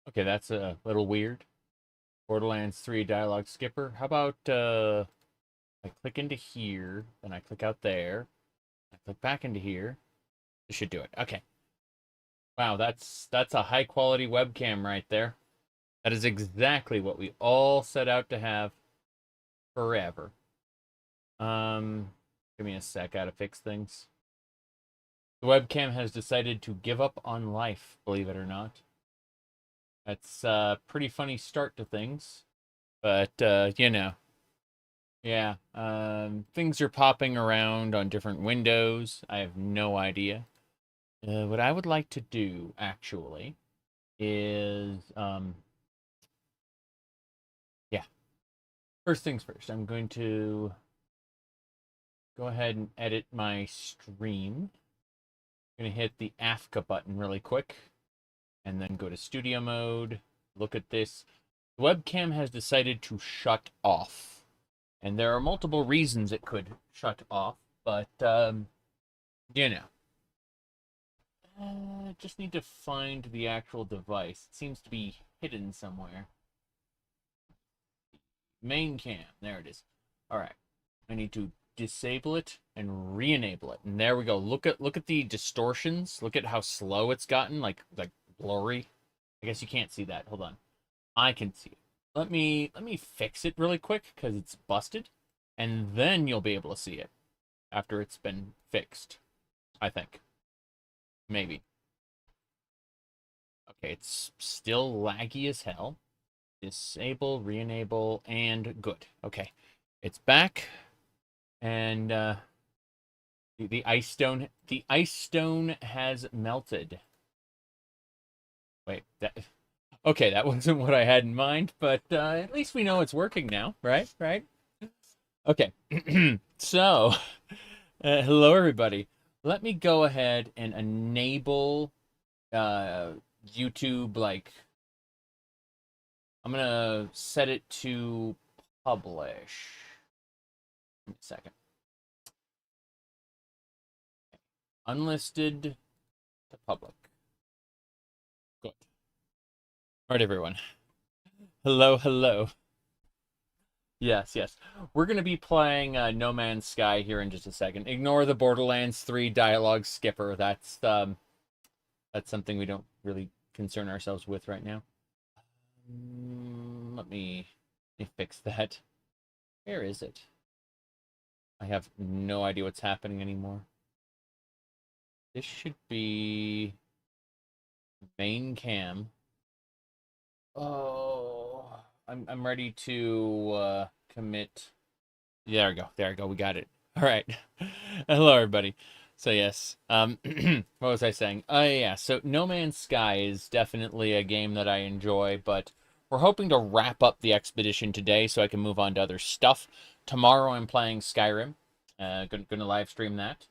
Okay, that's a little weird. Borderlands 3 dialogue skipper. How about I click into here, then I click out there, I click back into here. This should do it. Okay. Wow, that's a high quality webcam right there. That is exactly what we all set out to have forever. Give me a sec, I gotta fix things. The webcam has decided to give up on life, believe it or not. That's a pretty funny start to things, but yeah. Things are popping around on different windows. I have no idea. What I would like to do, actually, is, yeah. First things first, I'm going to go ahead and edit my stream. I'm going to hit the AFCA button really quick, and then go to studio mode. Look at this. The webcam has decided to shut off. And there are multiple reasons it could shut off, but, you know. Just need to find the actual device. It seems to be hidden somewhere. Main cam. There it is. All right. I need to disable it and re-enable it. And there we go. Look at the distortions. Look at how slow it's gotten, like blurry. I guess you can't see that. Hold on. I can see it. Let me fix it really quick because it's busted, and then you'll be able to see it after it's been fixed. I think. Maybe. Okay, it's still laggy as hell. Disable, re-enable, and good. Okay, it's back, and the ice stone has melted. Wait, okay, that wasn't what I had in mind, but at least we know it's working now, right? Right? Okay, so hello everybody. Let me go ahead and enable YouTube, like, I'm gonna set it to publish. Give me a second. Unlisted to public. Good. All right, everyone. Hello, hello. Yes, yes. We're gonna be playing No Man's Sky here in just a second. Ignore the Borderlands 3 dialogue skipper. That's something we don't really concern ourselves with right now. Let me fix that. Where is it? I have no idea what's happening anymore. This should be main cam. Oh, I'm ready to commit. There we go. There we go. We got it. All right. Hello, everybody. So yes, what was I saying? Oh yeah. So No Man's Sky is definitely a game that I enjoy, but we're hoping to wrap up the expedition today so I can move on to other stuff. Tomorrow I'm playing Skyrim. Gonna live stream that.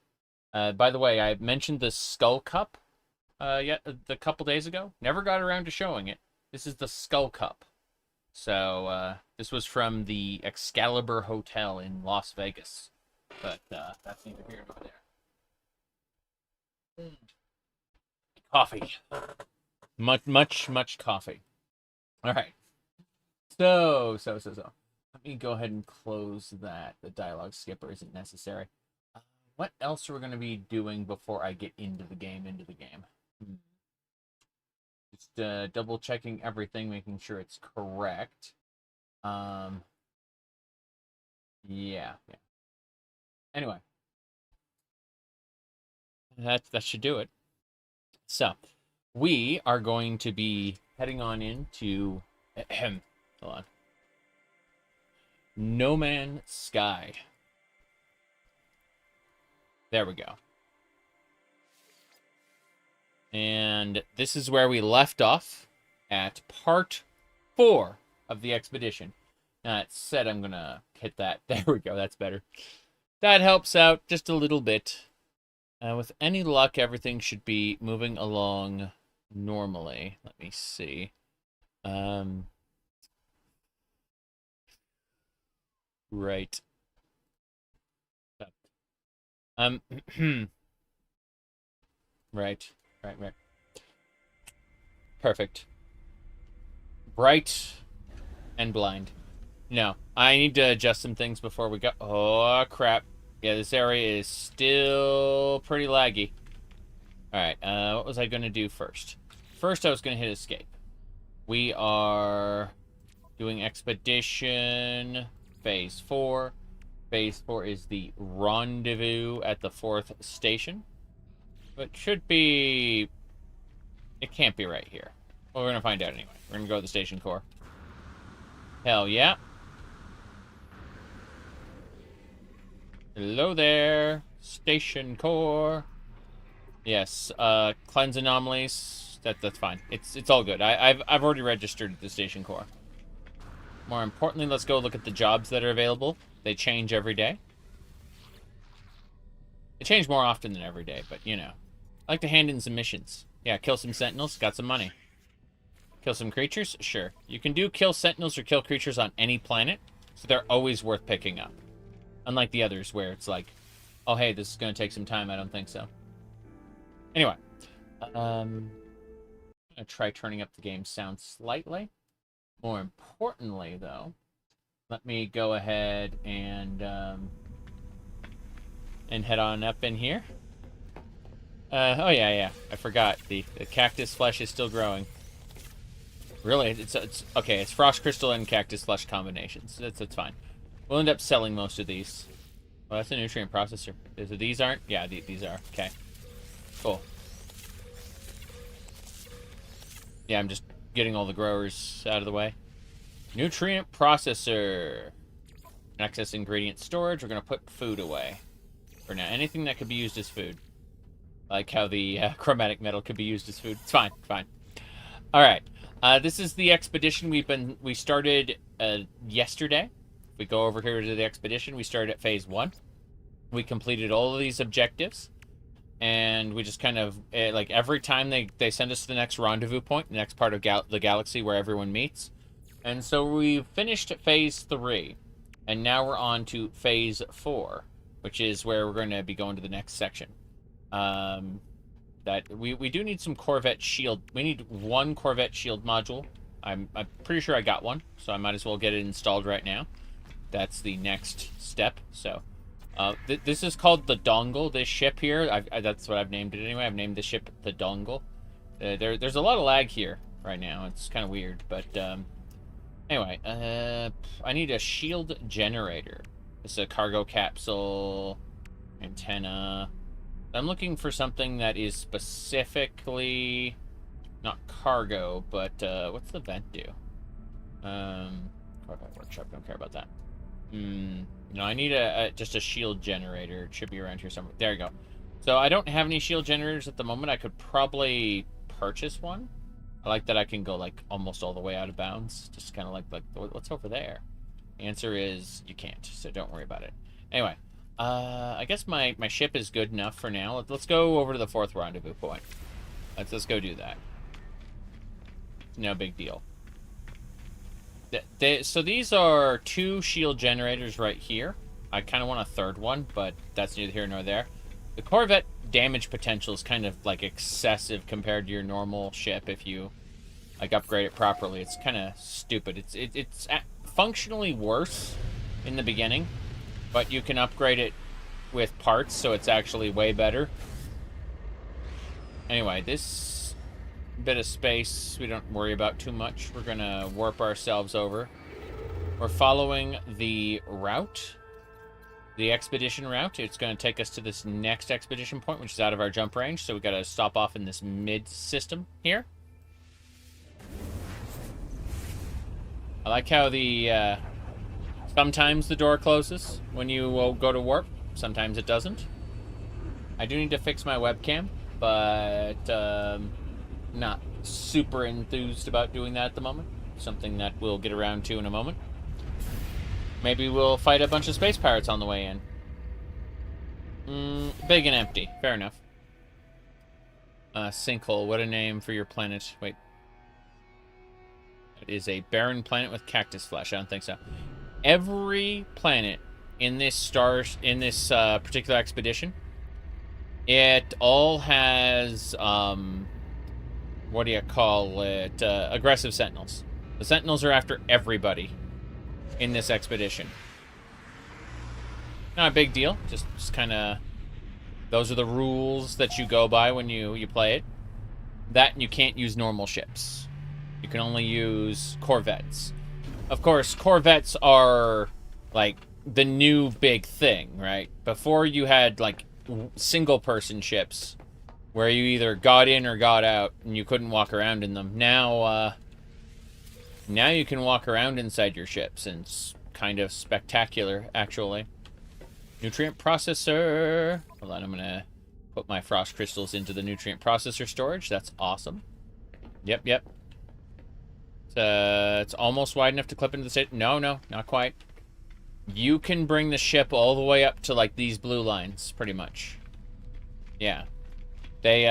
By the way, I mentioned the Skull Cup a couple days ago. Never got around to showing it. This is the Skull Cup. So this was from the Excalibur Hotel in Las Vegas. But that's neither here nor there. Coffee. Much coffee. All right. So. Let me go ahead and close that. The dialogue skipper isn't necessary. What else are we going to be doing before I get into the game? Just double checking everything, making sure it's correct. Yeah. Anyway, that should do it. So, we are going to be heading on into hold on. No Man's Sky. There we go. And this is where we left off at part 4 of the expedition. Now, it said I'm going to hit that. There we go. That's better. That helps out just a little bit. With any luck, everything should be moving along normally. Let me see. Right. Um, right. Perfect. Bright and blind. No, I need to adjust some things before we go. Oh, crap. Yeah, this area is still pretty laggy. Alright, what was I going to do first? First, I was going to hit escape. We are doing expedition phase 4. Phase 4 is the rendezvous at the 4th station. But should be... It can't be right here. Well, we're going to find out anyway. We're going to go to the station core. Hell yeah. Hello there. Station core. Yes, cleanse anomalies. That's fine. It's all good. I've already registered at the station core. More importantly, let's go look at the jobs that are available. They change every day. They change more often than every day, but you know. I like to hand in some missions. Yeah, kill some sentinels, got some money. Kill some creatures? Sure. You can do kill sentinels or kill creatures on any planet, so they're always worth picking up. Unlike the others where it's like, oh hey, this is going to take some time. I don't think so. Anyway. I'm going to try turning up the game sound slightly. More importantly, though, let me go ahead and head on up in here. Oh yeah, I forgot. The cactus flesh is still growing. Really? It's okay, it's frost crystal and cactus flesh combinations. That's fine. We'll end up selling most of these. Well, that's a nutrient processor. These aren't? Yeah, these are. Okay. Cool. Yeah, I'm just getting all the growers out of the way. Nutrient processor. Access ingredient storage. We're going to put food away. For now. Anything that could be used as food. Like how the chromatic metal could be used as food. It's fine. Fine. Alright. This is the expedition we started yesterday. We go over here to the expedition. We started at phase 1. We completed all of these objectives. And we just kind of, like, every time they send us to the next rendezvous point, the next part of the galaxy where everyone meets. And so we finished phase 3. And now we're on to phase 4, which is where we're going to be going to the next section. That we do need some Corvette shield. We need one Corvette shield module. I'm pretty sure I got one, so I might as well get it installed right now. That's the next step. So, this is called the Dongle. This ship here, that's what I've named it anyway. I've named the ship the Dongle. There's a lot of lag here right now. It's kind of weird, but anyway, I need a shield generator. This is a cargo capsule, antenna. I'm looking for something that is specifically not cargo, but what's the vent do? Corvette workshop. Don't care about that. No, I need just a shield generator. It should be around here somewhere. There you go. So I don't have any shield generators at the moment. I could probably purchase one. I like that I can go like almost all the way out of bounds. Just kind of like what's over there? The answer is you can't. So don't worry about it. Anyway, I guess my ship is good enough for now. Let's go over to the 4th rendezvous point. Let's go do that. No big deal. So these are 2 shield generators right here. I kind of want a 3rd one, but that's neither here nor there. The Corvette damage potential is kind of like excessive compared to your normal ship if you like upgrade it properly. It's kind of stupid. It's functionally worse in the beginning, but you can upgrade it with parts, so it's actually way better. Anyway, this bit of space we don't worry about too much. We're gonna warp ourselves over. We're following the route, the expedition route. It's gonna take us to this next expedition point, which is out of our jump range, so we gotta stop off in this mid system here. I like how the sometimes the door closes when you go to warp, sometimes it doesn't. I do need to fix my webcam, but not super enthused about doing that at the moment. Something that we'll get around to in a moment. Maybe we'll fight a bunch of space pirates on the way in. Big and empty. Fair enough. Sinkhole. What a name for your planet. Wait. It is a barren planet with cactus flesh. I don't think so. Every planet in this particular expedition, it all has what do you call it? Aggressive sentinels. The Sentinels are after everybody in this expedition. Not a big deal. Just kind of... Those are the rules that you go by when you play it. That and you can't use normal ships. You can only use Corvettes. Of course, Corvettes are, like, the new big thing, right? Before you had, like, single-person ships where you either got in or got out and you couldn't walk around in them. Now you can walk around inside your ships, and it's kind of spectacular, actually. Nutrient processor. Hold on, I'm gonna put my frost crystals into the nutrient processor storage. That's awesome. Yep. It's almost wide enough to clip into the state. No, not quite. You can bring the ship all the way up to, like, these blue lines, pretty much. Yeah. They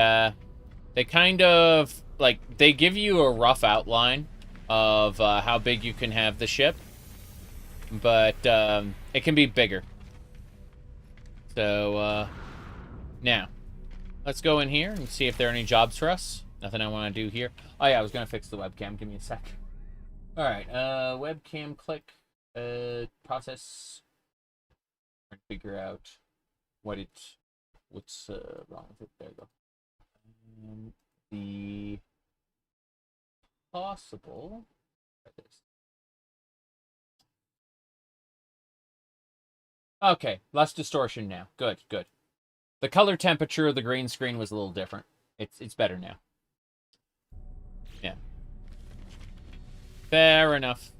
kind of, like, they give you a rough outline of how big you can have the ship. But it can be bigger. So, now, let's go in here and see if there are any jobs for us. Nothing I want to do here. Oh, yeah, I was going to fix the webcam. Give me a sec. All right, webcam click, process. Trying to figure out what's wrong with it. There you go. The possible... Okay, less distortion now. Good. The color temperature of the green screen was a little different. It's better now. Yeah. Fair enough.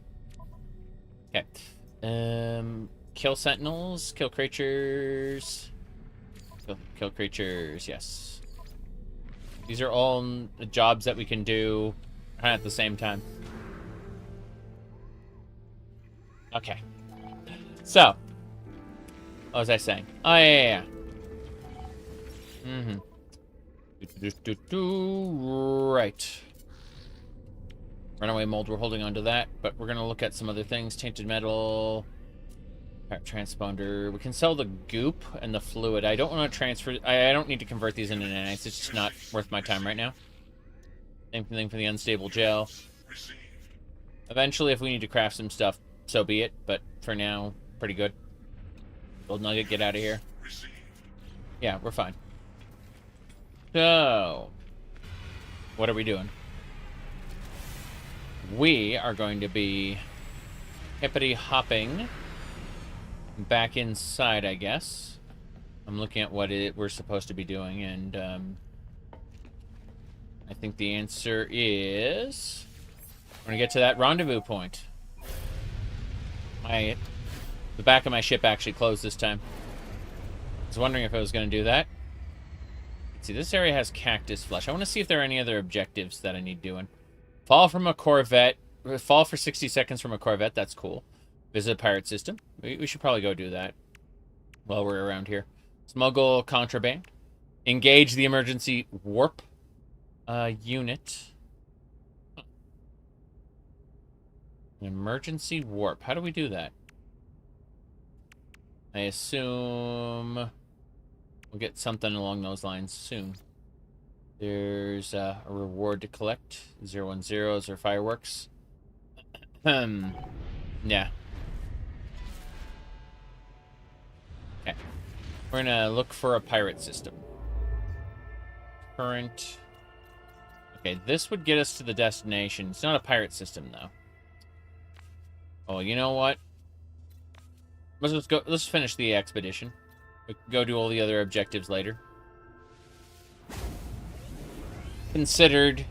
Okay. Kill sentinels, kill creatures. Kill creatures, yes. These are all the jobs that we can do at the same time. Okay. So, what was I saying? Oh, yeah. Right. Runaway mold, we're holding on to that, but we're going to look at some other things. Tainted metal, transponder. We can sell the goop and the fluid. I don't want to transfer... I don't need to convert these into nanites. It's just not worth my time right now. Same thing for the unstable gel. Eventually, if we need to craft some stuff, so be it. But for now, pretty good. Gold nugget, get out of here. Yeah, we're fine. So, what are we doing? We are going to be hippity hopping back inside, I guess. I'm looking at what we're supposed to be doing, and I think the answer is we're gonna get to that rendezvous point. The back of my ship actually closed this time. I was wondering if I was going to do that. Let's see, this area has cactus flesh. I want to see if there are any other objectives that I need doing. Fall from a Corvette. Fall for 60 seconds from a Corvette. That's cool. Visit a pirate system. We should probably go do that while we're around here. Smuggle contraband. Engage the emergency warp unit. An emergency warp. How do we do that? I assume we'll get something along those lines soon. There's a reward to collect. 010s or fireworks. Yeah. Okay. We're gonna look for a pirate system. Current. Okay, this would get us to the destination. It's not a pirate system, though. Oh, you know what? Let's go. Let's finish the expedition. We can go do all the other objectives later. Considered,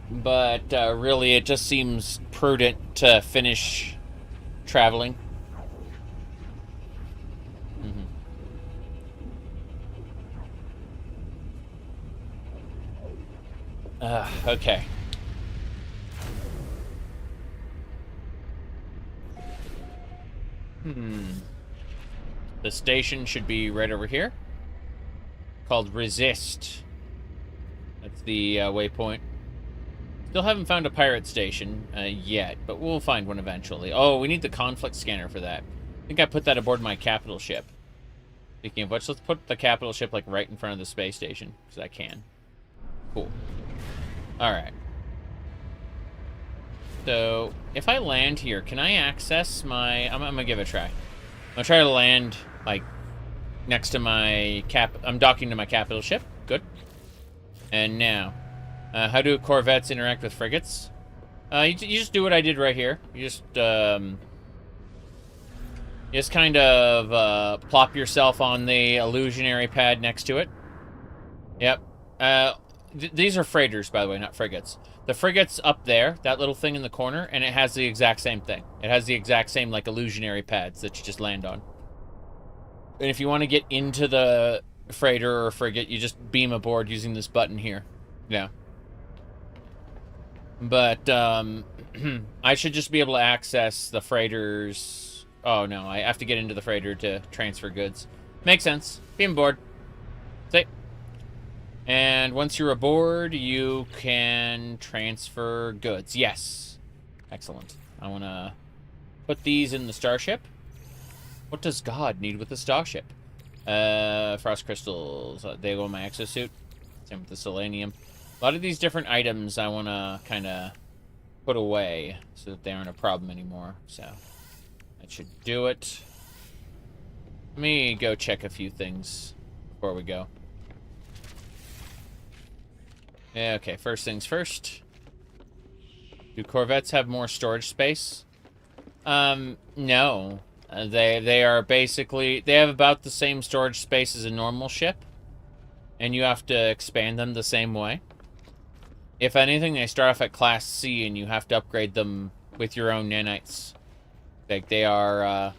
but really, it just seems prudent to finish traveling. Okay. The station should be right over here. Called Resist. That's the waypoint. Still haven't found a pirate station yet, but we'll find one eventually. Oh, we need the conflict scanner for that. I think I put that aboard my capital ship. Speaking of which, let's put the capital ship like right in front of the space station, because I can. Cool. Alright. So, if I land here, can I access my... I'm gonna give it a try. I'm gonna try to land, like, next to my I'm docking to my capital ship. Good. And now, how do corvettes interact with frigates? You just do what I did right here. You just kind of plop yourself on the illusionary pad next to it. Yep. These are freighters, by the way, not frigates. The frigate's up there, that little thing in the corner, and it has the exact same thing. It has the exact same, like, illusionary pads that you just land on. And if you want to get into the freighter or frigate, you just beam aboard using this button here. Yeah. But, I should just be able to access the freighters... Oh, no, I have to get into the freighter to transfer goods. Makes sense. Beam aboard. See? And once you're aboard, you can transfer goods. Yes. Excellent. I want to put these in the starship. What does God need with the starship? Frost crystals. They go in my exosuit. Same with the selenium. A lot of these different items I want to kind of put away so that they aren't a problem anymore. So that should do it. Let me go check a few things before we go. Yeah, okay, first things first. Do Corvettes have more storage space? No. They are basically... They have about the same storage space as a normal ship. And you have to expand them the same way. If anything, they start off at Class C and you have to upgrade them with your own nanites. Like, they are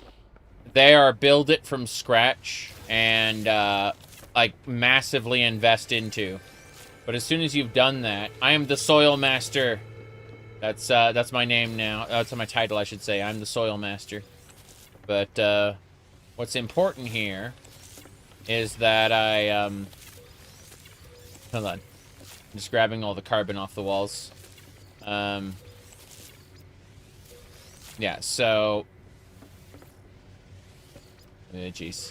build it from scratch and, like, massively invest into. But as soon as you've done that, I am the Soil Master. That's my name now. That's my title, I should say. I'm the Soil Master. But what's important here is that I hold on. I'm just grabbing all the carbon off the walls. Yeah. So. Jeez.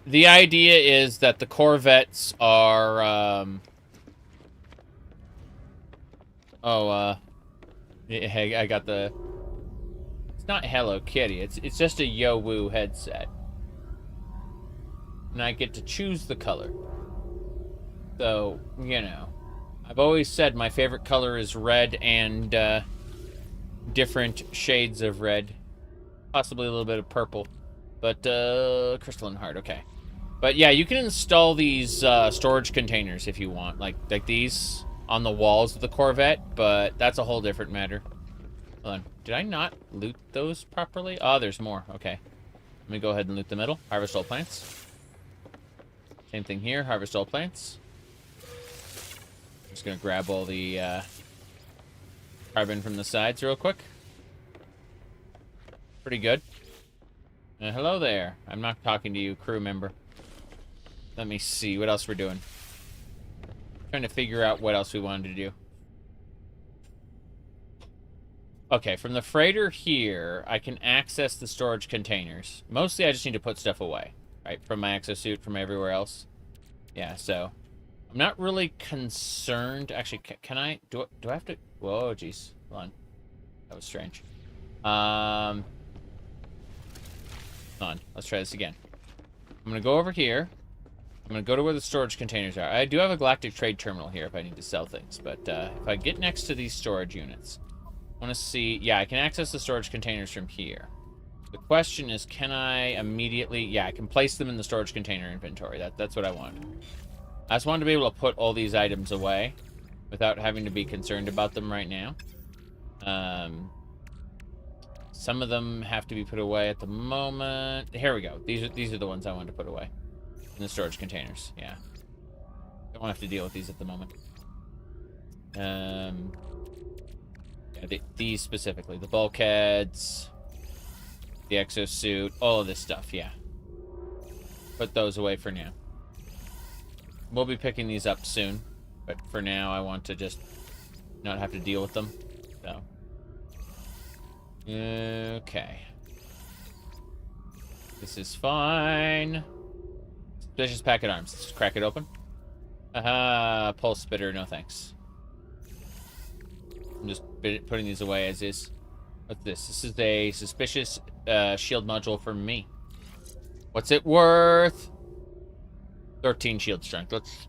The idea is that the Corvettes are, hey, I got the... It's not Hello Kitty, it's just a Yo-Woo headset. And I get to choose the color. So, you know. I've always said my favorite color is red and, different shades of red. Possibly a little bit of purple. But, crystalline heart, okay. But yeah, you can install these storage containers if you want, like these on the walls of the Corvette, but that's a whole different matter. Hold on, did I not loot those properly? Oh, there's more, okay. Let me go ahead and loot the middle. Harvest all plants. Same thing here, harvest all plants. I'm just gonna grab all the carbon from the sides real quick. Pretty good. Hello there. I'm not talking to you, crew member. Let me see what else we're doing. Trying to figure out what else we wanted to do. Okay, from the freighter here, I can access the storage containers. Mostly I just need to put stuff away, right? From my exosuit, from everywhere else. Yeah, so I'm not really concerned. Actually, can I... Do I have to... Whoa, jeez. Hold on. That was strange. Hold on. Let's try this again. I'm going to go over here. I'm going to go to where the storage containers are. I do have a galactic trade terminal here if I need to sell things. But if I get next to these storage units, I want to see... Yeah, I can access the storage containers from here. The question is, can I immediately... Yeah, I can place them in the storage container inventory. That's what I want. I just wanted to be able to put all these items away without having to be concerned about them right now. Some of them have to be put away at the moment. Here we go. These are the ones I wanted to put away. In the storage containers, yeah. Don't have to deal with these at the moment. Yeah, these specifically. The bulkheads, the exosuit, all of this stuff, yeah. Put those away for now. We'll be picking these up soon, but for now I want to just not have to deal with them, so. Okay. This is fine. Suspicious packet arms. Let's just crack it open. Pulse spitter, no thanks. I'm just putting these away as is. What's this? This is a suspicious shield module for me. What's it worth? 13 shield strength. That's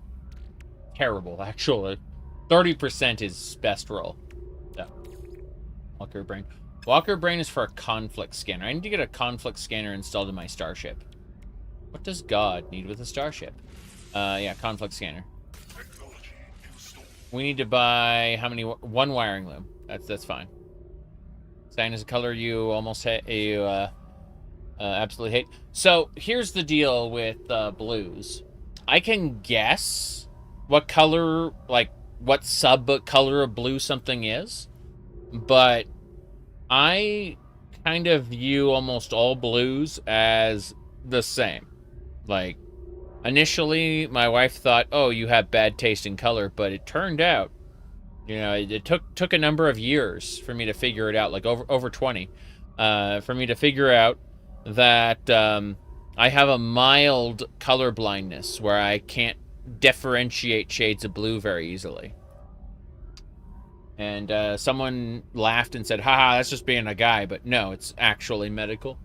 terrible, actually. 30% is best roll. So, Walker Brain. Walker Brain is for a conflict scanner. I need to get a conflict scanner installed in my starship. What does God need with a starship? Yeah, conflict scanner. We need to buy how many? One wiring loom. That's fine. Cyan is a color you almost hate. You absolutely hate. So here's the deal with blues. I can guess what color, like what sub color of blue something is, but I kind of view almost all blues as the same. Like, initially, my wife thought, "Oh, you have bad taste in color," but it turned out, you know, it took a number of years for me to figure it out, like over 20, for me to figure out that I have a mild color blindness where I can't differentiate shades of blue very easily. And someone laughed and said, haha, that's just being a guy, but no, it's actually medical.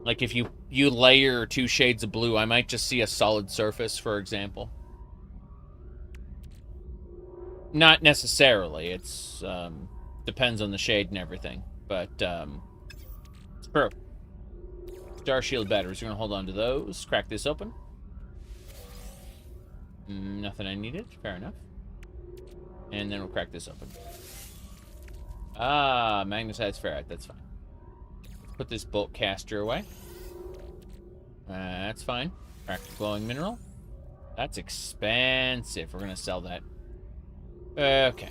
Like if you layer 2 shades of blue, I might just see a solid surface, for example. Not necessarily. It's depends on the shade and everything, but it's true. Star shield batteries. We're gonna hold on to those. Crack this open. Nothing I needed. Fair enough. And then we'll crack this open. Ah, magnetized ferrite. That's fine. Put this bolt caster away. That's fine. Crack the glowing mineral. That's expensive. We're gonna sell that. Okay.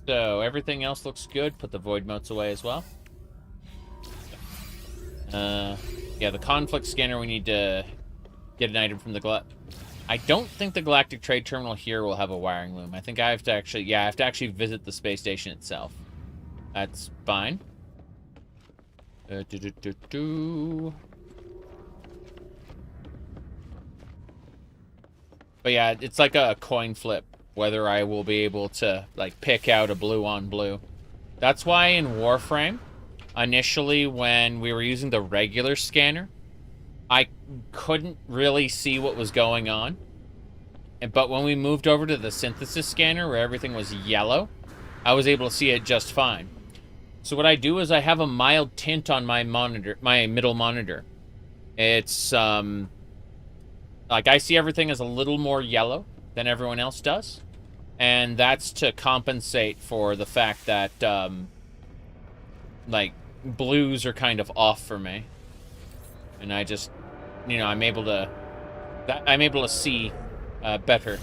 So everything else looks good. Put the void motes away as well. Yeah, the conflict scanner. We need to get an item from the I don't think the Galactic Trade Terminal here will have a wiring loom. I think I have to actually, yeah, I have to actually visit the space station itself. That's fine. But yeah, it's like a coin flip whether I will be able to like pick out a blue on blue. That's why in Warframe, initially when we were using the regular scanner, I couldn't really see what was going on. But when we moved over to the synthesis scanner where everything was yellow, I was able to see it just fine. So what I do is I have a mild tint on my monitor, my middle monitor. It's like I see everything as a little more yellow than everyone else does. And that's to compensate for the fact that like blues are kind of off for me. And I just, you know, I'm able to see better.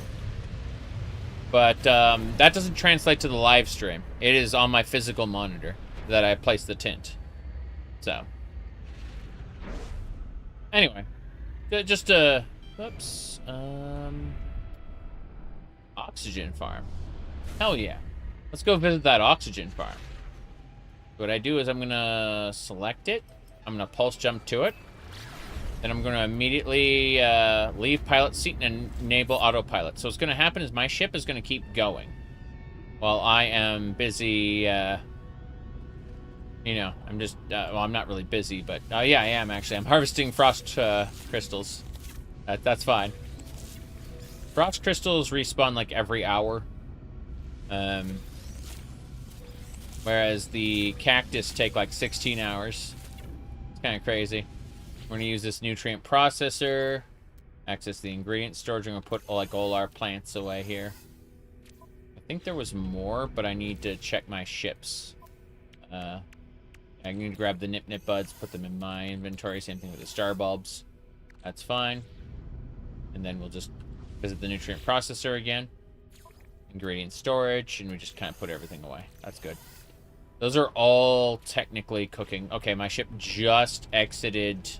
But that doesn't translate to the live stream. It is on my physical monitor that I place the tint. So anyway, just oops, oxygen farm. Hell yeah, let's go visit that oxygen farm. What I do is I'm gonna select it. I'm gonna pulse jump to it. Then I'm going to immediately leave pilot seat and enable autopilot. So what's going to happen is my ship is going to keep going while I am busy, you know, I'm just, well, I'm not really busy, but, yeah, I am actually. I'm harvesting frost crystals. That's fine. Frost crystals respawn like every hour. Whereas the cactus take like 16 hours. It's kind of crazy. We're going to use this nutrient processor, access the ingredient storage. I'm going to put like all our plants away here. I think there was more, but I need to check my ships. I need to grab the nip buds, put them in my inventory. Same thing with the star bulbs. That's fine. And then we'll just visit the nutrient processor again. Ingredient storage, and we just kind of put everything away. That's good. Those are all technically cooking. Okay, my ship just exited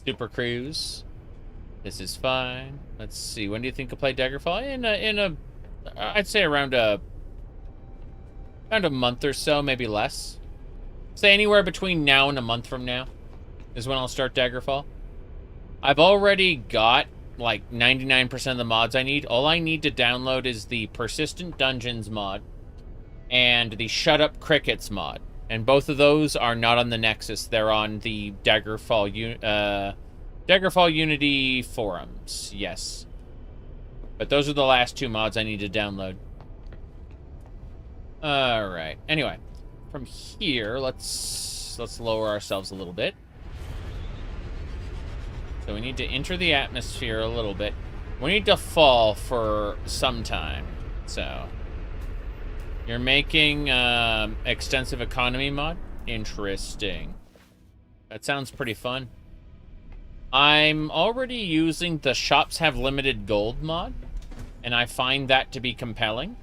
Super Cruise. This is fine. Let's see. When do you think I'll play Daggerfall? I'd say around a month or so, maybe less. Say anywhere between now and a month from now. is when I'll start Daggerfall. I've already got like 99% of the mods I need. All I need to download is the Persistent Dungeons mod and the Shut Up Crickets mod. And both of those are not on the Nexus. They're on the Daggerfall Unity forums. Yes. But those are the last two mods I need to download. Alright. Anyway. From here, let's lower ourselves a little bit. So we need to enter the atmosphere a little bit. We need to fall for some time. So you're making extensive economy mod? Interesting. That sounds pretty fun. I'm already using the shops have limited gold mod, and I find that to be compelling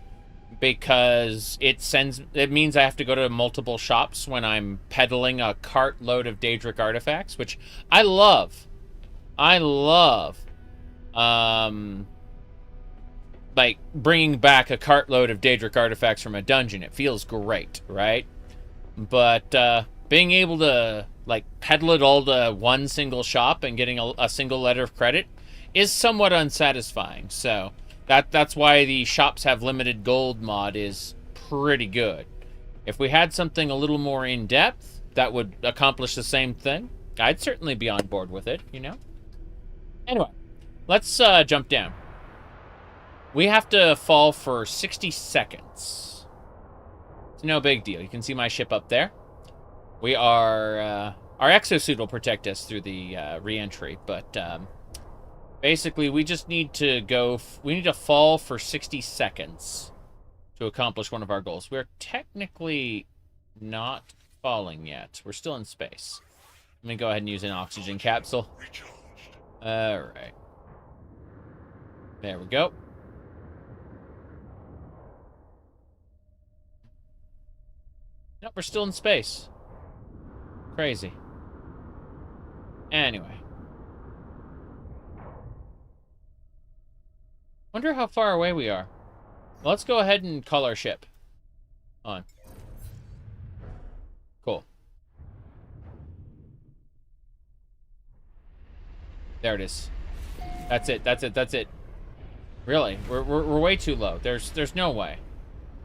because it means I have to go to multiple shops when I'm peddling a cart load of Daedric artifacts, which I love. I love, like, bringing back a cartload of Daedric artifacts from a dungeon. It feels great, right? But, being able to, like, peddle it all to one single shop and getting a single letter of credit is somewhat unsatisfying. So, that's why the shops have limited gold mod is pretty good. If we had something a little more in-depth that would accomplish the same thing, I'd certainly be on board with it, you know? Anyway, let's jump down. We have to fall for 60 seconds. It's no big deal. You can see my ship up there. We are... our exosuit will protect us through the re-entry, but basically we just need to go... we need to fall for 60 seconds to accomplish one of our goals. We're technically not falling yet. We're still in space. Let me go ahead and use an oxygen capsule. Alright. There we go. Nope, we're still in space. Crazy. Anyway. Wonder how far away we are. Well, let's go ahead and call our ship. On. Cool. There it is. That's it. That's it. That's it. Really? We're way too low. There's no way.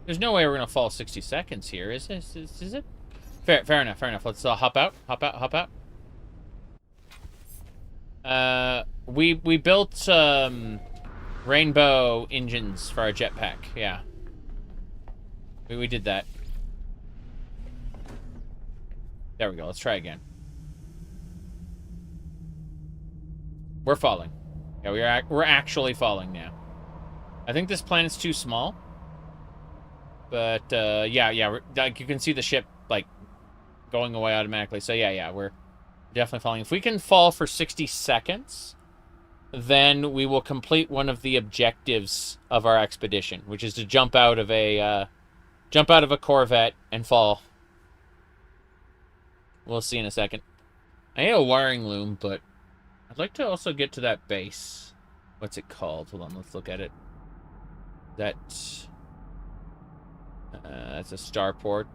There's no way we're gonna fall 60 seconds here. Is it? Fair enough. Fair enough. Let's hop out. Hop out. We built rainbow engines for our jetpack. Yeah. We did that. There we go. Let's try again. We're falling. Yeah, we're actually falling now. I think this planet's too small. But, yeah, like, you can see the ship, like, going away automatically. So, yeah, we're definitely falling. If we can fall for 60 seconds, then we will complete one of the objectives of our expedition, which is to jump out of a Corvette and fall. We'll see in a second. I need a wiring loom, but I'd like to also get to that base. What's it called? Hold on, let's look at it. That's a starport.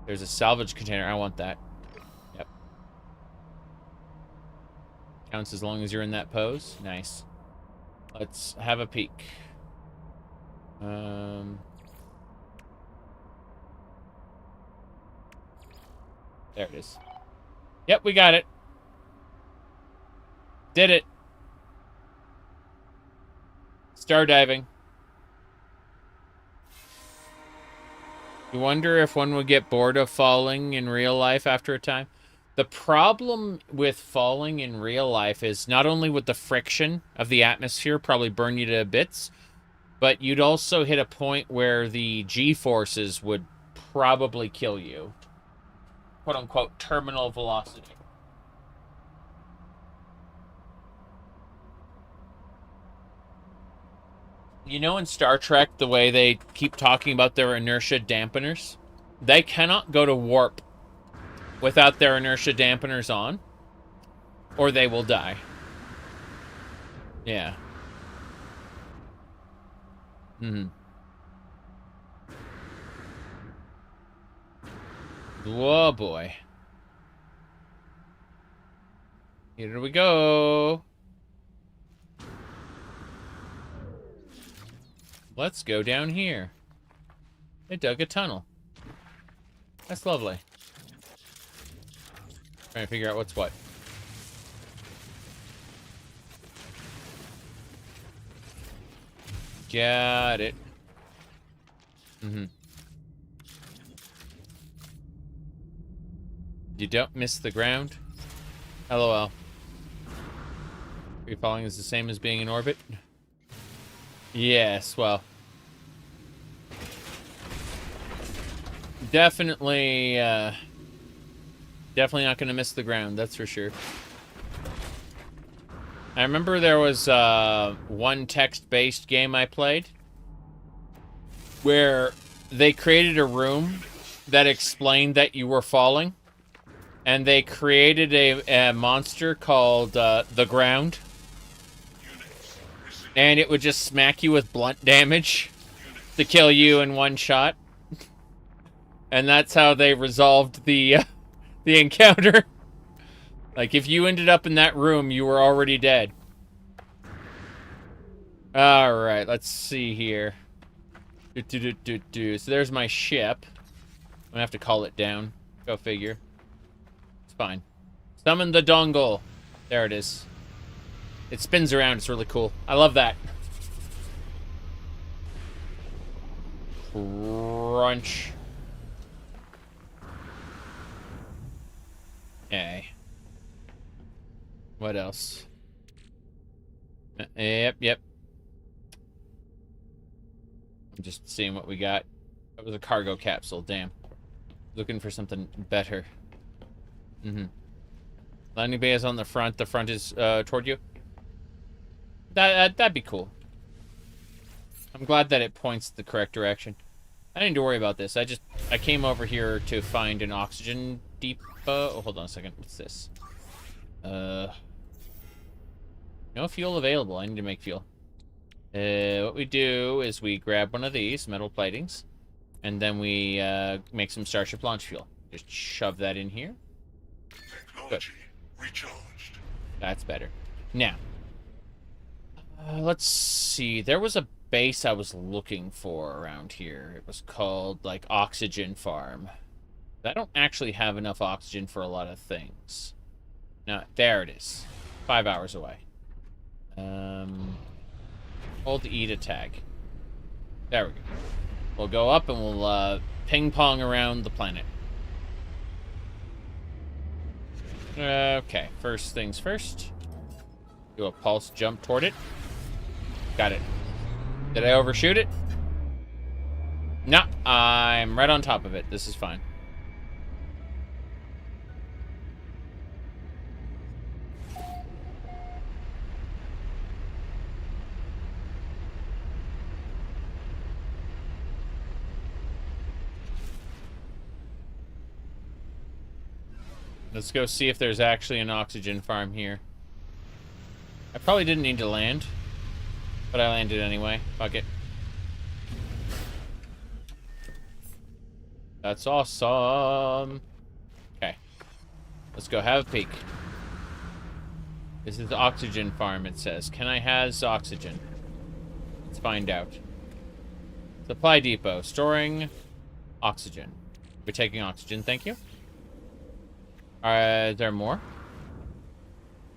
There's a salvage container. I want that. Yep. Counts as long as you're in that pose. Nice. Let's have a peek. There it is. Yep, we got it. Did it. Star diving. You wonder if one would get bored of falling in real life after a time? The problem with falling in real life is not only would the friction of the atmosphere probably burn you to bits, but you'd also hit a point where the G-forces would probably kill you. Quote-unquote terminal velocity. You know in Star Trek, the way they keep talking about their inertia dampeners? They cannot go to warp without their inertia dampeners on, or they will die. Yeah. Whoa, boy. Here we go. Let's go down here. They dug a tunnel. That's lovely. Trying to figure out what's what. Got it. You don't miss the ground? LOL. Free falling is the same as being in orbit? Yes, well. Definitely not gonna miss the ground, that's for sure. I remember there was one text-based game I played where they created a room that explained that you were falling, and they created a monster called the Ground, and it would just smack you with blunt damage to kill you in one shot. And that's how they resolved the encounter. Like, if you ended up in that room, you were already dead. Alright, let's see here. So there's my ship. I'm gonna have to call it down. Go figure. It's fine. Summon the dongle. There it is. It spins around. It's really cool. I love that. Crunch. Okay. What else? Yep. I'm just seeing what we got. That was a cargo capsule. Damn. Looking for something better. Landing bay is on the front. The front is toward you. That'd be cool. I'm glad that it points the correct direction. I didn't need to worry about this. I came over here to find an oxygen depot. Oh, hold on a second. What's this? No fuel available. I need to make fuel. What we do is we grab one of these metal platings, and then we make some Starship launch fuel. Just shove that in here. Technology recharged. That's better. Now, let's see. There was a base I was looking for around here. It was called, like, Oxygen Farm. I don't actually have enough oxygen for a lot of things. No, there it is. 5 hours away. Hold E to tag. There we go. We'll go up and we'll ping-pong around the planet. Okay, first things first. Do a pulse jump toward it. Got it. Did I overshoot it? No, I'm right on top of it. This is fine. Let's go see if there's actually an oxygen farm here. I probably didn't need to land, but I landed anyway. Fuck it. That's awesome. Okay. Let's go have a peek. This is the oxygen farm, it says. Can I has oxygen? Let's find out. Supply depot. Storing oxygen. We're taking oxygen, thank you. Is there more?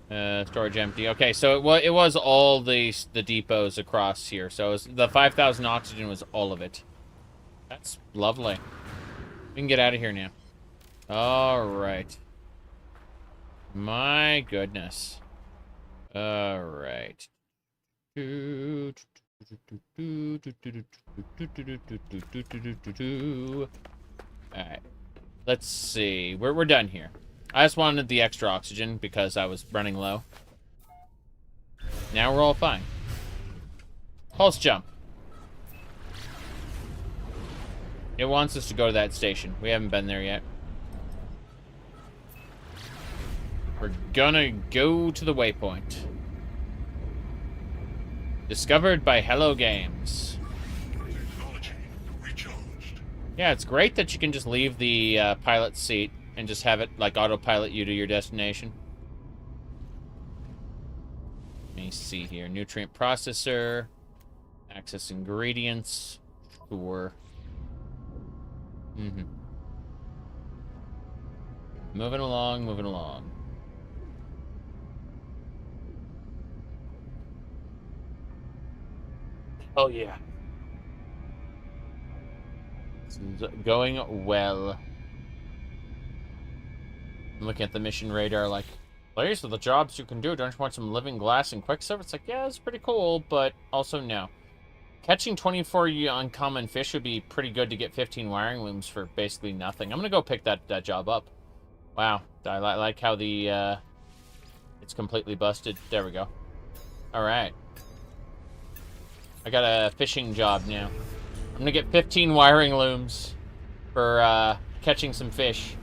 Storage empty. Okay, so it was all the depots across here. So the 5,000 oxygen was all of it. That's lovely. We can get out of here now. All right. My goodness. All right. All right. Let's see. We're done here. I just wanted the extra oxygen because I was running low. Now we're all fine. Pulse jump. It wants us to go to that station. We haven't been there yet. We're gonna go to the waypoint. Discovered by Hello Games. Technology recharged. Yeah, it's great that you can just leave the pilot seat and just have it, like, autopilot you to your destination. Let me see here. Nutrient processor. Access ingredients. Sure. Moving along, moving along. Oh, yeah. This is going well. I'm looking at the mission radar like, these are the jobs you can do. Don't you want some living glass and quicksilver? It's like, yeah, it's pretty cool, but also no. Catching 24 uncommon fish would be pretty good to get 15 wiring looms for basically nothing. I'm going to go pick that job up. Wow. I like how the, it's completely busted. There we go. All right. I got a fishing job now. I'm going to get 15 wiring looms for catching some fish.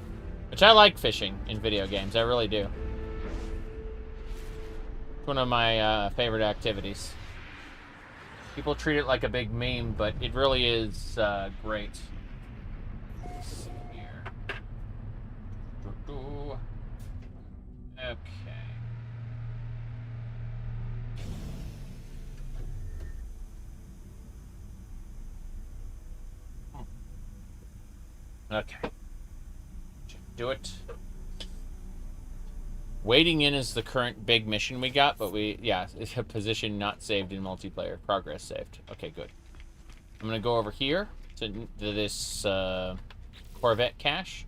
Which I like fishing in video games. I really do. It's one of my favorite activities. People treat it like a big meme, but it really is great. Let's see here. Okay. Okay. Do it. Waiting in is the current big mission we got, but it's a position not saved in multiplayer. Progress saved. Okay, good. I'm going to go over here to this Corvette cache,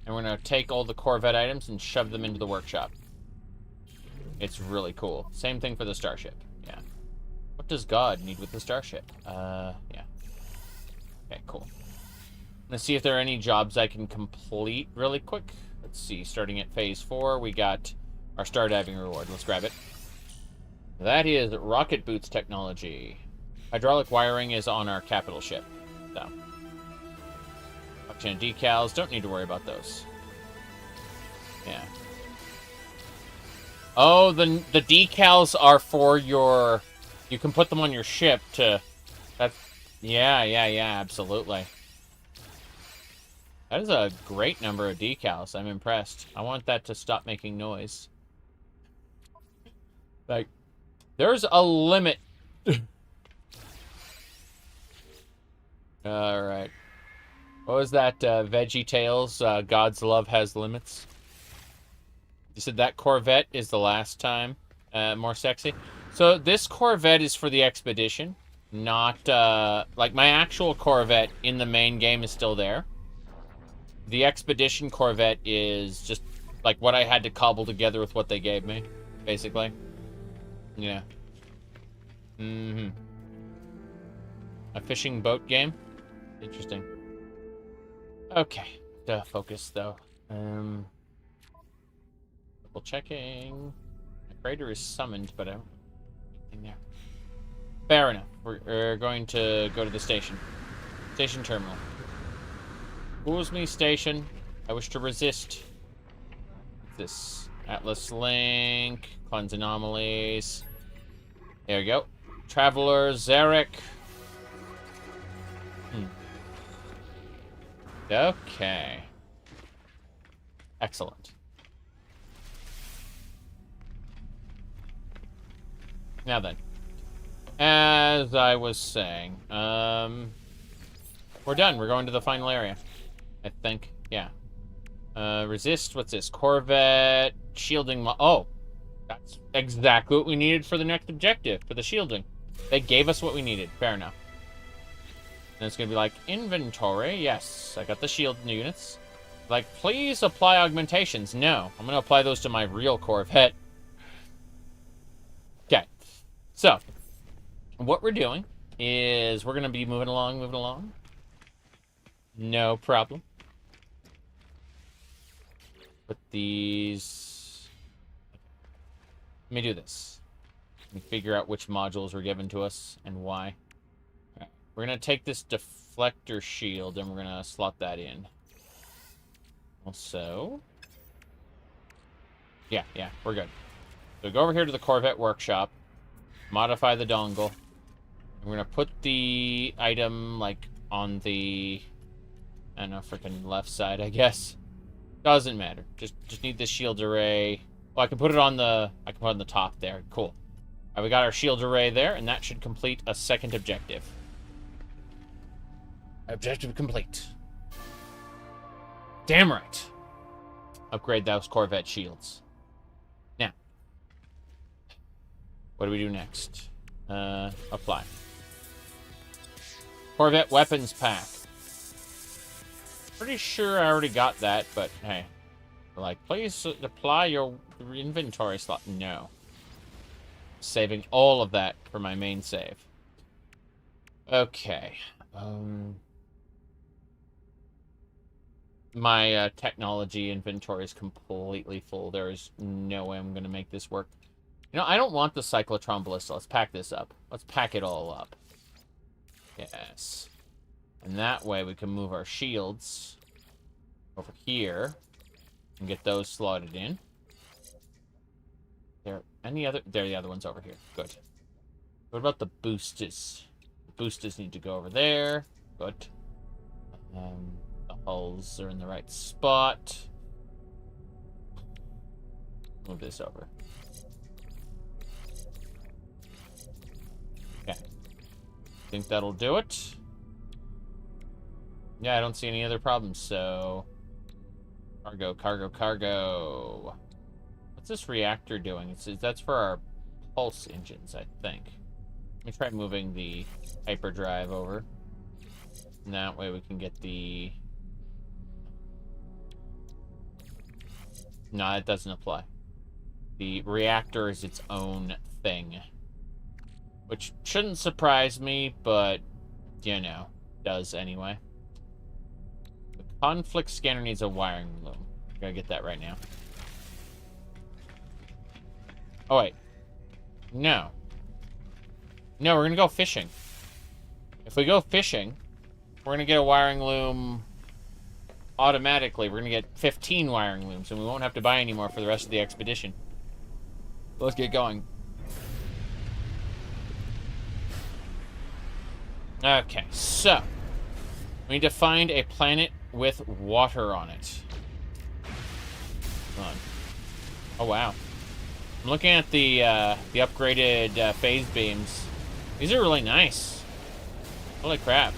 and we're going to take all the Corvette items and shove them into the workshop. It's really cool. Same thing for the starship. Yeah. What does God need with the starship? Yeah. Okay, cool. Let's see if there are any jobs I can complete really quick. Let's see, starting at phase 4, we got our star diving reward. Let's grab it. That is rocket boots technology. Hydraulic wiring is on our capital ship. So, option decals, don't need to worry about those. Yeah. Oh, the decals are for your... You can put them on your ship to... That's... Yeah, absolutely. That is a great number of decals. I'm impressed. I want that to stop making noise. Like, there's a limit. Alright. What was that, Veggie Tales? God's love has limits. You said that Corvette is the last time more sexy. So this Corvette is for the expedition. Not, like, my actual Corvette in the main game is still there. The Expedition Corvette is just, like, what I had to cobble together with what they gave me, basically. Yeah. A fishing boat game? Interesting. Okay. Focus, though. Double checking. My freighter is summoned, but I don't... Anything there. Fair enough. We're going to go to the station. Station terminal. Fools me, station. I wish to resist. What's this? Atlas link. Cleanse anomalies. There we go. Traveler, Zarek. Okay. Excellent. Now then. As I was saying, we're done. We're going to the final area. I think. Yeah. Resist. What's this? Corvette. Shielding. Oh. That's exactly what we needed for the next objective. For the shielding. They gave us what we needed. Fair enough. And it's going to be like, inventory. Yes. I got the shield units. Like, please apply augmentations. No. I'm going to apply those to my real Corvette. Okay. So. What we're doing is we're going to be moving along. No problem. Put these... Let me do this. Let me figure out which modules were given to us and why. Right. We're going to take this deflector shield and we're going to slot that in. Also... Yeah, we're good. So go over here to the Corvette workshop. Modify the dongle. And we're going to put the item, like, on the... I don't know, freaking left side, I guess. Doesn't matter. Just need the shield array. Well, I can put it on the top there. Cool. We got our shield array there, and that should complete a second objective. Objective complete. Damn right. Upgrade those Corvette shields. Now, what do we do next? Apply. Corvette weapons pack. Pretty sure I already got that, but hey. Like, please apply your inventory slot. No. Saving all of that for my main save. Okay. My technology inventory is completely full. There is no way I'm going to make this work. You know, I don't want the cyclotron ballista. Let's pack this up. Let's pack it all up. Yes. And that way we can move our shields over here and get those slotted in. There the other ones over here. Good. What about the boosters? The boosters need to go over there. Good. The hulls are in the right spot. Move this over. Okay. Think that'll do it. Yeah, I don't see any other problems, so... Cargo, cargo, cargo. What's this reactor doing? That's for our pulse engines, I think. Let me try moving the hyperdrive over. And that way we can get the... No, that doesn't apply. The reactor is its own thing. Which shouldn't surprise me, but, you know, does anyway. The conflict scanner needs a wiring loom. Gotta get that right now. Oh, wait. No. No, we're gonna go fishing. If we go fishing, we're gonna get a wiring loom automatically. We're gonna get 15 wiring looms, and we won't have to buy any more for the rest of the expedition. Let's get going. Okay, so we need to find a planet with water on it. Come on. Oh, wow. I'm looking at the upgraded phase beams. These are really nice. Holy crap.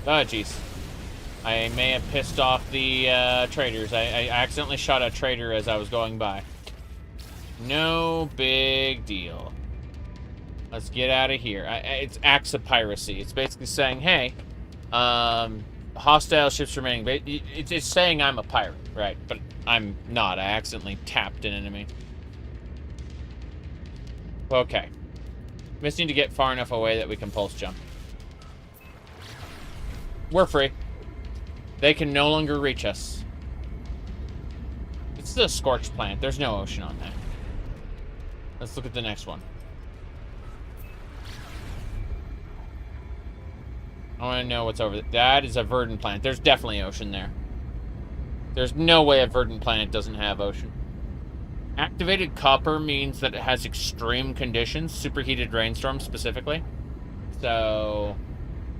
Oh, jeez. I may have pissed off the traders. I accidentally shot a trader as I was going by. No big deal. Let's get out of here. It's acts of piracy. It's basically saying, hey, hostile ships remaining. It's saying I'm a pirate, right? But I'm not. I accidentally tapped an enemy. Okay. We just need to get far enough away that we can pulse jump. We're free. They can no longer reach us. It's the scorched planet. There's no ocean on that. Let's look at the next one. I want to know what's over there. That is a verdant planet. There's definitely ocean there. There's no way a verdant planet doesn't have ocean. Activated copper means that it has extreme conditions, superheated rainstorms specifically. So,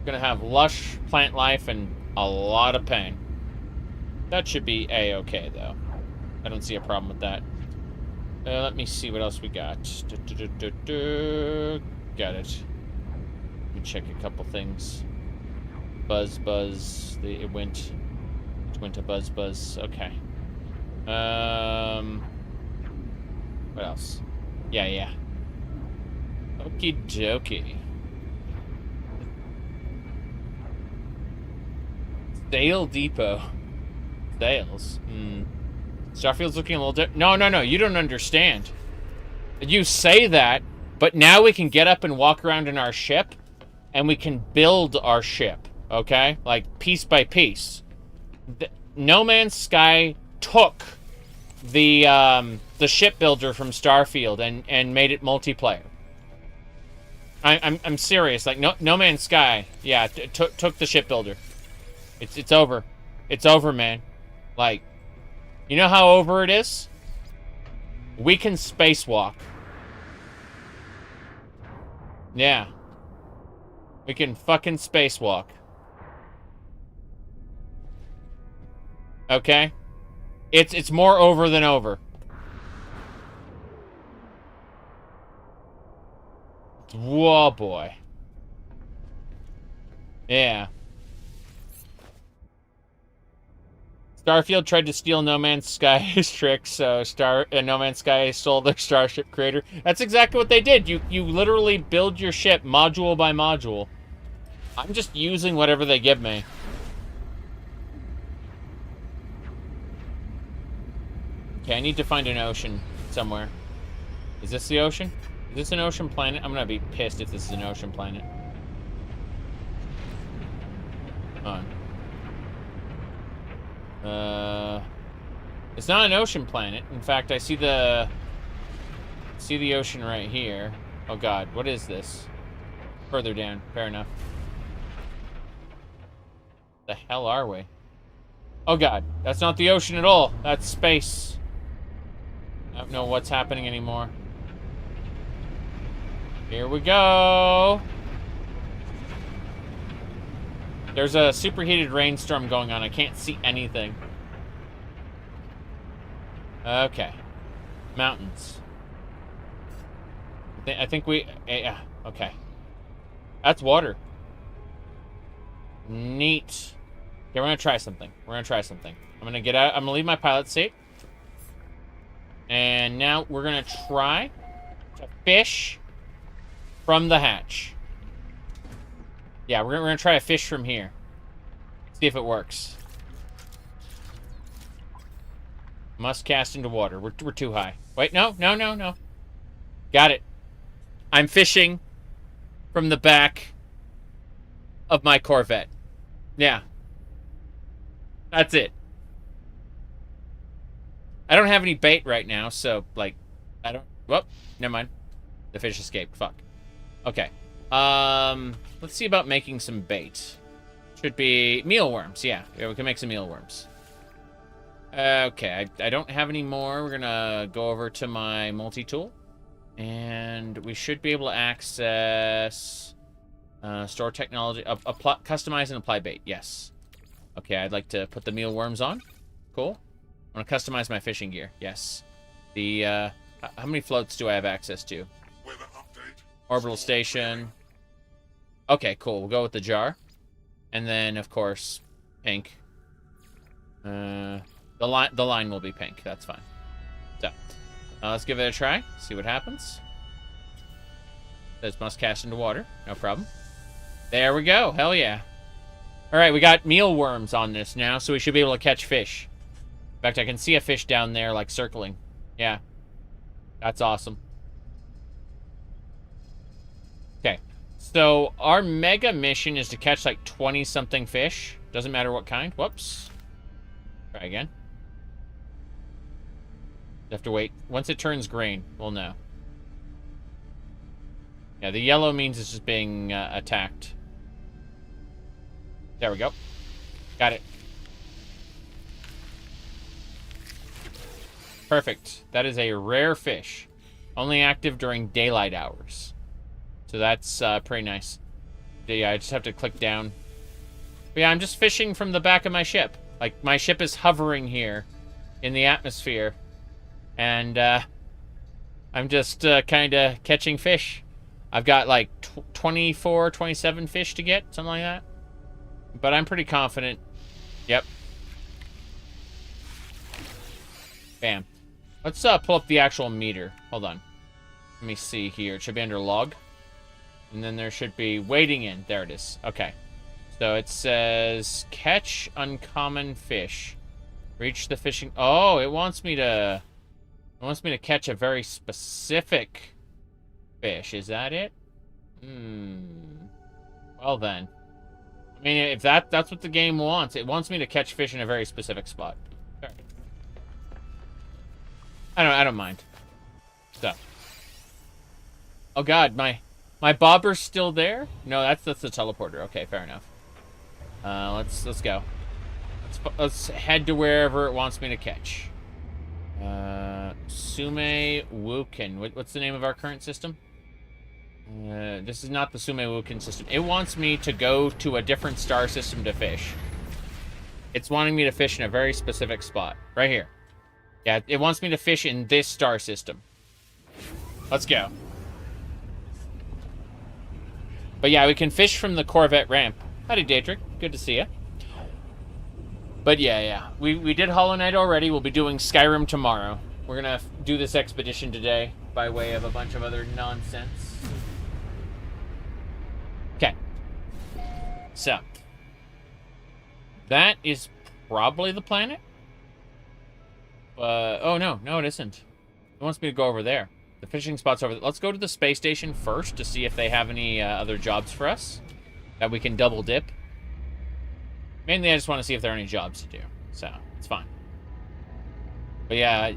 gonna have lush plant life and a lot of pain. That should be a-okay though. I don't see a problem with that. Let me see what else we got. Got it. Let me check a couple things. Buzz, buzz. It went to buzz, buzz. Okay. What else? Yeah. Okie dokie. Sail Depot. Sails. Starfield's looking a little different. No. You don't understand. You say that, but now we can get up and walk around in our ship, and we can build our ship. Okay? Like, piece by piece. No Man's Sky took the shipbuilder from Starfield and made it multiplayer. I'm serious. Like, No Man's Sky, yeah, took the shipbuilder. It's over. It's over, man. Like, you know how over it is? We can spacewalk. Yeah. We can fucking spacewalk. Okay? It's more over than over. Whoa, boy. Yeah. Starfield tried to steal No Man's Sky's trick, so No Man's Sky stole their Starship creator. That's exactly what they did. You literally build your ship module by module. I'm just using whatever they give me. Okay, I need to find an ocean somewhere. Is this the ocean? Is this an ocean planet? I'm gonna be pissed if this is an ocean planet. Hold on. It's not an ocean planet. In fact, I see the ocean right here. Oh god, what is this? Further down. Fair enough. The hell are we? Oh god, that's not the ocean at all. That's space. I don't know what's happening anymore. Here we go. There's a superheated rainstorm going on. I can't see anything. Okay. Mountains. I think we... Yeah, okay. That's water. Neat. Okay, we're gonna try something. We're gonna try something. I'm gonna get out. I'm gonna leave my pilot seat. And now we're gonna try to fish from the hatch. Yeah, we're gonna try to fish from here. See if it works. Must cast into water. We're too high. Wait, no. Got it. I'm fishing from the back of my Corvette. Yeah. That's it. I don't have any bait right now, so, like, I don't... Whoop. Never mind. The fish escaped. Fuck. Okay. Let's see about making some bait. Should be mealworms. Yeah, we can make some mealworms. Okay, I don't have any more. We're gonna go over to my multi-tool. And we should be able to access... store technology. Customize and apply bait. Yes. Okay, I'd like to put the mealworms on. Cool. I want to customize my fishing gear. Yes. The, how many floats do I have access to? Orbital station. Okay, cool. We'll go with the jar. And then, of course, pink. The line will be pink. That's fine. So, let's give it a try. See what happens. Says must cast into water. No problem. There we go. Hell yeah. All right, we got mealworms on this now, so we should be able to catch fish. In fact, I can see a fish down there, like, circling. Yeah. That's awesome. Okay. So, our mega mission is to catch, like, 20-something fish. Doesn't matter what kind. Whoops. Try again. You have to wait. Once it turns green, we'll know. Yeah, the yellow means it's just being attacked. There we go. Got it. Perfect. That is a rare fish. Only active during daylight hours. So that's pretty nice. Yeah, I just have to click down. But yeah, I'm just fishing from the back of my ship. Like, my ship is hovering here in the atmosphere. And I'm just kind of catching fish. I've got like 24, 27 fish to get, something like that. But I'm pretty confident. Yep. Bam. Let's pull up the actual meter. Hold on. Let me see here. It should be under log. And then there should be waiting in. There it is. Okay. So it says catch uncommon fish. Reach the fishing. Oh, it wants me to catch a very specific fish. Is that it? Well then. I mean, if that's what the game wants. It wants me to catch fish in a very specific spot. Sure. I don't mind. So. Oh god, my bobber's still there? No, that's the teleporter. Okay, fair enough. Let's go. Let's head to wherever it wants me to catch. Sume Wuken. What's the name of our current system? This is not the Sume Wuken system. It wants me to go to a different star system to fish. It's wanting me to fish in a very specific spot. Right here. Yeah, it wants me to fish in this star system. Let's go. But yeah, we can fish from the Corvette ramp. Howdy, Daedric. Good to see you. But yeah. We did Hollow Knight already. We'll be doing Skyrim tomorrow. We're gonna do this expedition today by way of a bunch of other nonsense. Okay. So. That is probably the planet. Oh, no, it isn't. It wants me to go over there. The fishing spot's over there. Let's go to the space station first to see if they have any other jobs for us that we can double dip. Mainly, I just want to see if there are any jobs to do. So, it's fine. But yeah,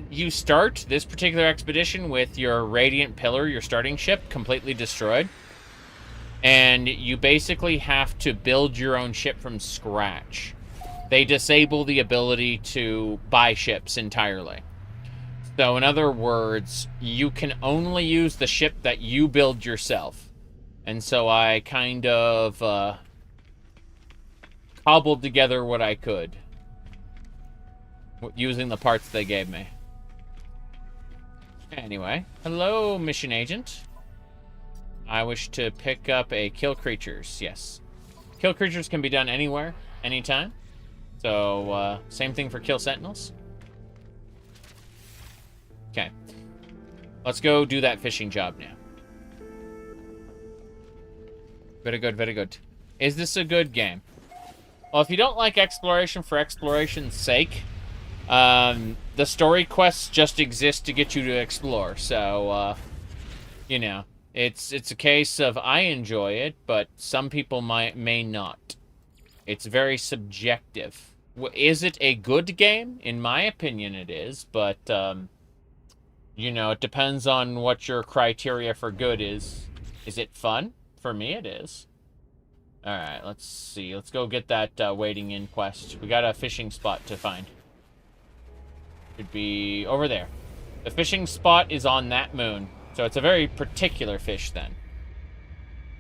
you start this particular expedition with your Radiant Pillar, your starting ship, completely destroyed. And you basically have to build your own ship from scratch. They disable the ability to buy ships entirely. So in other words, you can only use the ship that you build yourself. And so I kind of cobbled together what I could using the parts they gave me. Anyway, hello, mission agent. I wish to pick up a kill creatures. Yes. Kill creatures can be done anywhere, anytime. So, same thing for kill sentinels. Okay. Let's go do that fishing job now. Very good, very good. Is this a good game? Well, if you don't like exploration for exploration's sake, the story quests just exist to get you to explore. So, you know, it's a case of I enjoy it, but some people may not. It's very subjective. Is it a good game? In my opinion, it is, but, you know, it depends on what your criteria for good is. Is it fun? For me, it is. Alright, let's see. Let's go get that waiting in quest. We got a fishing spot to find. Should be over there. The fishing spot is on that moon. So it's a very particular fish then.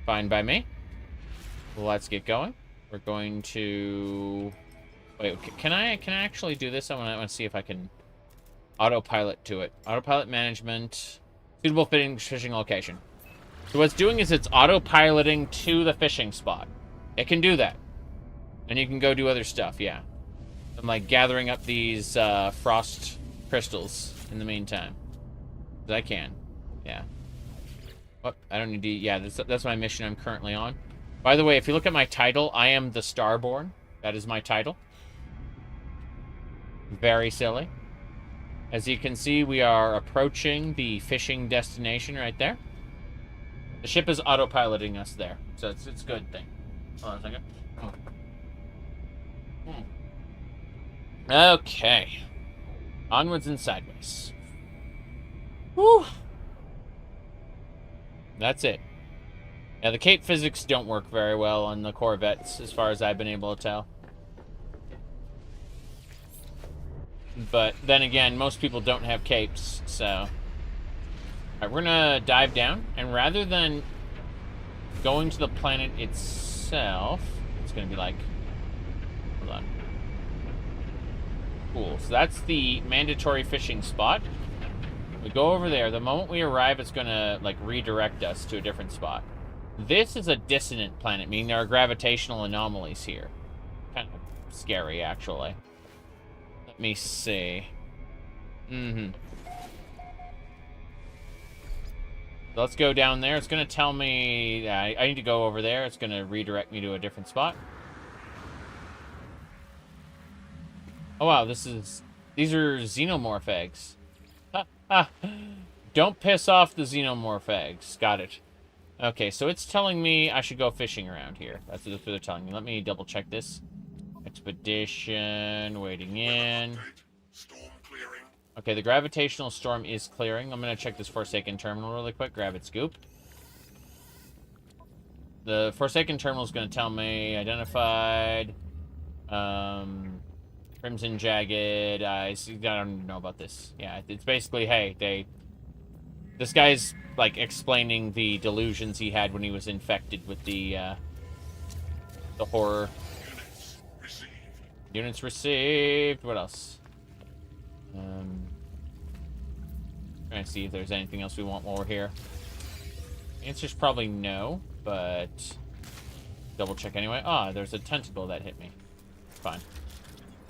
Fine by me. Let's get going. We're going to... Wait, can I actually do this? I want to see if I can autopilot to it. Autopilot management. Suitable fishing location. So what it's doing is it's autopiloting to the fishing spot. It can do that. And you can go do other stuff, yeah. I'm like gathering up these frost crystals in the meantime. I can. Yeah. Oh, I don't need to... Yeah, that's my mission I'm currently on. By the way, if you look at my title, I am the Starborn. That is my title. Very silly. As you can see, we are approaching the fishing destination right there. The ship is autopiloting us there, so it's a good thing. Hold on a second. Okay. Onwards and sideways. Whew. That's it. Yeah, the cape physics don't work very well on the Corvettes, as far as I've been able to tell. But then again, most people don't have capes, so... Alright, we're gonna dive down, and rather than going to the planet itself, it's gonna be like... Hold on. Cool, so that's the mandatory fishing spot. We go over there. The moment we arrive, it's gonna, like, redirect us to a different spot. This is a dissonant planet, meaning there are gravitational anomalies here. Kind of scary, actually. Let me see. So let's go down there. It's going to tell me... I need to go over there. It's going to redirect me to a different spot. Oh, wow. These are xenomorph eggs. Don't piss off the xenomorph eggs. Got it. Okay, so it's telling me I should go fishing around here. That's what they're telling me. Let me double check this. Expedition, waiting in. Storm clearing. Okay, the gravitational storm is clearing. I'm going to check this Forsaken Terminal really quick. Grab its scoop. The Forsaken Terminal is going to tell me identified. Crimson Jagged. I don't know about this. Yeah, it's basically, hey, this guy's, like, explaining the delusions he had when he was infected with the horror. Units received. What else? Trying to see if there's anything else we want while we're here. The answer's probably no, but double check anyway. Ah, there's a tentacle that hit me. Fine.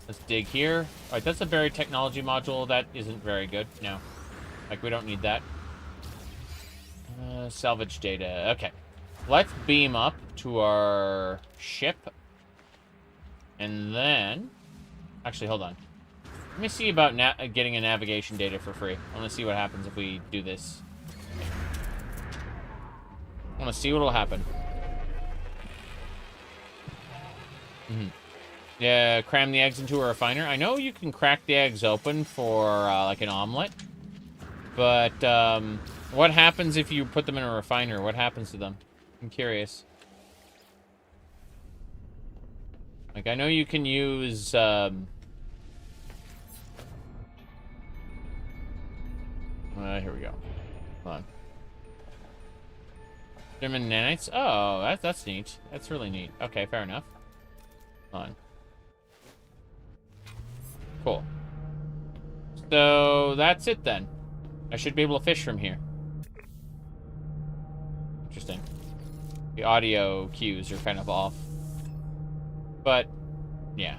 Let's dig here. All right, that's a buried technology module. That isn't very good. No. Like, we don't need that. Salvage data. Okay. Let's beam up to our ship. And then... Actually, hold on. Let me see about getting a navigation data for free. I want to see what happens if we do this. I want to see what will happen. Yeah, cram the eggs into a refiner. I know you can crack the eggs open for, like, an omelet. But, what happens if you put them in a refiner? What happens to them? I'm curious. Like, I know you can use, here we go. Hold on. German nanites? Oh, that's neat. That's really neat. Okay, fair enough. Hold on. Cool. So, that's it then. I should be able to fish from here. Interesting. The audio cues are kind of off. But, yeah.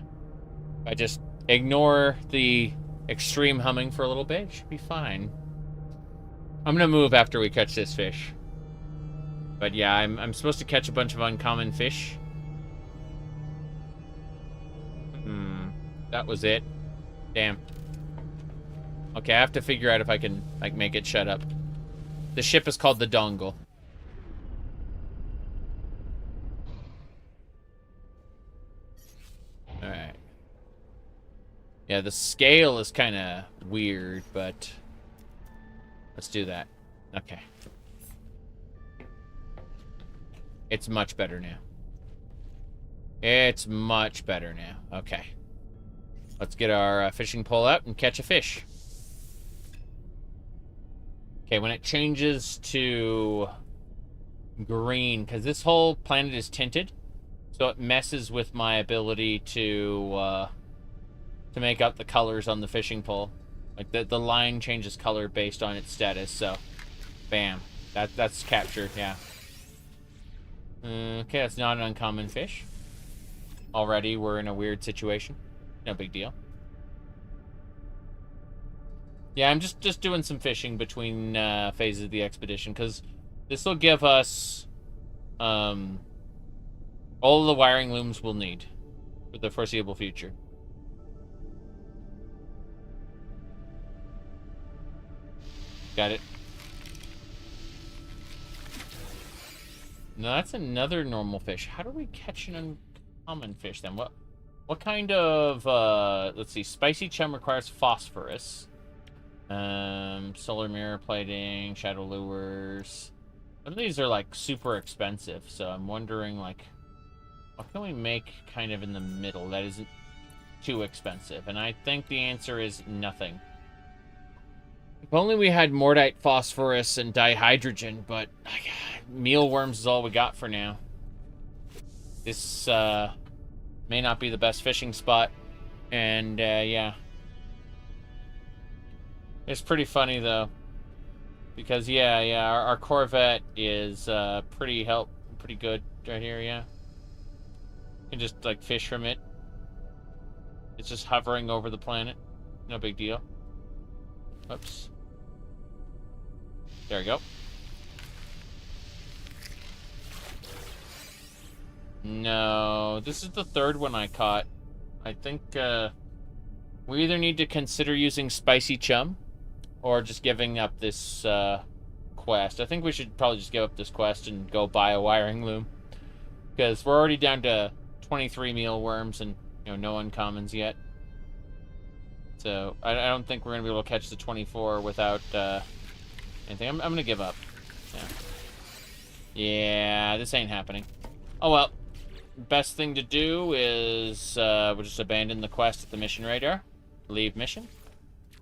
If I just ignore the extreme humming for a little bit, it should be fine. I'm gonna move after we catch this fish. But yeah, I'm supposed to catch a bunch of uncommon fish. That was it. Damn. Okay, I have to figure out if I can, like, make it shut up. The ship is called the Dongle. Alright. Yeah, the scale is kind of weird, but... Let's do that. Okay. It's much better now. It's much better now. Okay. Let's get our fishing pole out and catch a fish. Okay, when it changes to green, because this whole planet is tinted, so it messes with my ability to make up the colors on the fishing pole. Like, the line changes color based on its status, so... Bam. That's captured, yeah. Okay, that's not an uncommon fish. Already, we're in a weird situation. No big deal. Yeah, I'm just doing some fishing between phases of the expedition, because this will give us all of the wiring looms we'll need for the foreseeable future. Got it. No, that's another normal fish. How do we catch an uncommon fish then? What kind of let's see, spicy chum requires phosphorus. Solar mirror plating, shadow lures. Some of these are like super expensive, so I'm wondering, like, what can we make kind of in the middle that isn't too expensive? And I think the answer is nothing. If only we had mordite, phosphorus, and dihydrogen, but mealworms is all we got for now. This may not be the best fishing spot, and yeah. It's pretty funny, though, because, yeah, our Corvette is pretty good right here, yeah. You can just, like, fish from it. It's just hovering over the planet. No big deal. Oops. There we go. No, this is the third one I caught. I think we either need to consider using spicy chum or just giving up this quest. I think we should probably just give up this quest and go buy a wiring loom, because we're already down to 23 mealworms and, you know, no uncommons yet. So I don't think we're gonna be able to catch the 24 without anything. I'm gonna give up. Yeah, this ain't happening. Oh well. Best thing to do is we'll just abandon the quest at the mission radar. Leave mission.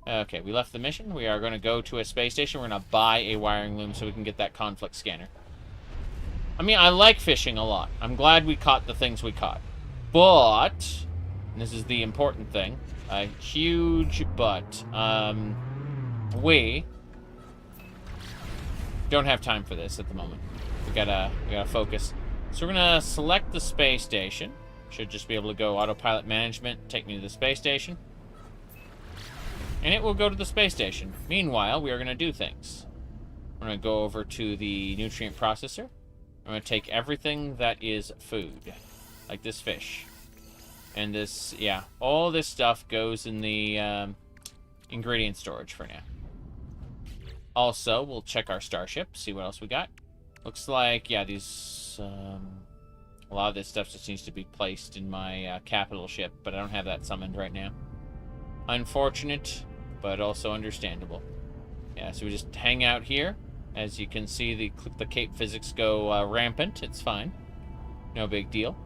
Okay, we left the mission. We are going to go to a space station. We're going to buy a wiring loom so we can get that conflict scanner. I mean, I like fishing a lot. I'm glad we caught the things we caught. But, and this is the important thing, a huge but, we don't have time for this at the moment. We gotta focus. So we're gonna select the space station. Should just be able to go autopilot management, take me to the space station. And it will go to the space station. Meanwhile, we are gonna do things. We're gonna go over to the nutrient processor. I'm gonna take everything that is food. Like this fish. And this, yeah, all this stuff goes in the ingredient storage for now. Also, we'll check our starship, see what else we got. Looks like, yeah, these, a lot of this stuff just needs to be placed in my capital ship, but I don't have that summoned right now. Unfortunate, but also understandable. Yeah, so we just hang out here. As you can see, the Cape physics go rampant. It's fine. No big deal.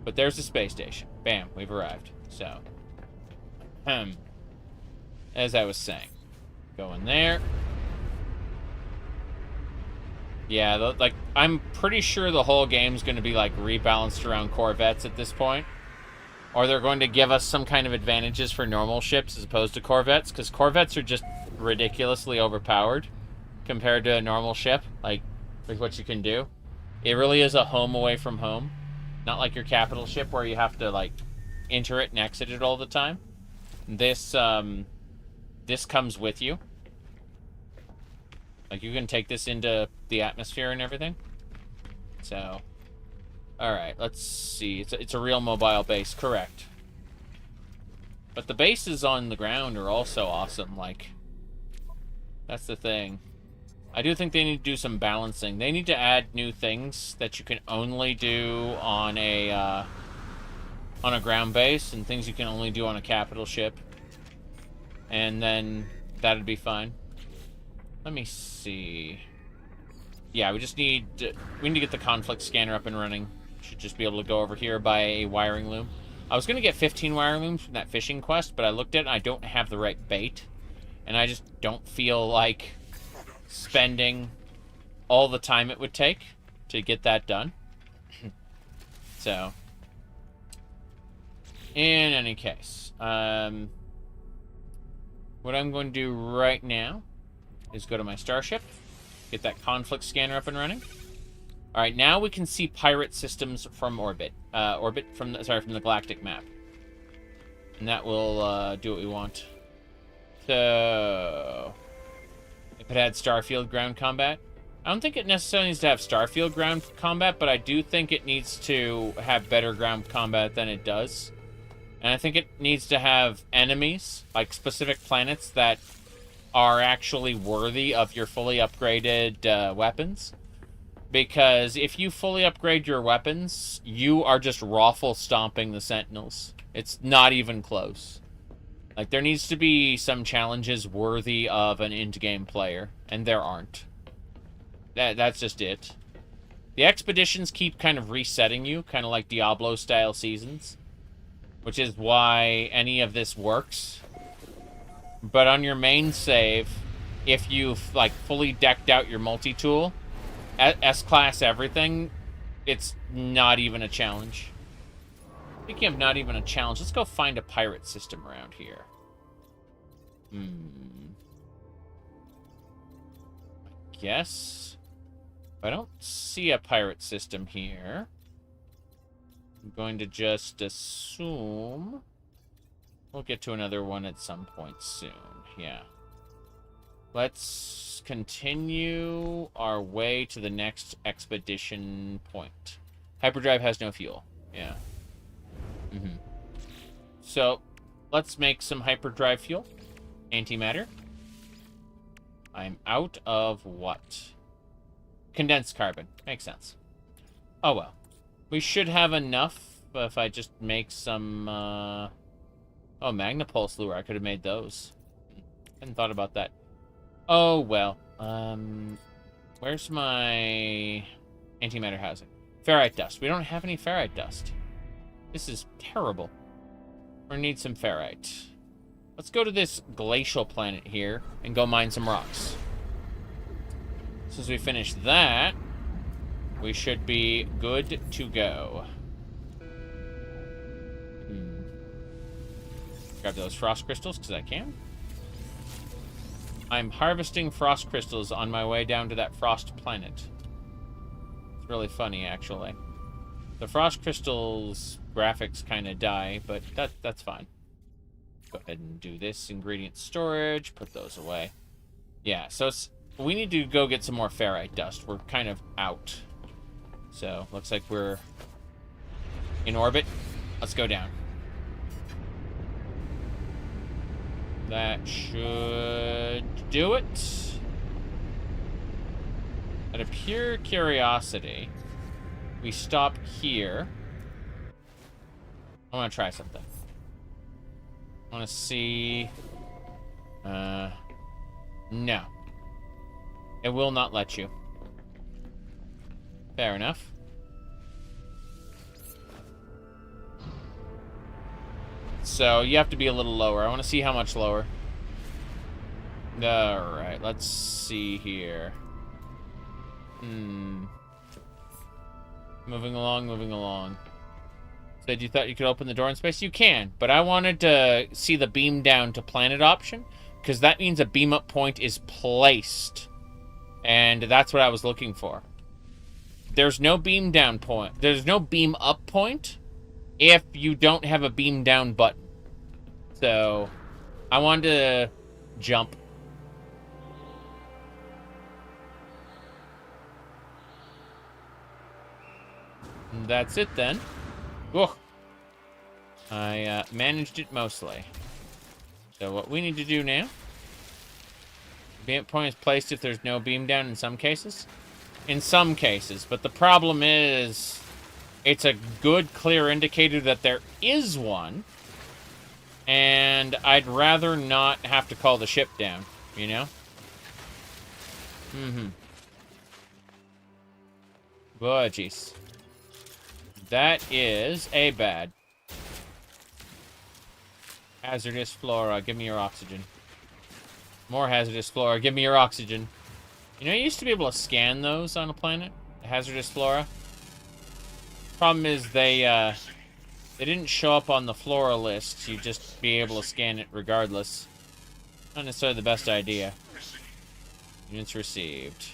But there's the space station. Bam, we've arrived. So, as I was saying, go in there. Yeah, like, I'm pretty sure the whole game's going to be, like, rebalanced around Corvettes at this point. Or they're going to give us some kind of advantages for normal ships as opposed to Corvettes, because Corvettes are just ridiculously overpowered compared to a normal ship, like, with what you can do. It really is a home away from home. Not like your capital ship where you have to, like, enter it and exit it all the time. This comes with you. Like, you can take this into the atmosphere and everything. So, alright, let's see. It's a real mobile base, correct. But the bases on the ground are also awesome, like, that's the thing. I do think they need to do some balancing. They need to add new things that you can only do on a ground base, and things you can only do on a capital ship. And then that'd be fine. Let me see. Yeah, we need to get the conflict scanner up and running. Should just be able to go over here by a wiring loom. I was going to get 15 wiring looms from that fishing quest, but I looked at it and I don't have the right bait. And I just don't feel like spending all the time it would take to get that done. So, in any case, what I'm going to do right now is go to my starship, get that conflict scanner up and running. All right, now we can see pirate systems from orbit. From the galactic map, and that will do what we want. So, if it had Starfield ground combat, I don't think it necessarily needs to have Starfield ground combat, but I do think it needs to have better ground combat than it does. And I think it needs to have enemies, like specific planets that are actually worthy of your fully upgraded weapons. Because if you fully upgrade your weapons, you are just raffle stomping the Sentinels. It's not even close. Like, there needs to be some challenges worthy of an end-game player, and there aren't. That's just it. The expeditions keep kind of resetting you, kind of like Diablo-style seasons, which is why any of this works. But on your main save, if you've, like, fully decked out your multi-tool, S-Class everything, it's not even a challenge. Speaking of not even a challenge, let's go find a pirate system around here. I guess. I don't see a pirate system here. I'm going to just assume we'll get to another one at some point soon. Yeah. Let's continue our way to the next expedition point. Hyperdrive has no fuel. Yeah. So, let's make some hyperdrive fuel. Antimatter. I'm out of what? Condensed carbon. Makes sense. Oh well. We should have enough if I just make some, Oh, Magnapulse lure. I could have made those. Hadn't thought about that. Oh, well. Where's my antimatter housing? Ferrite dust. We don't have any ferrite dust. This is terrible. We're gonna need some ferrite. Let's go to this glacial planet here and go mine some rocks. So as we finish that, we should be good to go. Grab those frost crystals, because I can. I'm harvesting frost crystals on my way down to that frost planet. It's really funny, actually. The frost crystals graphics kind of die, but that's fine. Go ahead and do this. Ingredient storage. Put those away. Yeah, so we need to go get some more ferrite dust. We're kind of out. So, looks like we're in orbit. Let's go down. That should do it. Out of pure curiosity, we stop here. I want to try something. I want to see... no. It will not let you. Fair enough. So, you have to be a little lower. I want to see how much lower. Alright, let's see here. Moving along, moving along. Said you thought you could open the door in space? You can, but I wanted to see the beam down to planet option, because that means a beam up point is placed. And that's what I was looking for. There's no beam down point. There's no beam up point if you don't have a beam down button. So, I wanted to jump. And that's it then. Whoa. I managed it mostly. So what we need to do now... Beam point is placed if there's no beam down in some cases. In some cases. But the problem is... It's a good, clear indicator that there is one. And I'd rather not have to call the ship down. You know? Boy, jeez. That is a bad. Hazardous flora, give me your oxygen. More hazardous flora, give me your oxygen. You know, you used to be able to scan those on a planet. Hazardous flora. Problem is they didn't show up on the flora list. You'd just be able to scan it regardless. Not necessarily the best idea. Units received.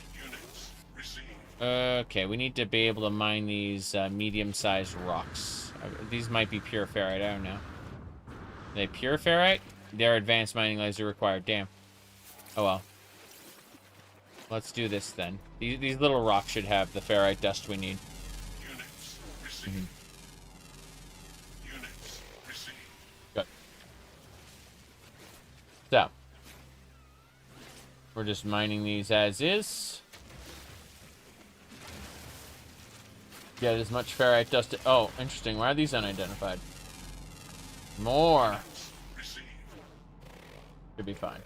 Okay, we need to be able to mine these medium-sized rocks. These might be pure ferrite, I don't know. Are they pure ferrite? They're advanced mining laser required, damn. Oh well. Let's do this then. These little rocks should have the ferrite dust we need. Good. So. We're just mining these as is. Get as much ferrite dust. Oh, interesting. Why are these unidentified? More. Should be fine.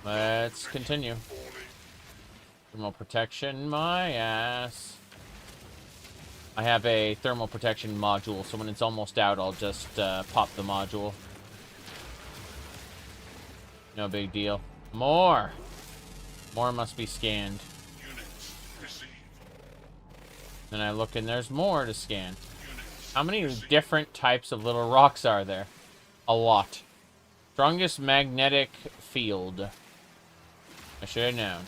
Let's continue. Thermal protection, my ass. I have a thermal protection module, so when it's almost out, I'll just pop the module. No big deal. More! More must be scanned. Then I look and there's more to scan. How many different types of little rocks are there? A lot. Strongest magnetic field. I should have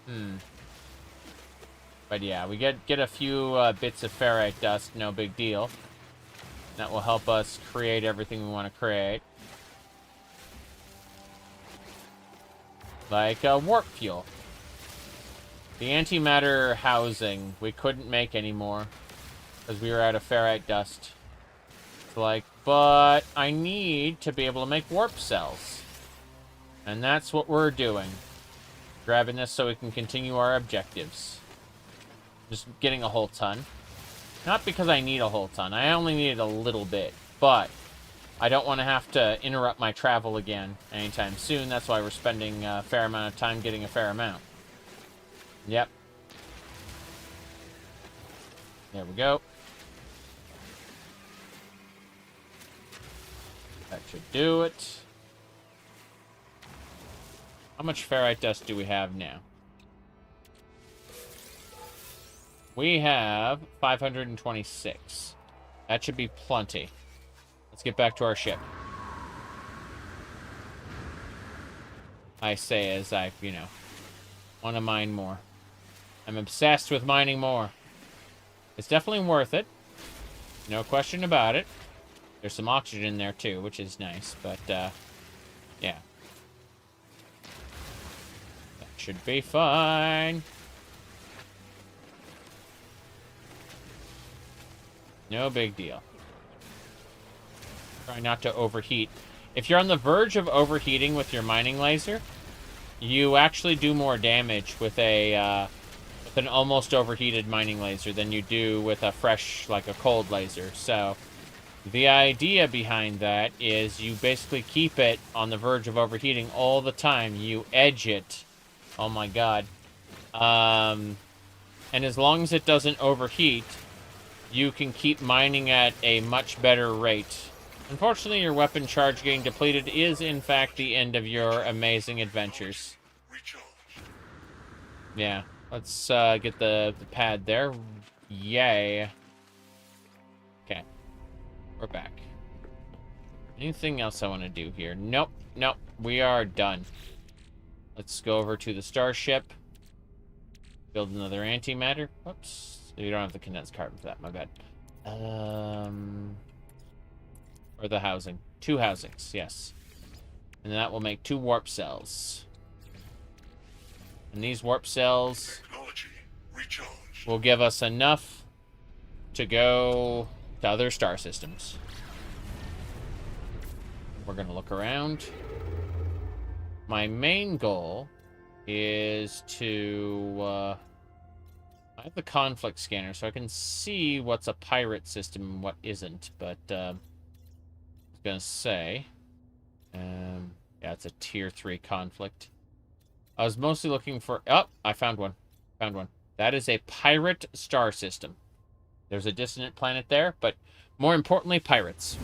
known. But yeah, we get a few bits of ferrite dust, no big deal. That will help us create everything we want to create. Like warp fuel. The antimatter housing we couldn't make anymore because we were out of ferrite dust. It's like, but I need to be able to make warp cells. And that's what we're doing. Grabbing this so we can continue our objectives. Just getting a whole ton. Not because I need a whole ton. I only needed a little bit. But I don't want to have to interrupt my travel again anytime soon. That's why we're spending a fair amount of time getting a fair amount. Yep. There we go. That should do it. How much ferrite dust do we have now? We have 526. That should be plenty. Let's get back to our ship. I say as I, want to mine more. I'm obsessed with mining more. It's definitely worth it. No question about it. There's some oxygen in there too, which is nice, but, yeah. That should be fine. No big deal. Try not to overheat. If you're on the verge of overheating with your mining laser, you actually do more damage with with an almost overheated mining laser than you do with a fresh, like a cold laser. So the idea behind that is you basically keep it on the verge of overheating all the time. You edge it. Oh my god. And as long as it doesn't overheat, you can keep mining at a much better rate. Unfortunately, your weapon charge getting depleted is, in fact, the end of your amazing adventures. Yeah, let's get the pad there. Yay. Okay, we're back. Anything else I want to do here? Nope, nope, we are done. Let's go over to the starship. Build another antimatter. Oops, you don't have the condensed carbon for that, my bad. Or the housing. 2 housings, yes. And that will make 2 warp cells. And these warp cells will give us enough to go to other star systems. We're going to look around. My main goal is to... I have the conflict scanner, so I can see what's a pirate system and what isn't, but... gonna say yeah, it's a tier 3 conflict. I was mostly looking for I found one. That is a pirate star system. There's a dissonant planet there, but more importantly, pirates.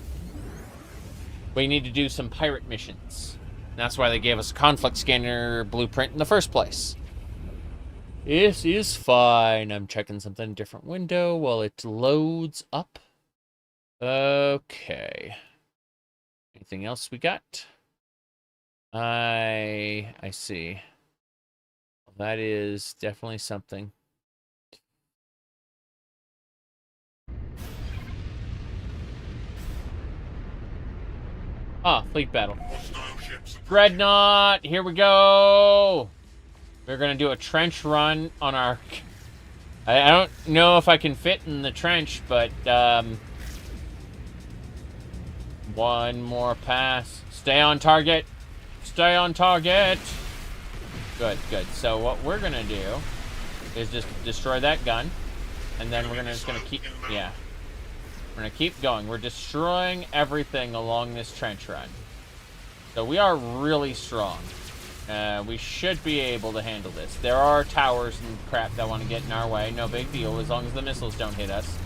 We need to do some pirate missions. And that's why they gave us a conflict scanner blueprint in the first place. This is fine. I'm checking something in a different window while it loads up. Okay. Anything else we got? I see. Well, that is definitely something. Ah, fleet battle. Dreadnought, here we go. We're gonna do a trench run on our... I don't know if I can fit in the trench, but one more pass. Stay on target. Stay on target. Good, good. So what we're gonna do is just destroy that gun, and then we're just gonna keep... Yeah. We're gonna keep going. We're destroying everything along this trench run. So we are really strong. We should be able to handle this. There are towers and crap that want to get in our way. No big deal, as long as the missiles don't hit us.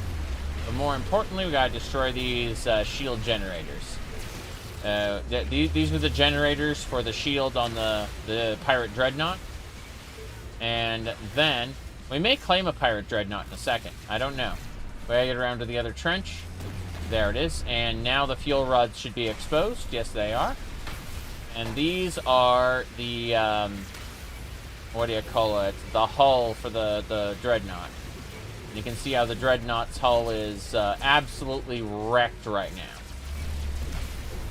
But more importantly, we gotta destroy these shield generators. These were the generators for the shield on the pirate dreadnought. And then, we may claim a pirate dreadnought in a second. I don't know. We gotta get around to the other trench. There it is. And now the fuel rods should be exposed. Yes, they are. And these are the, what do you call it? The hull for the dreadnought. And you can see how the dreadnought's hull is absolutely wrecked right now.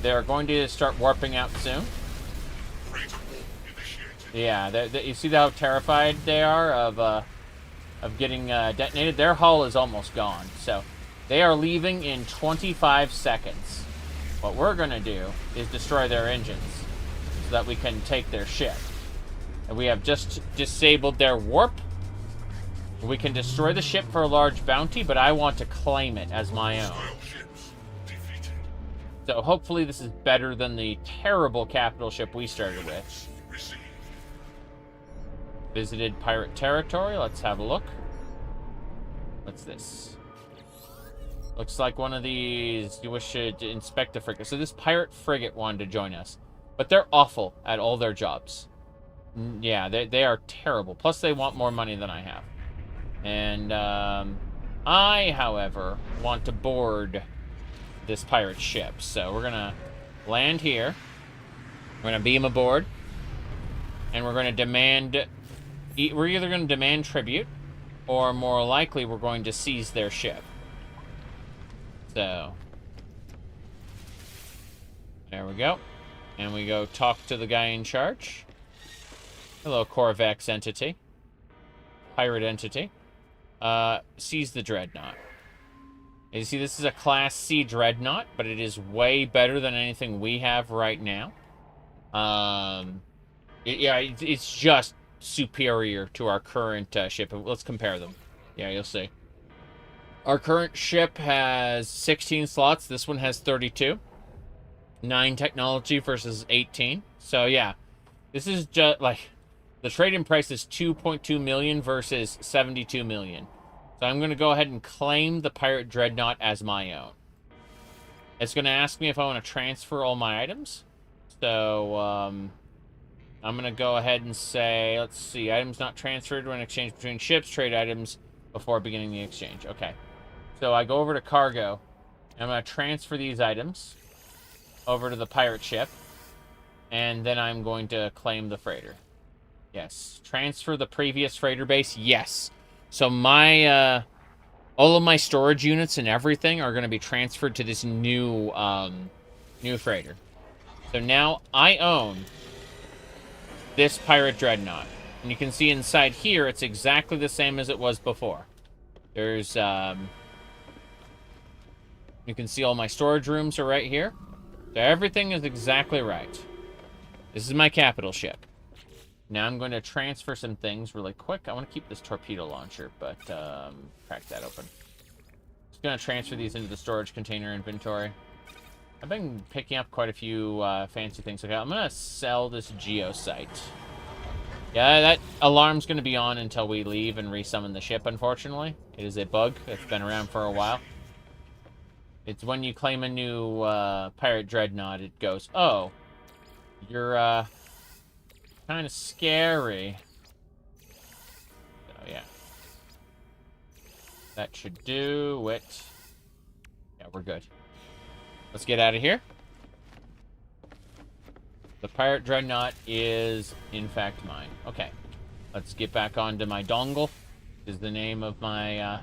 They're going to start warping out soon. Yeah, you see how terrified they are of getting detonated? Their hull is almost gone. So they are leaving in 25 seconds. What we're going to do is destroy their engines so that we can take their ship. And we have just disabled their warp. We can destroy the ship for a large bounty, but I want to claim it as my own. So hopefully this is better than the terrible capital ship we started with. Visited pirate territory. Let's have a look. What's this? Looks like one of these. You wish to inspect the frigate. So this pirate frigate wanted to join us. But they're awful at all their jobs. Yeah, they are terrible. Plus they want more money than I have. And I, however, want to board this pirate ship. So we're going to land here. We're going to beam aboard. And we're going to demand... We're either going to demand tribute, or more likely we're going to seize their ship. So... there we go. And we go talk to the guy in charge. Hello, Corvette entity. Pirate entity. Seize the Dreadnought. You see, this is a Class C Dreadnought, but it is way better than anything we have right now. It's just superior to our current ship. Let's compare them. Yeah, you'll see. Our current ship has 16 slots. This one has 32. 9 technology versus 18. So, yeah. This is just, like... the trade-in price is 2.2 million versus 72 million. So I'm going to go ahead and claim the Pirate Dreadnought as my own. It's going to ask me if I want to transfer all my items. So, I'm going to go ahead and say, let's see, items not transferred when exchanged between ships, trade items before beginning the exchange. Okay. So I go over to cargo, and I'm going to transfer these items over to the pirate ship, and then I'm going to claim the freighter. Yes. Transfer the previous freighter base? Yes. So my, all of my storage units and everything are going to be transferred to this new, new freighter. So now I own this Pirate Dreadnought. And you can see inside here, it's exactly the same as it was before. There's, you can see all my storage rooms are right here. So everything is exactly right. This is my capital ship. Now I'm going to transfer some things really quick. I want to keep this torpedo launcher, but crack that open. Just going to transfer these into the storage container inventory. I've been picking up quite a few fancy things. Okay, I'm going to sell this geosite. Yeah, that alarm's going to be on until we leave and resummon the ship, unfortunately. It is a bug that's been around for a while. It's when you claim a new Pirate Dreadnought, it goes, oh, you're kind of scary. So, yeah. That should do it. Yeah, we're good. Let's get out of here. The Pirate Dreadnought is, in fact, mine. Okay. Let's get back onto my dongle. This is the name of my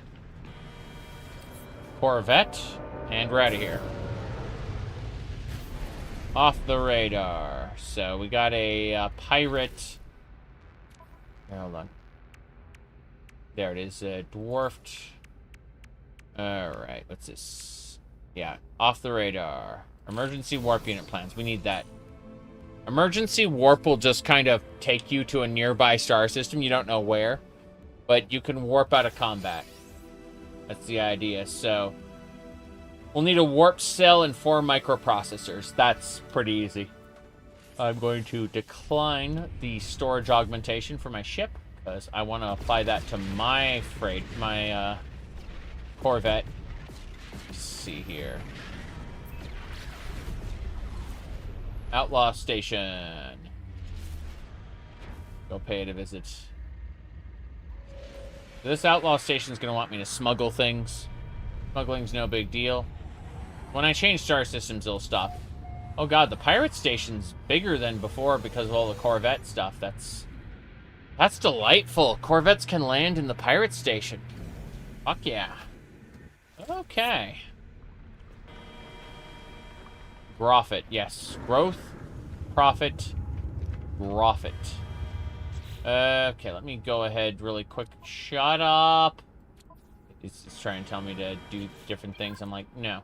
Corvette. And we're out of here. Off the radar. So we got a pirate. Hold on. There it is. Dwarfed. Alright, what's this? Yeah, off the radar. Emergency warp unit plans. We need that. Emergency warp will just kind of take you to a nearby star system. You don't know where. But you can warp out of combat. That's the idea. So we'll need a warp cell and 4 microprocessors. That's pretty easy. I'm going to decline the storage augmentation for my ship, because I want to apply that to my Corvette. Let's see here. Outlaw Station. Go pay it a visit. This Outlaw Station is going to want me to smuggle things. Smuggling's no big deal. When I change star systems, it'll stop. Oh god, the pirate station's bigger than before because of all the Corvette stuff. That's delightful. Corvettes can land in the pirate station. Fuck yeah. Okay. Profit, yes. Growth, profit, profit. Okay, let me go ahead really quick. Shut up. It's trying to tell me to do different things. I'm like, no.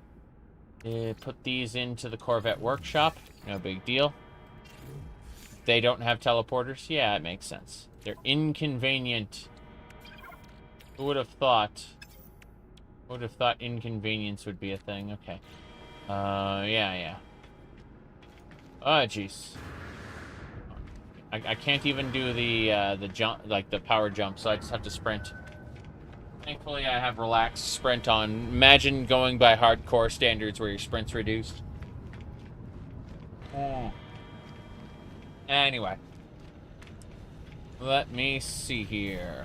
Put these into the Corvette workshop. No big deal. They don't have teleporters? Yeah, it makes sense. They're inconvenient. Who would have thought? Who would have thought inconvenience would be a thing? Okay. Yeah. Oh, jeez. I can't even do the jump, like the power jump, so I just have to sprint. Thankfully, I have relaxed sprint on. Imagine going by hardcore standards where your sprint's reduced. Anyway. Let me see here.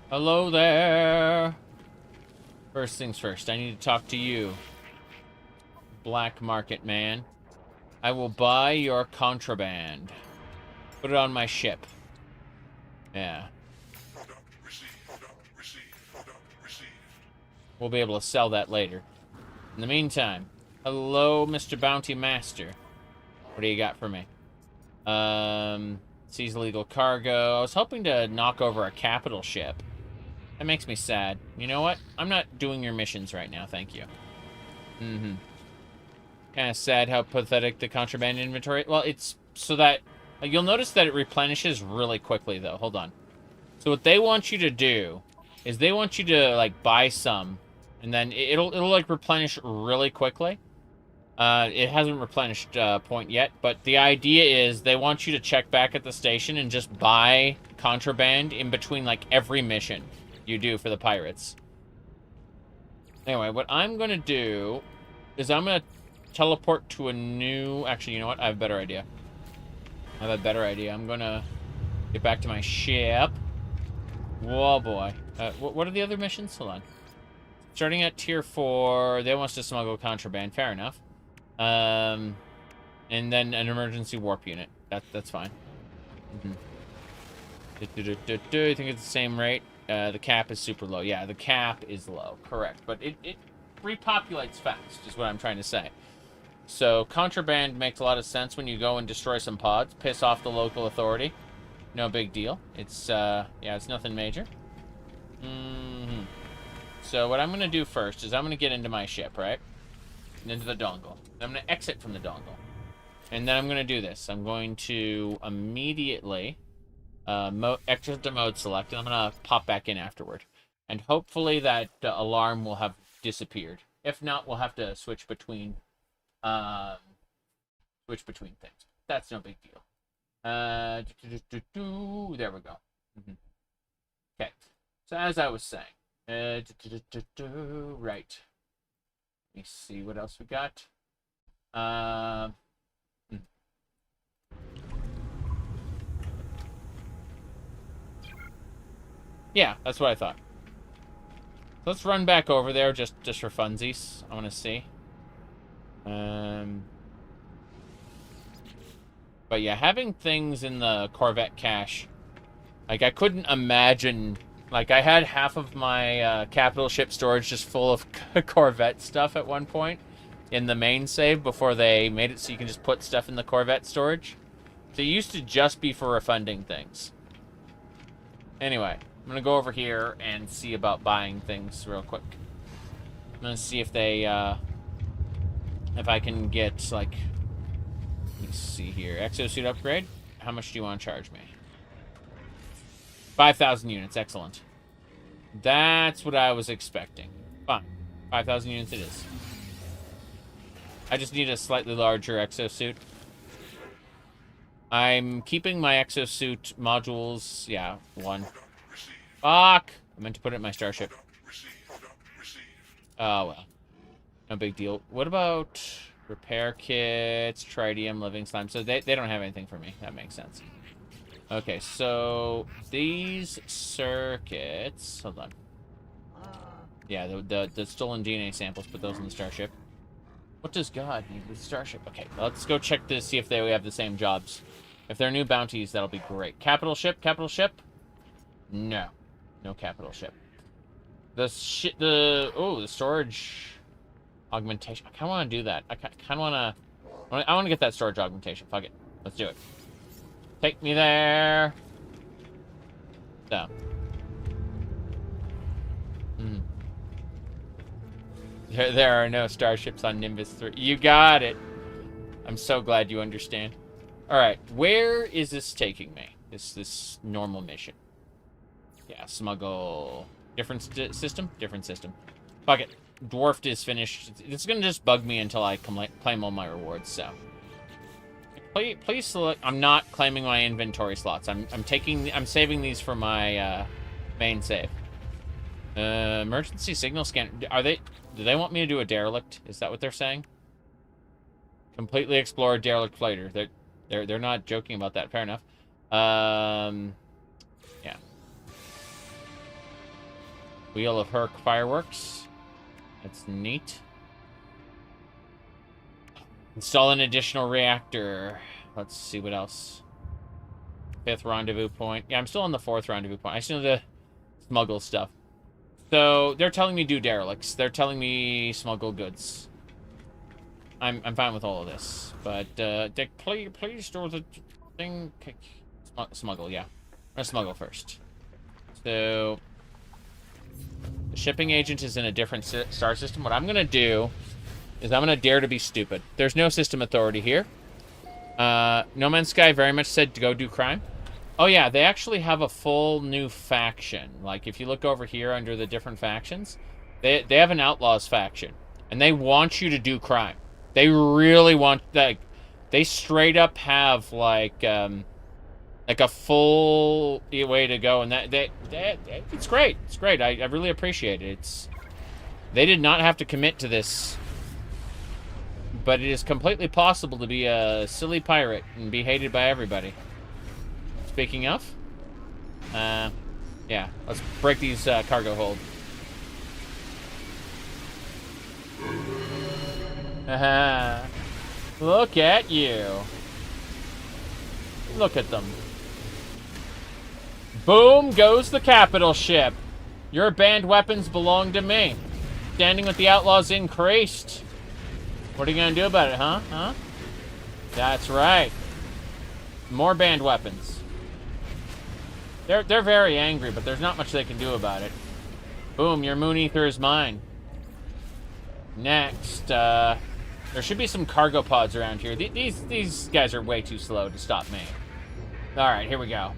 Hello there. First things first, I need to talk to you. Black market man. I will buy your contraband. Put it on my ship. Yeah. We'll be able to sell that later. In the meantime, hello, Mr. Bounty Master. What do you got for me? Seize illegal cargo. I was hoping to knock over a capital ship. That makes me sad. You know what? I'm not doing your missions right now, thank you. Mm-hmm. Kind of sad how pathetic the contraband inventory... Well, it's so that... You'll notice that it replenishes really quickly, though. Hold on. So what they want you to do is they want you to, like, buy some, and then it'll like, replenish really quickly. It hasn't replenished point yet, but the idea is they want you to check back at the station and just buy contraband in between, like, every mission you do for the pirates. Anyway, what I'm going to do is I'm going to teleport to a new... Actually, you know what? I have a better idea. I'm going to get back to my ship. Whoa, boy. What are the other missions? Hold on. Starting at tier 4, they want us to smuggle contraband. Fair enough. And then an emergency warp unit. That's fine. Mm-hmm. I think it's the same rate. The cap is super low. Yeah, the cap is low. Correct. But it repopulates fast, is what I'm trying to say. So, contraband makes a lot of sense when you go and destroy some pods. Piss off the local authority. No big deal. It's, yeah, it's nothing major. Mm-hmm. So, what I'm going to do first is I'm going to get into my ship, right? And into the dongle. I'm going to exit from the dongle. And then I'm going to do this. I'm going to immediately... exit to mode select, and I'm gonna pop back in afterward. And hopefully that alarm will have disappeared. If not, we'll have to switch between things. That's no big deal. There we go. Okay. So as I was saying, right. Let me see what else we got. Yeah, that's what I thought. Let's run back over there just for funsies. I want to see. But yeah, having things in the Corvette cache, like I couldn't imagine. Like I had half of my capital ship storage just full of Corvette stuff at one point in the main save before they made it so you can just put stuff in the Corvette storage. So it used to just be for refunding things. Anyway. I'm gonna go over here and see about buying things real quick. I'm gonna see if they, if I can get, like, let's see here. Exosuit upgrade. How much do you want to charge me? 5,000 units. Excellent. That's what I was expecting. Fine. 5,000 units it is. I just need a slightly larger exosuit. I'm keeping my exosuit modules. Yeah, 1. Fuck! I meant to put it in my starship. Oh, well. No big deal. What about repair kits, tritium, living slime? So they don't have anything for me. That makes sense. Okay, so these circuits... Hold on. Yeah, the stolen DNA samples, put those in the starship. What does God need with the starship? Okay, let's go check to see if they have the same jobs. If they're new bounties, that'll be great. Capital ship? Capital ship? No. No capital ship. The storage augmentation. I kind of want to do that. I kind of want to get that storage augmentation. Fuck it. Let's do it. Take me there. So. There are no starships on Nimbus 3. You got it. I'm so glad you understand. All right, where is this taking me? This normal mission. Yeah, smuggle. Different system? Different system. Fuck it. Dwarfed is finished. It's gonna just bug me until I claim all my rewards, so. Please select. I'm not claiming my inventory slots. I'm saving these for my main save. Emergency signal scan. Do they want me to do a derelict? Is that what they're saying? Completely explore derelict flighter. They're not joking about that. Fair enough. Yeah. Wheel of Herc fireworks. That's neat. Install an additional reactor. Let's see what else. 5th rendezvous point. Yeah, I'm still on the 4th rendezvous point. I still need to smuggle stuff. So, they're telling me do derelicts. They're telling me smuggle goods. I'm fine with all of this. But, Dick, please store the thing. Smuggle, yeah. I'm gonna smuggle first. So, the shipping agent is in a different star system. What I'm gonna do is I'm gonna dare to be stupid. There's no system authority here. No Man's Sky very much said to go do crime. Oh yeah, they actually have a full new faction. Like, if you look over here under the different factions, they have an Outlaws faction. And they want you to do crime. They really want, like, they straight up have, like a full way to go. And it's great. It's great. I really appreciate it. They did not have to commit to this. But it is completely possible to be a silly pirate and be hated by everybody. Speaking of, yeah, let's break these cargo hold. Look at you. Look at them. Boom goes the capital ship. Your banned weapons belong to me. Standing with the outlaws increased. What are you gonna do about it, huh? Huh? That's right. More banned weapons. They're very angry, but there's not much they can do about it. Boom, your moon ether is mine. Next, there should be some cargo pods around here. These guys are way too slow to stop me. Alright, here we go.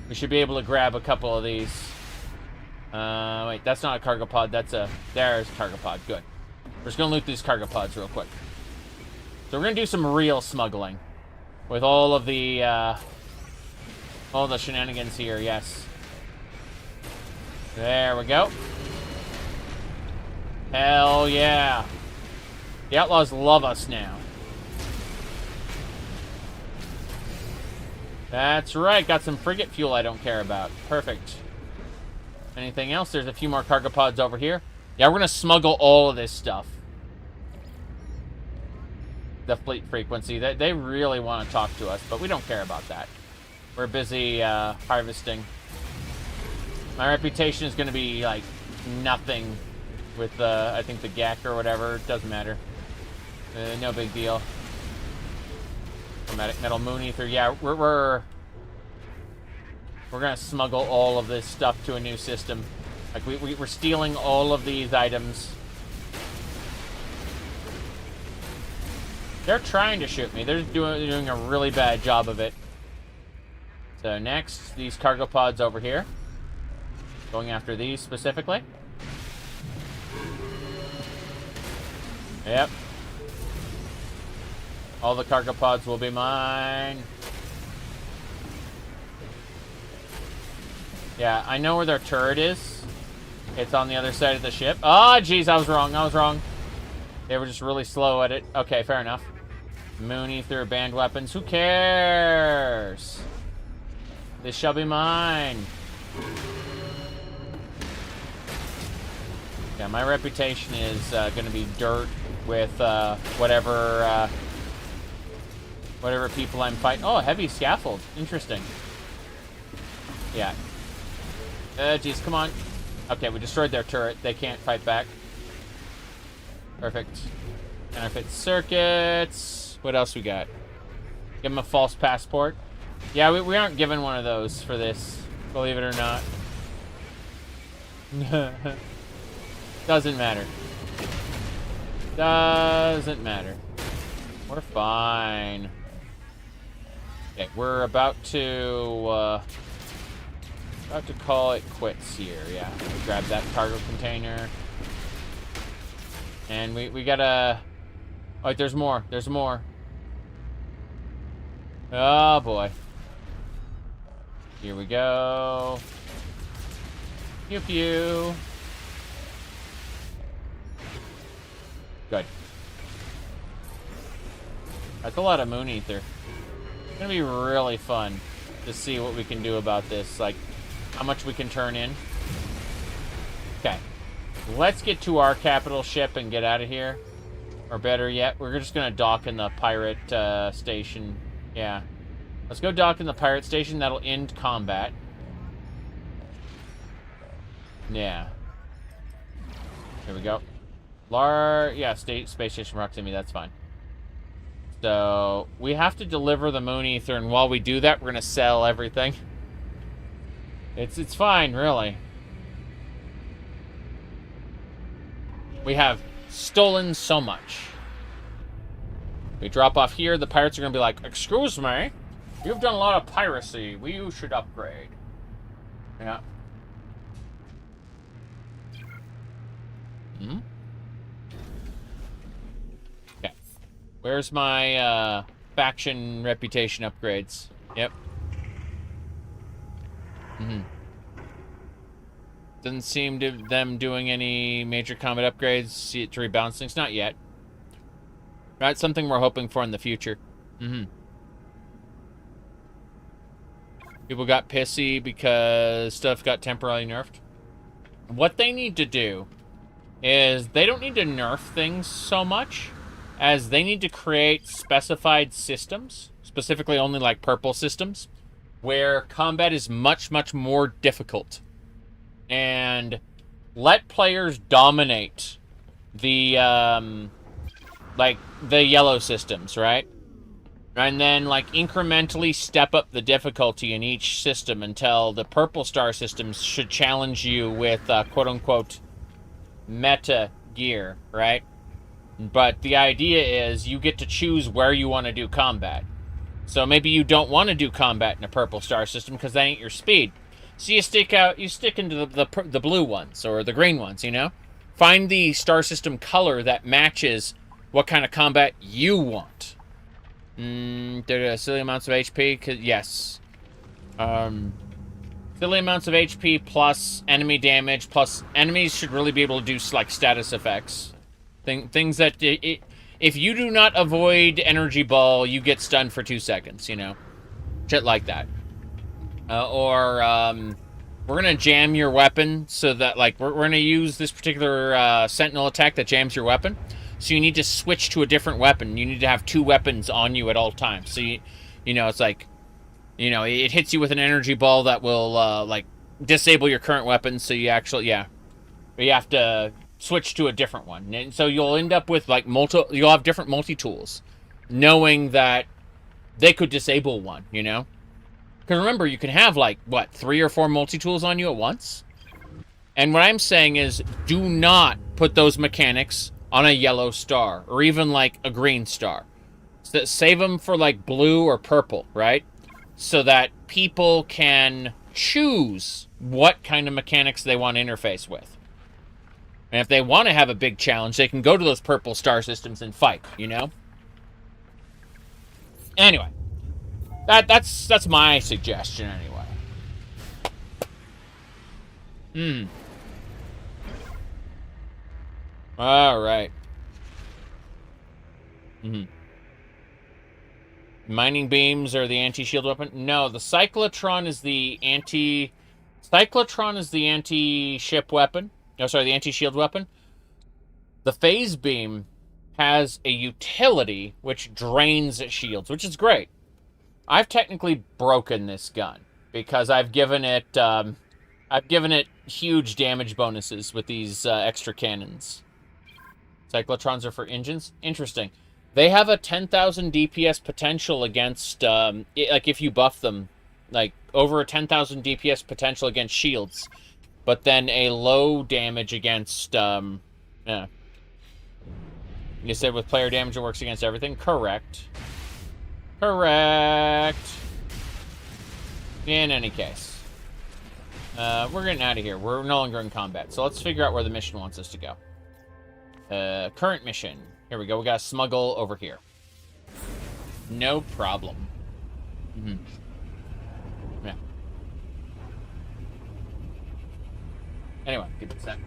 We should be able to grab a couple of these. Wait, that's not a cargo pod, there's a cargo pod, good. We're just gonna loot these cargo pods real quick. So we're gonna do some real smuggling. With all of the, all the shenanigans here, yes. There we go. Hell yeah. The outlaws love us now. That's right, got some frigate fuel I don't care about. Perfect. Anything else? There's a few more cargo pods over here. Yeah, we're gonna smuggle all of this stuff. The fleet frequency, they really want to talk to us, but we don't care about that. We're busy harvesting. My reputation is going to be like nothing with I think the GAC or whatever. It doesn't matter. No big deal. Metal moon ether. Yeah, we're gonna smuggle all of this stuff to a new system. Like we're stealing all of these items. They're trying to shoot me. They're doing a really bad job of it. So next, these cargo pods over here. Going after these specifically. Yep. All the cargo pods will be mine. Yeah, I know where their turret is. It's on the other side of the ship. Oh, jeez, I was wrong. They were just really slow at it. Okay, fair enough. Moon ether, banned weapons. Who cares? This shall be mine. Yeah, my reputation is going to be dirt with whatever people I'm fighting. Oh, heavy scaffold. Interesting. Yeah. Geez, come on. Okay, we destroyed their turret. They can't fight back. Perfect. Counterfeit circuits. What else we got? Give them a false passport. Yeah, we aren't given one of those for this, believe it or not. Doesn't matter. Doesn't matter. We're fine. Okay, we're about to call it quits here. Yeah, we grab that cargo container. And we gotta... Oh, wait, there's more. There's more. Oh, boy. Here we go. Pew pew. Good. That's a lot of moon ether. It's gonna be really fun to see what we can do about this. Like, how much we can turn in. Okay. Let's get to our capital ship and get out of here. Or better yet, we're just gonna dock in the pirate station. Yeah. Let's go dock in the pirate station. That'll end combat. Yeah. Here we go. Yeah, space station proximity, that's fine. So, we have to deliver the moon ether, and while we do that, we're gonna sell everything. It's fine, really. We have stolen so much. We drop off here, the pirates are gonna be like, excuse me, you've done a lot of piracy. You should upgrade. Yeah. Hmm? Okay. Where's my faction reputation upgrades? Yep. Doesn't seem to them doing any major combat upgrades. See it to rebalance things? Not yet. That's something we're hoping for in the future. People got pissy because stuff got temporarily nerfed. What they need to do is they don't need to nerf things so much as they need to create specified systems, specifically only like purple systems, where combat is much, much more difficult. And let players dominate the, like, the yellow systems, right? And then, like, incrementally step up the difficulty in each system until the purple star systems should challenge you with, quote-unquote, meta gear, right? But the idea is you get to choose where you want to do combat. So maybe you don't want to do combat in a purple star system because that ain't your speed. So you stick into the blue ones or the green ones, you know? Find the star system color that matches what kind of combat you want. There are silly amounts of HP, yes. Silly amounts of HP plus enemy damage, plus enemies should really be able to do, like, status effects. Things that, if you do not avoid energy ball, you get stunned for 2 seconds, you know? Shit like that. We're gonna jam your weapon so that, like, we're gonna use this particular sentinel attack that jams your weapon. So you need to switch to a different weapon. You need to have 2 weapons on you at all times. So you know, it's like, you know, it hits you with an energy ball that will, like, disable your current weapon. So you actually, yeah, you have to switch to a different one. And so you'll end up with, like, you'll have different multi-tools, knowing that they could disable one, you know? Because remember, you can have, like, what, 3 or 4 multi-tools on you at once? And what I'm saying is, do not put those mechanics on a yellow star, or even, like, a green star. So save them for, like, blue or purple, right? So that people can choose what kind of mechanics they want to interface with. And if they want to have a big challenge, they can go to those purple star systems and fight, you know? Anyway. That's my suggestion, anyway. Alright. Mining beams are the anti-shield weapon? No, the cyclotron is the anti-ship weapon. No, sorry, the anti-shield weapon. The phase beam has a utility which drains shields, which is great. I've technically broken this gun because I've given it huge damage bonuses with these extra cannons. Cyclotrons are for engines. Interesting. They have a 10,000 DPS potential against, like, if you buff them, like, over a 10,000 DPS potential against shields, but then a low damage against, yeah. You said with player damage it works against everything? Correct. Correct. In any case. We're getting out of here. We're no longer in combat, so let's figure out where the mission wants us to go. Current mission. Here we go. We gotta smuggle over here. No problem. Yeah. Anyway, give it a sec.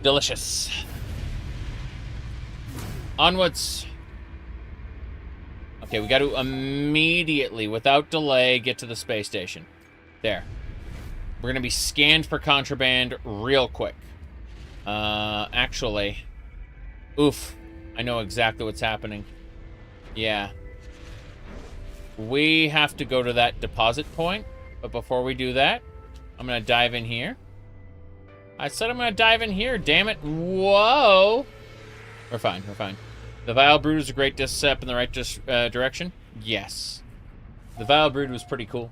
Delicious. Onwards. Okay, we got to immediately, without delay, get to the space station. There. We're going to be scanned for contraband real quick. Actually. Oof. I know exactly what's happening. Yeah. We have to go to that deposit point. But before we do that, I'm going to dive in here. I said I'm going to dive in here, damn it. Whoa. We're fine, we're fine. The Vile Brood is a great step in the right direction? Yes. The Vile Brood was pretty cool.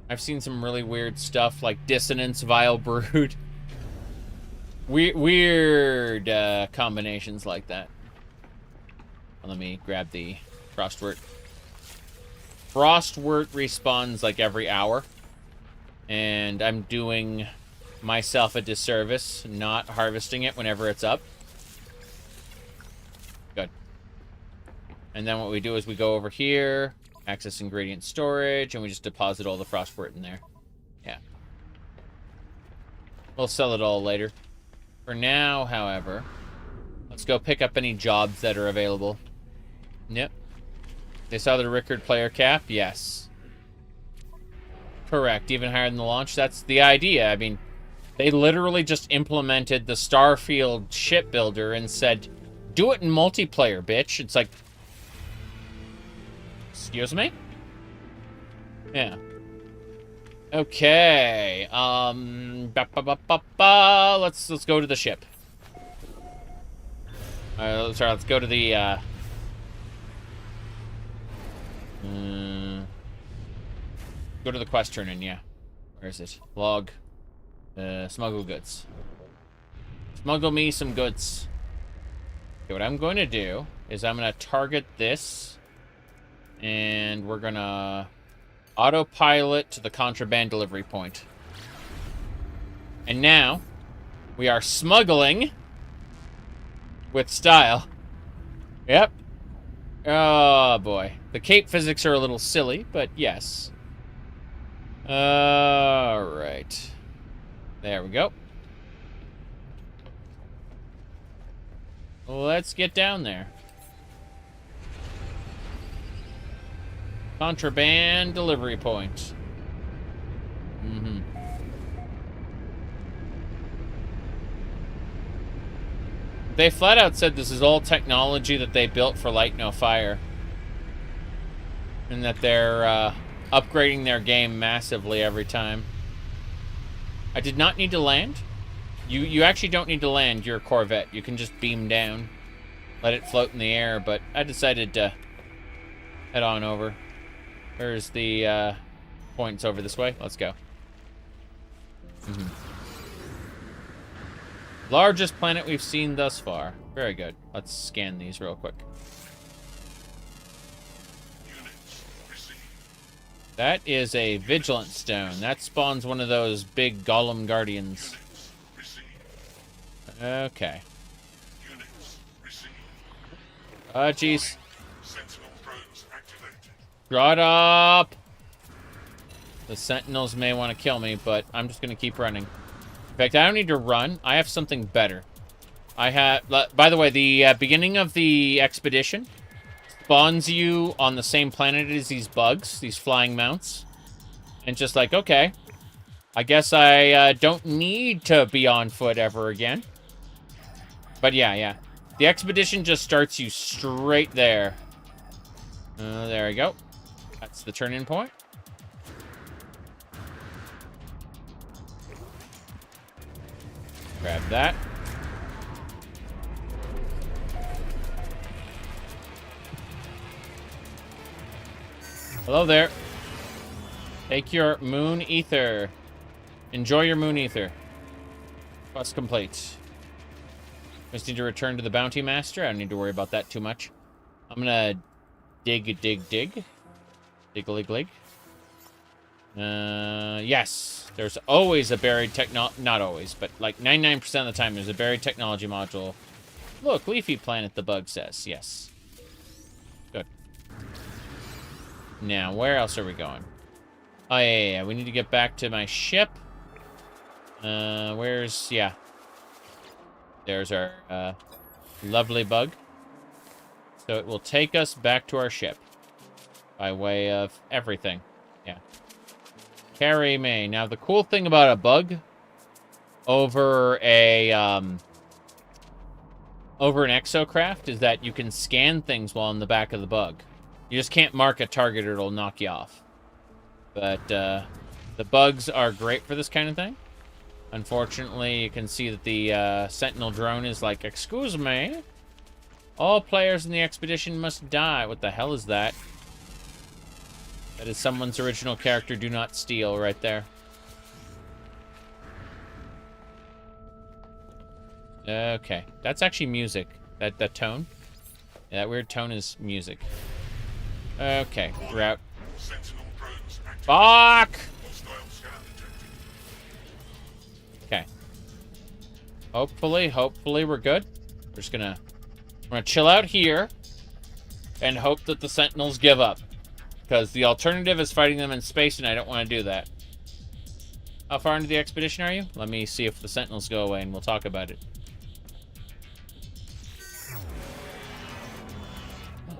I've seen some really weird stuff like Dissonance, Vile Brood. Weird combinations like that. Let me grab the Frostwort. Frostwort respawns like every hour. And I'm doing myself a disservice not harvesting it whenever it's up. Good. And then what we do is we go over here, access ingredient storage, and we just deposit all the Frostwort in there. Yeah. We'll sell it all later. For now, however, let's go pick up any jobs that are available. Yep. They saw the Rickard player cap? Yes. Correct. Even higher than the launch? That's the idea. I mean, they literally just implemented the Starfield shipbuilder and said, do it in multiplayer, bitch. It's like, excuse me? Yeah. Okay. Let's go to the ship. Sorry, let's go to the go to the quest turn-in, yeah. Where is it? Log. Smuggle goods. Smuggle me some goods. Okay, what I'm going to do is I'm going to target this. And we're going to autopilot to the contraband delivery point. And now, we are smuggling with style. Yep. Oh, boy. The cape physics are a little silly, but yes. Alright. There we go. Let's get down there. Contraband delivery point. They flat out said this is all technology that they built for Light No Fire. And that they're upgrading their game massively every time. I did not need to land. You actually don't need to land your Corvette. You can just beam down. Let it float in the air, but I decided to head on over. There's the points over this way. Let's go. Largest planet we've seen thus far. Very good. Let's scan these real quick. That is a Vigilant Stone. That spawns one of those big Golem Guardians. Okay. Oh, jeez. Shut up! The Sentinels may want to kill me, but I'm just going to keep running. In fact, I don't need to run. I have something better. I have... By the way, the beginning of the expedition spawns you on the same planet as these bugs, these flying mounts. And just like, okay, I guess I don't need to be on foot ever again. But yeah. The expedition just starts you straight there. There we go. That's the turn-in point. Grab that. Hello there. Take your moon ether. Enjoy your moon ether. Quest complete. Just need to return to the bounty master. I don't need to worry about that too much. I'm gonna dig. Diggly-glig. Yes. There's always a buried not always, but like 99% of the time there's a buried technology module. Look, Leafy Planet, the bug says. Yes. Good. Now, where else are we going? Oh, yeah. We need to get back to my ship. Yeah. There's our lovely bug. So it will take us back to our ship. By way of everything. Yeah. Carry me. Now, the cool thing about a bug over a over an exocraft is that you can scan things while in the back of the bug. You just can't mark a target or it'll knock you off. But the bugs are great for this kind of thing. Unfortunately, you can see that the Sentinel drone is like, excuse me, all players in the expedition must die. What the hell is that? That is someone's original character, do not steal, right there. Okay, that's actually music. That tone? Yeah, that weird tone is music. Okay, route. Fuck! Okay. Hopefully we're good. We're just gonna chill out here and hope that the Sentinels give up. Because the alternative is fighting them in space, and I don't want to do that. How far into the expedition are you? Let me see if the Sentinels go away, and we'll talk about it.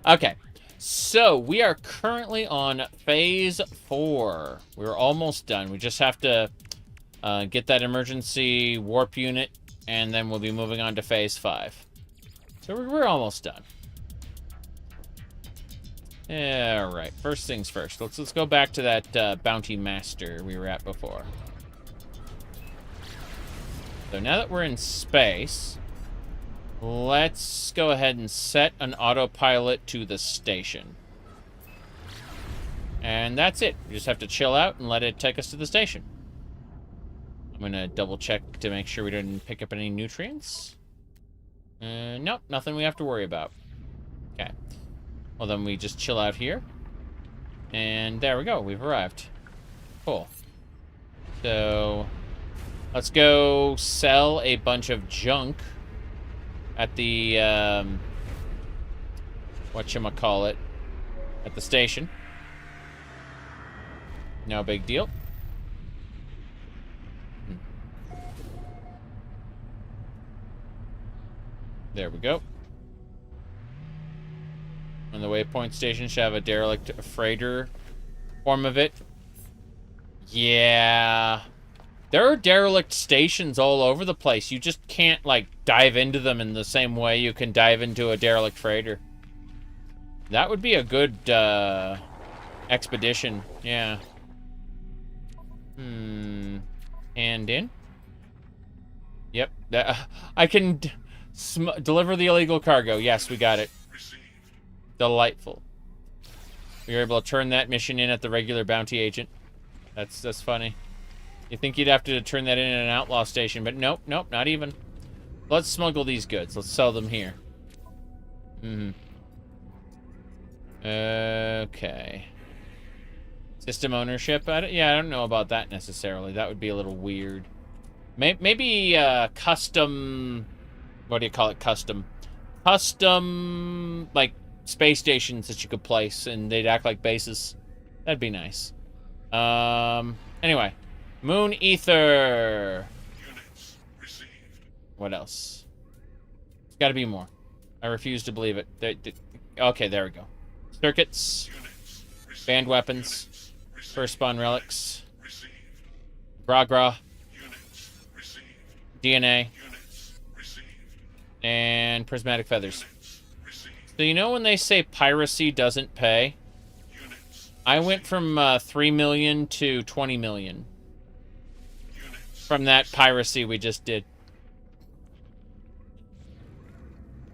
Okay, so we are currently on phase 4. We're almost done. We just have to get that emergency warp unit, and then we'll be moving on to phase 5. So we're almost done. Yeah, all right. First things first. Let's go back to that bounty master we were at before. So now that we're in space, let's go ahead and set an autopilot to the station. And that's it. We just have to chill out and let it take us to the station. I'm going to double check to make sure we didn't pick up any nutrients. Nope, nothing we have to worry about. Okay. Well, then we just chill out here. And there we go. We've arrived. Cool. So, let's go sell a bunch of junk at the, whatchamacallit, at the station. No big deal. There we go. And the waypoint station should have a derelict freighter form of it. Yeah. There are derelict stations all over the place. You just can't, like, dive into them in the same way you can dive into a derelict freighter. That would be a good, expedition. Yeah. Hand in? Yep. I can deliver the illegal cargo. Yes, we got it. Delightful. We were able to turn that mission in at the regular bounty agent. That's funny. You think you'd have to turn that in at an outlaw station, but nope, not even. Let's smuggle these goods. Let's sell them here. Okay. System ownership? Yeah, I don't know about that necessarily. That would be a little weird. Maybe custom... What do you call it? Custom, like, space stations that you could place, and they'd act like bases. That'd be nice. Anyway. Moon Ether. Units received. What else? There's got to be more. I refuse to believe it. Okay, there we go. Circuits. Banned weapons. First spawn relics. Received. Gra. Units received. DNA. Units received. And prismatic feathers. Received. So you know when they say piracy doesn't pay? Units. I went from 3 million to 20 million. Units. From that piracy we just did.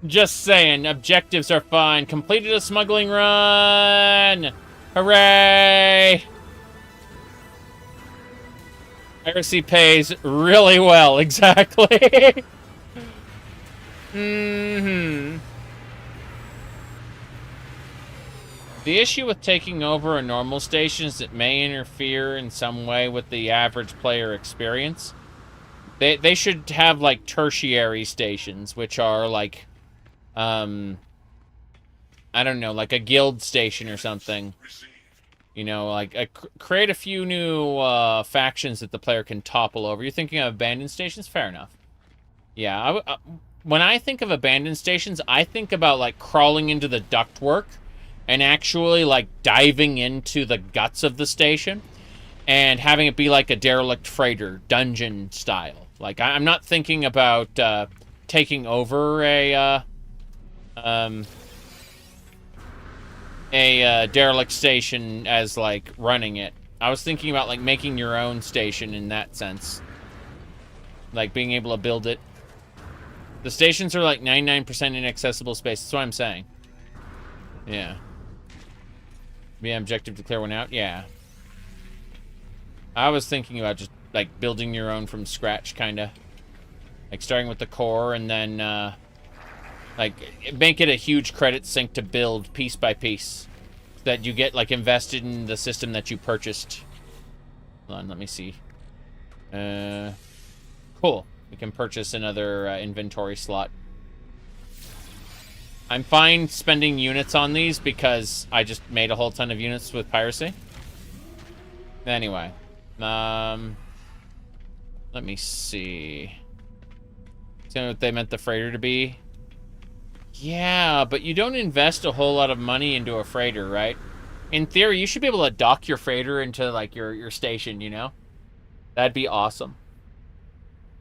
Just saying, objectives are fine. Completed a smuggling run! Hooray! Piracy pays really well, exactly. The issue with taking over a normal station is it may interfere in some way with the average player experience. They should have, like, tertiary stations, which are, like, I don't know, like a guild station or something. You know, like, create a few new factions that the player can topple over. You're thinking of abandoned stations? Fair enough. Yeah, when I think of abandoned stations, I think about, like, crawling into the ductwork and actually, like, diving into the guts of the station and having it be like a derelict freighter, dungeon style. Like, I'm not thinking about taking over a derelict station as like running it. I was thinking about like making your own station in that sense, like being able to build it. The stations are like 99% inaccessible space. That's what I'm saying. Yeah. Be an objective to clear one out. Yeah. I was thinking about just like building your own from scratch, kind of. Like starting with the core and then like make it a huge credit sink to build piece by piece, so that you get like invested in the system that you purchased. Hold on, let me see. Cool. We can purchase another inventory slot. I'm fine spending units on these because I just made a whole ton of units with piracy. Anyway, let me see. Is that what they meant the freighter to be? Yeah, but you don't invest a whole lot of money into a freighter, right? In theory, you should be able to dock your freighter into like your station, you know? That'd be awesome.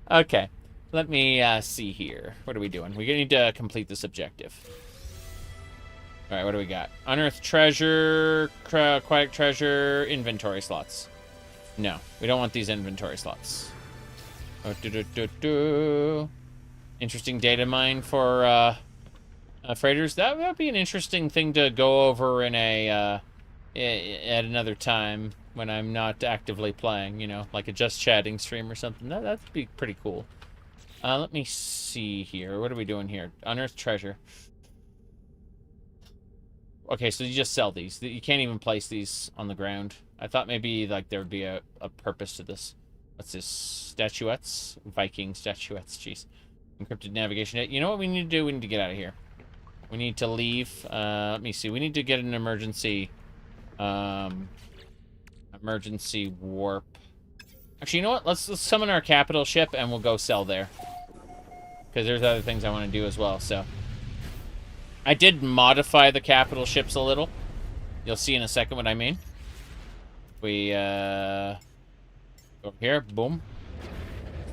Okay, let me see here. What are we doing? We need to complete this objective. All right, what do we got? Unearthed treasure, quiet treasure, inventory slots. No, we don't want these inventory slots. Interesting data mine for freighters. That would be an interesting thing to go over in a at another time when I'm not actively playing, you know, like a just chatting stream or something. That'd be pretty cool. Let me see here. What are we doing here? Unearthed treasure. Okay, so you just sell these. You can't even place these on the ground. I thought maybe like there would be a purpose to this. What's this? Statuettes? Viking statuettes, jeez. Encrypted navigation. You know what we need to do? We need to get out of here. We need to leave. Let me see. We need to get an emergency warp. Actually, you know what? Let's summon our capital ship and we'll go sell there. Because there's other things I want to do as well, so. I did modify the capital ships a little. You'll see in a second what I mean. We, over here, boom.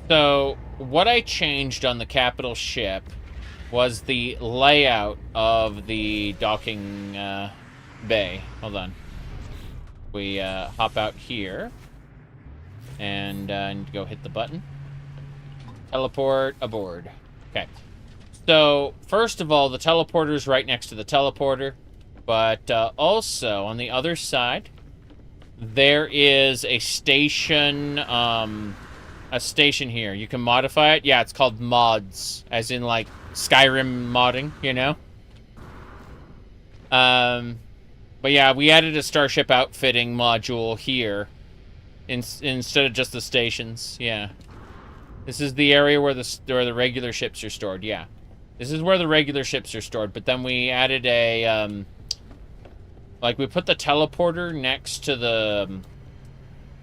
So, what I changed on the capital ship was the layout of the docking bay. Hold on. We hop out here and need to go hit the button. Teleport aboard. Okay. So, first of all, the teleporter's right next to the teleporter, but also on the other side, there is a station here. You can modify it. Yeah, it's called mods, as in like Skyrim modding, you know? But yeah, we added a starship outfitting module here instead of just the stations. Yeah. This is the area where the regular ships are stored. Yeah. This is where the regular ships are stored, but then we added a like we put the teleporter next to the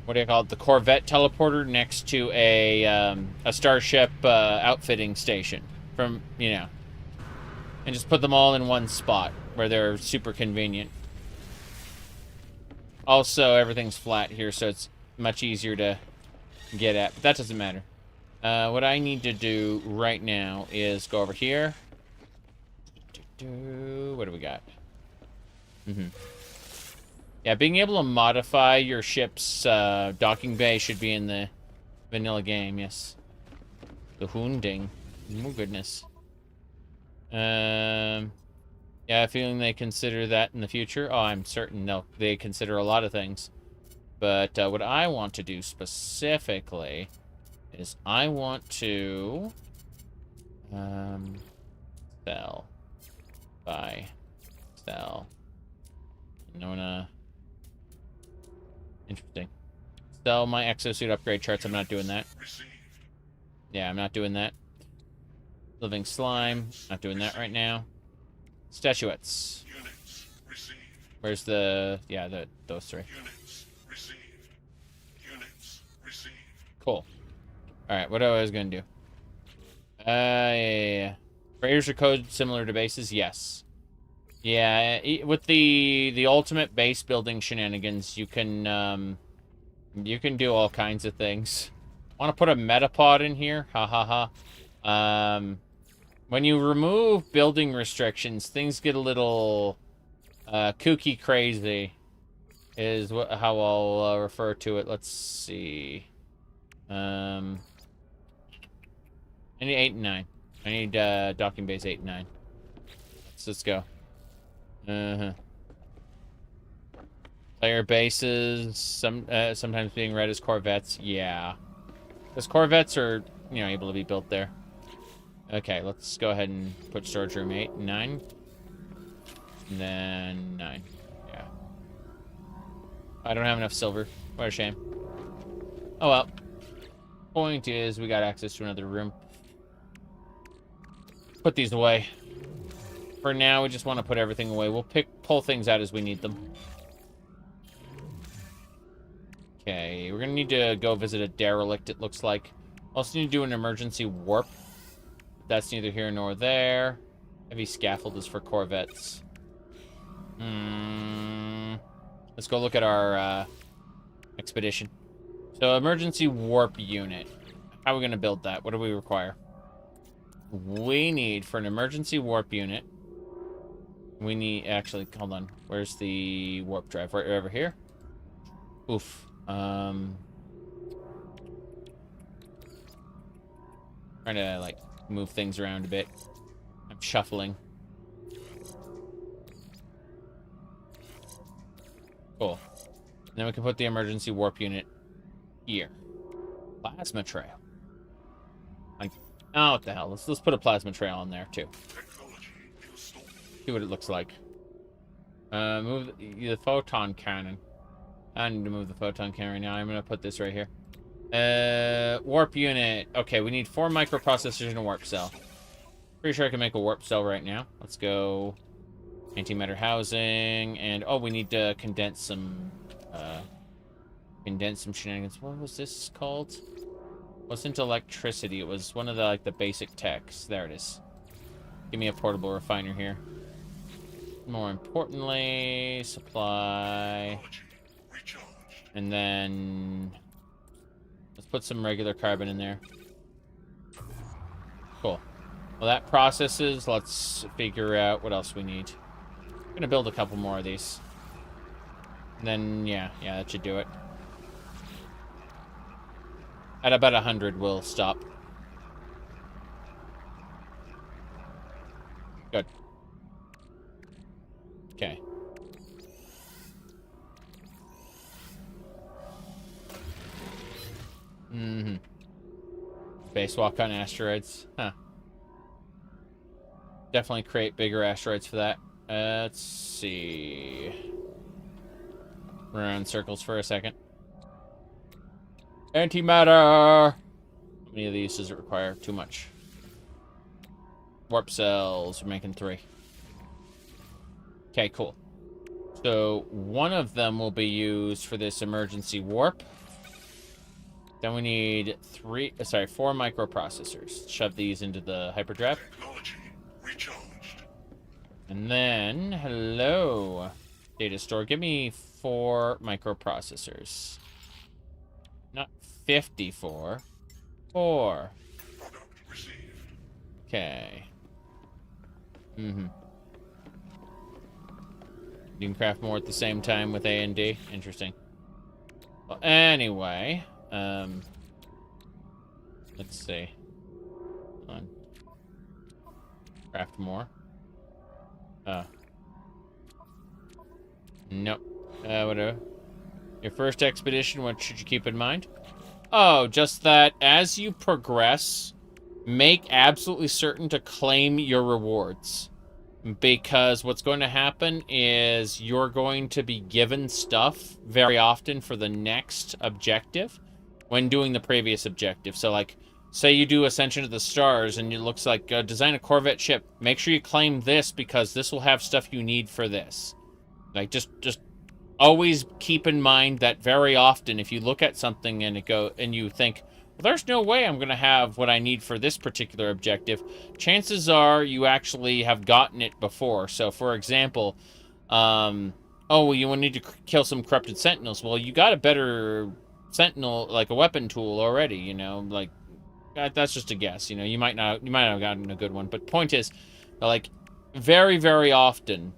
what do you call it? The Corvette teleporter next to a starship outfitting station from, you know, and just put them all in one spot where they're super convenient. Also, everything's flat here, so it's much easier to get at, but that doesn't matter. What I need to do right now is go over here. What do we got? Yeah, being able to modify your ship's docking bay should be in the vanilla game, yes. The Hoonding. Oh, goodness. Yeah, feeling they consider that in the future. Oh, I'm certain they consider a lot of things. But what I want to do specifically is I want to sell, buy, sell. Nona. Interesting. Sell my exosuit upgrade charts. I'm not doing that. Yeah, I'm not doing that. Living slime. Not doing that right now. Statuettes. Where's the... Yeah, those three. Cool. Alright, what I was going to do? Yeah. Freighters are code similar to bases? Yes. Yeah, with the ultimate base building shenanigans, you can do all kinds of things. Want to put a metapod in here? Ha ha ha. When you remove building restrictions, things get a little kooky crazy, is how I'll refer to it. Let's see. I need 8 and 9. I need docking bays 8 and 9. Let's go. Player bases, sometimes being read as Corvettes. Yeah. Because Corvettes are, able to be built there. Okay, let's go ahead and put storage room 8 and 9. And then 9. Yeah. I don't have enough silver. What a shame. Oh well. Point is, we got access to another room. Put these away. For now, we just want to put everything away. We'll pull things out as we need them. Okay, we're gonna need to go visit a derelict, it looks like. Also need to do an emergency warp. That's neither here nor there. Heavy scaffold is for Corvettes. Let's go look at our expedition. So, emergency warp unit. How are we gonna build that? What do we require? We need, for an emergency warp unit, we need, actually, hold on. Where's the warp drive? Right over here? Oof. Trying to, like, move things around a bit. I'm shuffling. Cool. And then we can put the emergency warp unit here. Plasma trail. Like, oh, what the hell? Let's put a plasma trail on there, too. See what it looks like. Move the photon cannon. I need to move the photon cannon right now. I'm going to put this right here. Warp unit. Okay, we need 4 microprocessors and a warp cell. Pretty sure I can make a warp cell right now. Let's go antimatter housing. And, oh, we need to condense some shenanigans. What was this called? It wasn't electricity. It was one of the, like, the basic techs. There it is. Give me a portable refiner here. More importantly, supply. And then let's put some regular carbon in there. Cool. Well, that processes. Let's figure out what else we need. I'm gonna build a couple more of these. And then, yeah, that should do it. At about 100, we'll stop. Good. Okay. Spacewalk on asteroids. Huh. Definitely create bigger asteroids for that. Let's see. Run in circles for a second. Antimatter! How many of these does it require? Too much. Warp cells. We're making 3. Okay, cool. So, one of them will be used for this emergency warp. Then we need 4 microprocessors. Shove these into the hyperdrive. Technology recharged. And then, hello, data store. Give me 4 microprocessors. Not 54. 4. Product received. Okay. You can craft more at the same time with A and D. Interesting. Well, anyway, let's see. Hold on. Craft more. Nope. Whatever. Your first expedition, what should you keep in mind? Oh, just that as you progress, make absolutely certain to claim your rewards. Because what's going to happen is you're going to be given stuff very often for the next objective when doing the previous objective. So, like, say you do Ascension to the Stars and it looks like design a Corvette ship. Make sure you claim this because this will have stuff you need for this. Like, just always keep in mind that very often if you look at something and you think, well, there's no way I'm going to have what I need for this particular objective, chances are you actually have gotten it before. So, for example, oh, well, you will need to kill some corrupted sentinels. Well, you got a better sentinel, like a weapon tool already, like That's just a guess. You know, you might not have gotten a good one. But point is, like, very, very often,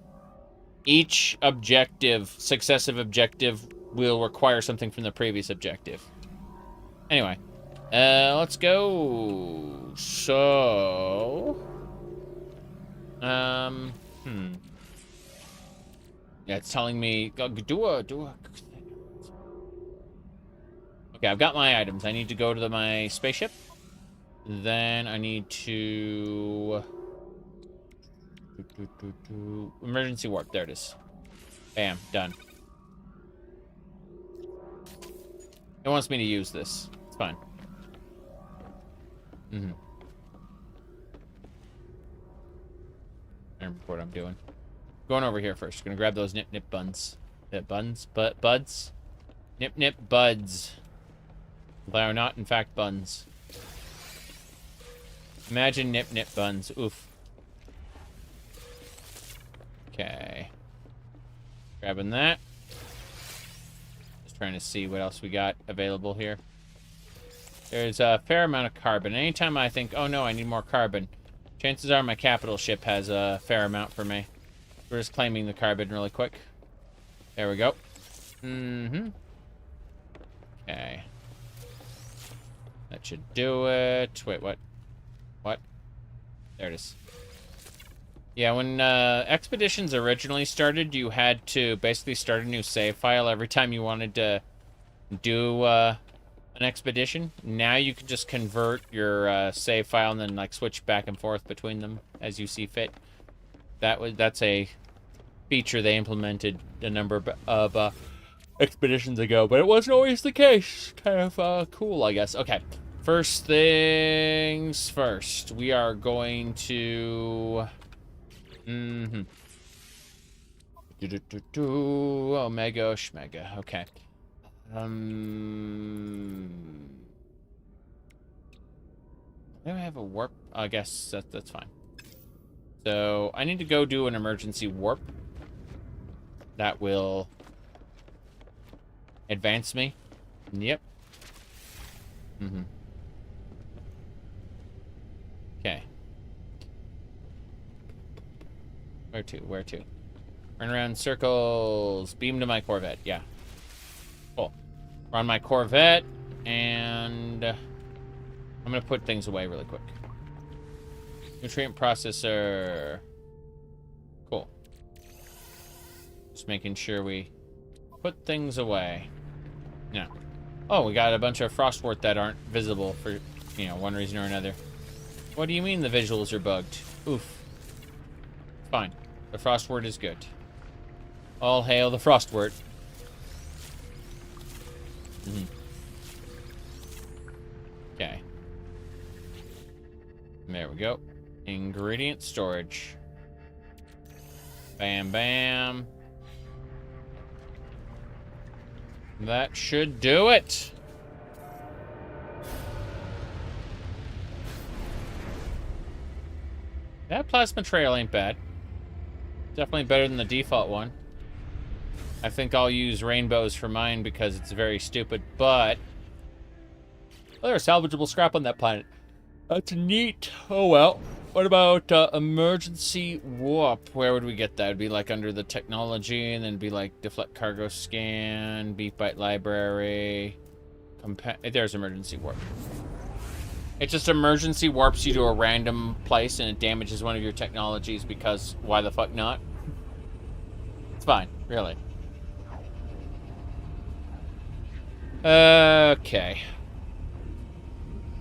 each successive objective, will require something from the previous objective. Anyway, let's go. So, yeah, it's telling me do a. Okay, I've got my items. I need to go to my spaceship. Then I need to emergency warp. There it is. Bam, done. It wants me to use this. It's fine. I remember what I'm doing. Going over here first. Gonna grab those nip buns. Buds? Nip buds. They are not, in fact, buns. Imagine nip buns. Oof. Okay. Grabbing that. Just trying to see what else we got available here. There's a fair amount of carbon. Anytime I think, oh no, I need more carbon, chances are my capital ship has a fair amount for me. We're just claiming the carbon really quick. There we go. Okay. That should do it. Wait, what? What? There it is. Yeah, when Expeditions originally started, you had to basically start a new save file every time you wanted to do an expedition. Now you can just convert your save file and then like switch back and forth between them as you see fit. That's a feature they implemented a number of expeditions ago, but it wasn't always the case. Kind of cool, I guess. Okay, first things first. We are going to Omega Schmega. Okay. Do I have a warp? I guess that's fine. So I need to go do an emergency warp. That will advance me. Yep. Okay. Where to? Where to? Run around circles. Beam to my Corvette. Yeah. Cool. We're on my Corvette, and I'm gonna put things away really quick. Nutrient processor. Cool. Just making sure we put things away. Yeah. Oh, we got a bunch of frostwort that aren't visible for, you know, one reason or another. What do you mean the visuals are bugged? Oof. Fine. The frostwort is good. All hail the frostwort. Okay. There we go. Ingredient storage. Bam, bam. That should do it. That plasma trail ain't bad. Definitely better than the default one. I think I'll use rainbows for mine because it's very stupid, but well, there's salvageable scrap on that planet. That's neat. Oh well. What about emergency warp? Where would we get that? It'd be like under the technology, and then be like deflect cargo scan, beat byte library. There's emergency warp. It just emergency warps you to a random place, and it damages one of your technologies because why the fuck not? It's fine, really. Okay.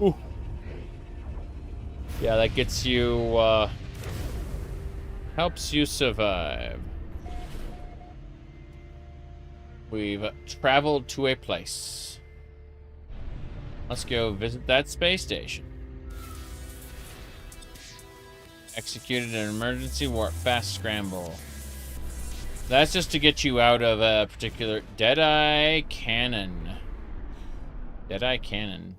Ooh. Yeah, that gets you, helps you survive. We've traveled to a place. Let's go visit that space station. Executed an emergency warp fast scramble. That's just to get you out of a particular Deadeye cannon. Deadeye cannon.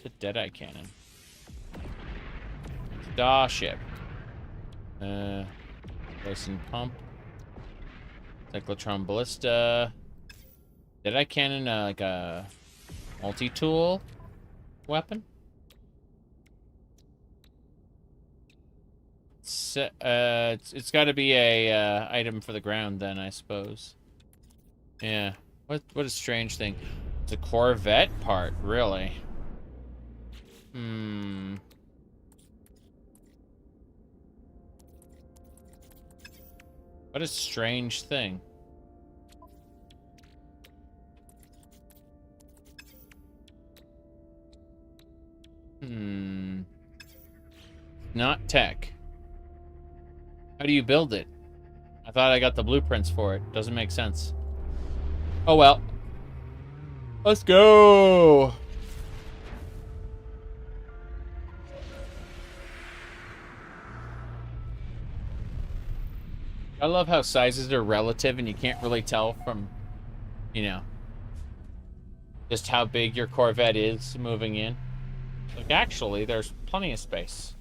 The Deadeye cannon. Starship. Listen pump. Cyclotron ballista. Deadeye cannon, like a multi-tool weapon? it's got to be a item for the ground then, I suppose. Yeah. What a strange thing. It's a Corvette part, really. Hmm. What a strange thing. Hmm. Not tech. How do you build it? I thought I got the blueprints for it. Doesn't make sense. Oh well. Let's go! I love how sizes are relative and you can't really tell from, you know, just how big your Corvette is moving in. Like, actually, there's plenty of space.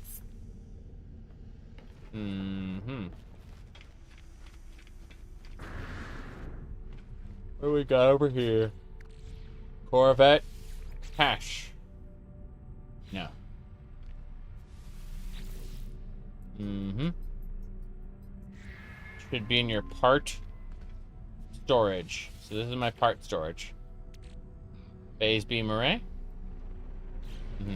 Mm-hmm. What do we got over here? Corvette. Cash. No. Mm-hmm. Should be in your part storage. So this is my part storage. Phase beam array. Mm-hmm.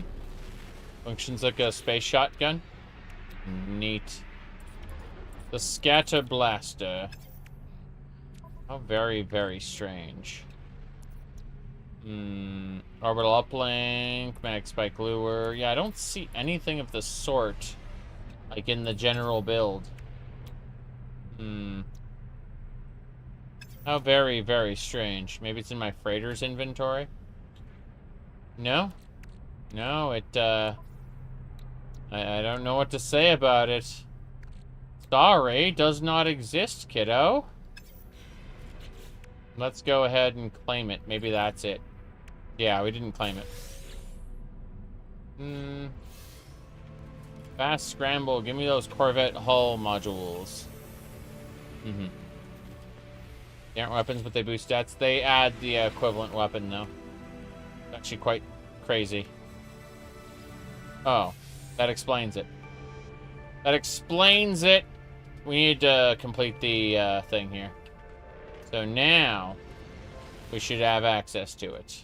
Functions like a space shotgun. Neat. The scatter blaster. How very, very strange. Orbital uplink, mag spike lure. Yeah, I don't see anything of the sort, like in the general build. How very, very strange. Maybe it's in my freighter's inventory? No? No, it, I don't know what to say about it. Sorry, does not exist, kiddo. Let's go ahead and claim it. Maybe that's it. Yeah, we didn't claim it. Fast scramble. Give me those Corvette hull modules. They aren't weapons, but they boost stats. They add the equivalent weapon, though. It's actually quite crazy. Oh, that explains it. That explains it. We need to complete the thing here. So now, we should have access to it.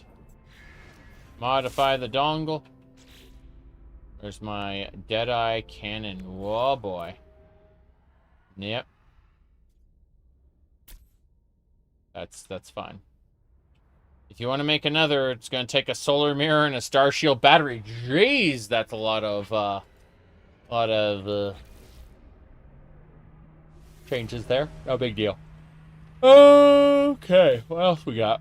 Modify the dongle. There's my Deadeye cannon. Whoa, boy. Yep. That's fine. If you want to make another, it's going to take a solar mirror and a Star Shield battery. Jeez, that's a lot of changes there. No big deal. Okay, what else we got?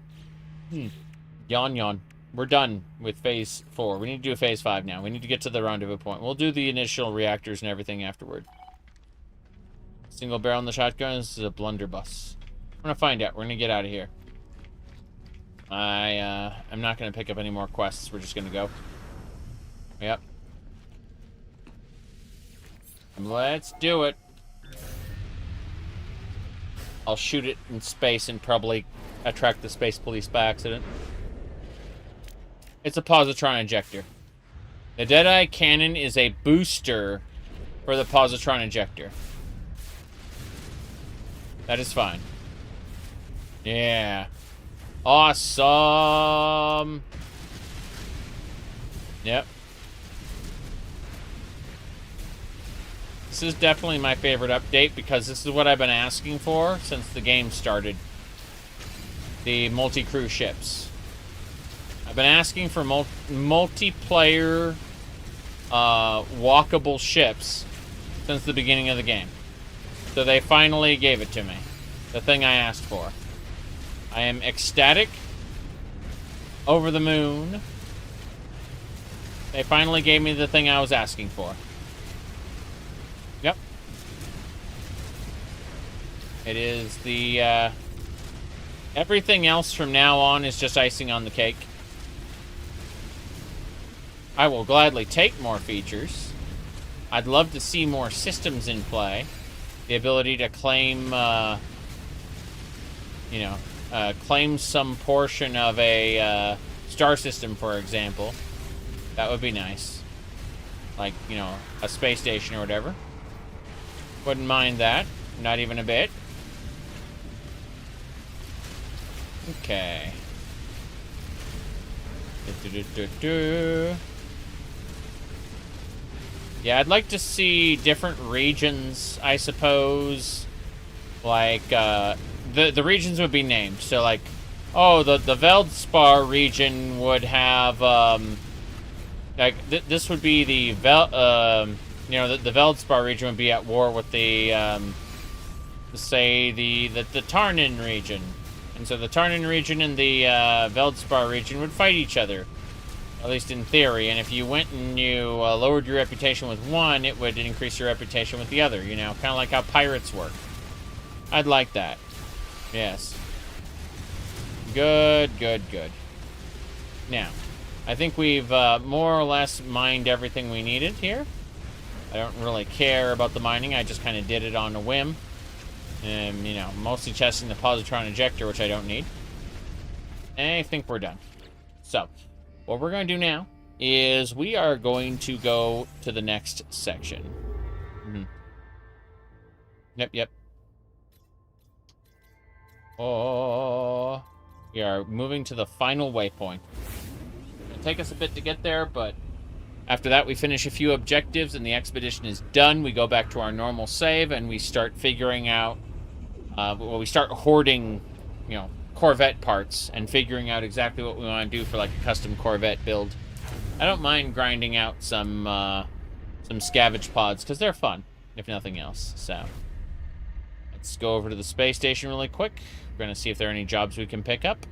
Yawn. We're done with phase 4. We need to do phase 5 now. We need to get to the rendezvous point. We'll do the initial reactors and everything afterward. Single barrel in the shotgun. This is a blunderbuss. I'm gonna find out. We're gonna get out of here. I'm not gonna pick up any more quests. We're just gonna go. Yep. And let's do it. I'll shoot it in space and probably attract the space police by accident. It's a positron injector. The Deadeye cannon is a booster for the positron injector. That is fine. Yeah. Awesome. Yep. This is definitely my favorite update because this is what I've been asking for since the game started. The multi-crew ships. I've been asking for multiplayer walkable ships since the beginning of the game. So they finally gave it to me. The thing I asked for. I am ecstatic. Over the moon. They finally gave me the thing I was asking for. Yep. It is the, everything else from now on is just icing on the cake. I will gladly take more features. I'd love to see more systems in play. The ability to claim, claim some portion of a star system, for example. That would be nice. Like, a space station or whatever. Wouldn't mind that. Not even a bit. Okay. Yeah, I'd like to see different regions, I suppose. Like, the regions would be named. So, like, oh, the Veldspar region would have, like, this would be the you know, the Veldspar region would be at war with the, say, the Tarnin region. And so the Tarnin region and the Veldspar region would fight each other. At least in theory. And if you went and you lowered your reputation with one, it would increase your reputation with the other. You know, kind of like how pirates work. I'd like that. Yes. Good, good, good. Now, I think we've more or less mined everything we needed here. I don't really care about the mining. I just kind of did it on a whim. And, you know, mostly testing the positron ejector, which I don't need. And I think we're done. So, what we're going to do now is we are going to go to the next section. Yep. Oh, we are moving to the final waypoint. It'll take us a bit to get there, but after that we finish a few objectives and the expedition is done. We go back to our normal save and we start figuring out, well, we start hoarding, you know, Corvette parts and figuring out exactly what we want to do for like a custom Corvette build. I don't mind grinding out some scavenge pods because they're fun, if nothing else. So let's go over to the space station really quick. We're gonna see if there are any jobs we can pick up.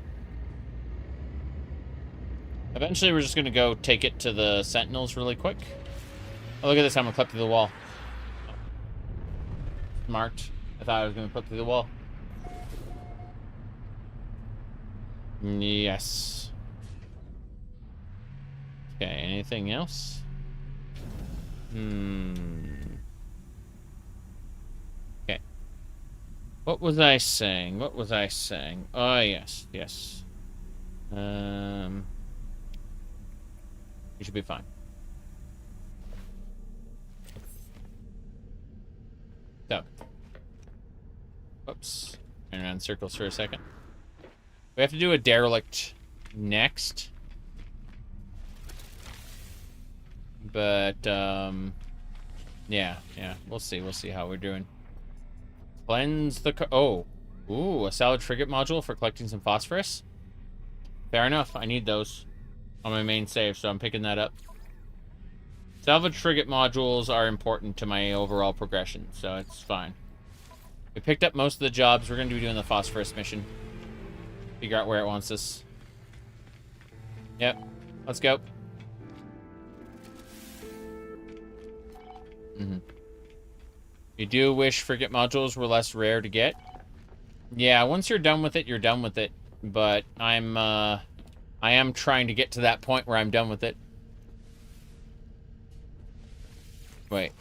Eventually, we're just gonna go take it to the Sentinels really quick. Oh, look at this! I'm gonna clip through the wall. Marked. I thought I was gonna clip through the wall. Yes. Okay, anything else? Okay. What was I saying? What was I saying? Oh, yes, yes. You should be fine. So. Whoops. Turn around in circles for a second. We have to do a derelict next. But, yeah, we'll see how we're doing. Cleanse the ooh, a salvage frigate module for collecting some phosphorus. Fair enough, I need those on my main save, so I'm picking that up. Salvage frigate modules are important to my overall progression, so it's fine. We picked up most of the jobs. We're going to be doing the phosphorus mission. Figure out where it wants us. Yep. Let's go. You do wish frigate modules were less rare to get? Yeah, once you're done with it, you're done with it. But I am trying to get to that point where I'm done with it. Wait,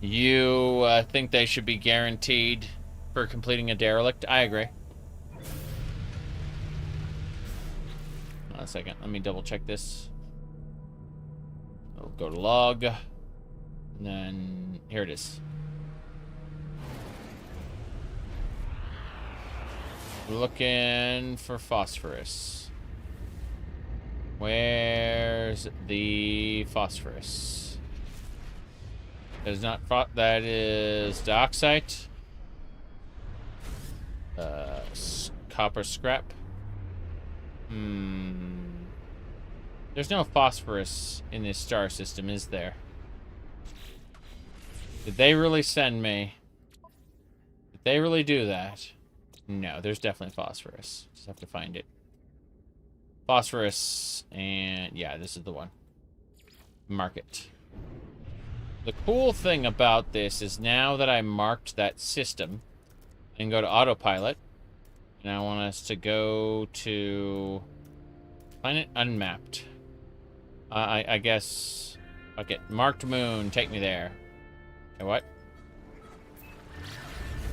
you think they should be guaranteed for completing a derelict? I agree. Hold on a second. Let me double check this. I'll go to log. And then here it is. We're looking for phosphorus. Where's the phosphorus? That is not that is dioxide. Copper scrap. There's no phosphorus in this star system, is there? Did they really send me? Did they really do that? No, there's definitely phosphorus. Just have to find it. Phosphorus, and yeah, this is the one. Mark it. The cool thing about this is now that I marked that system, I can go to autopilot, and I want us to go to planet unmapped. I guess, okay, marked moon, take me there. Okay, what?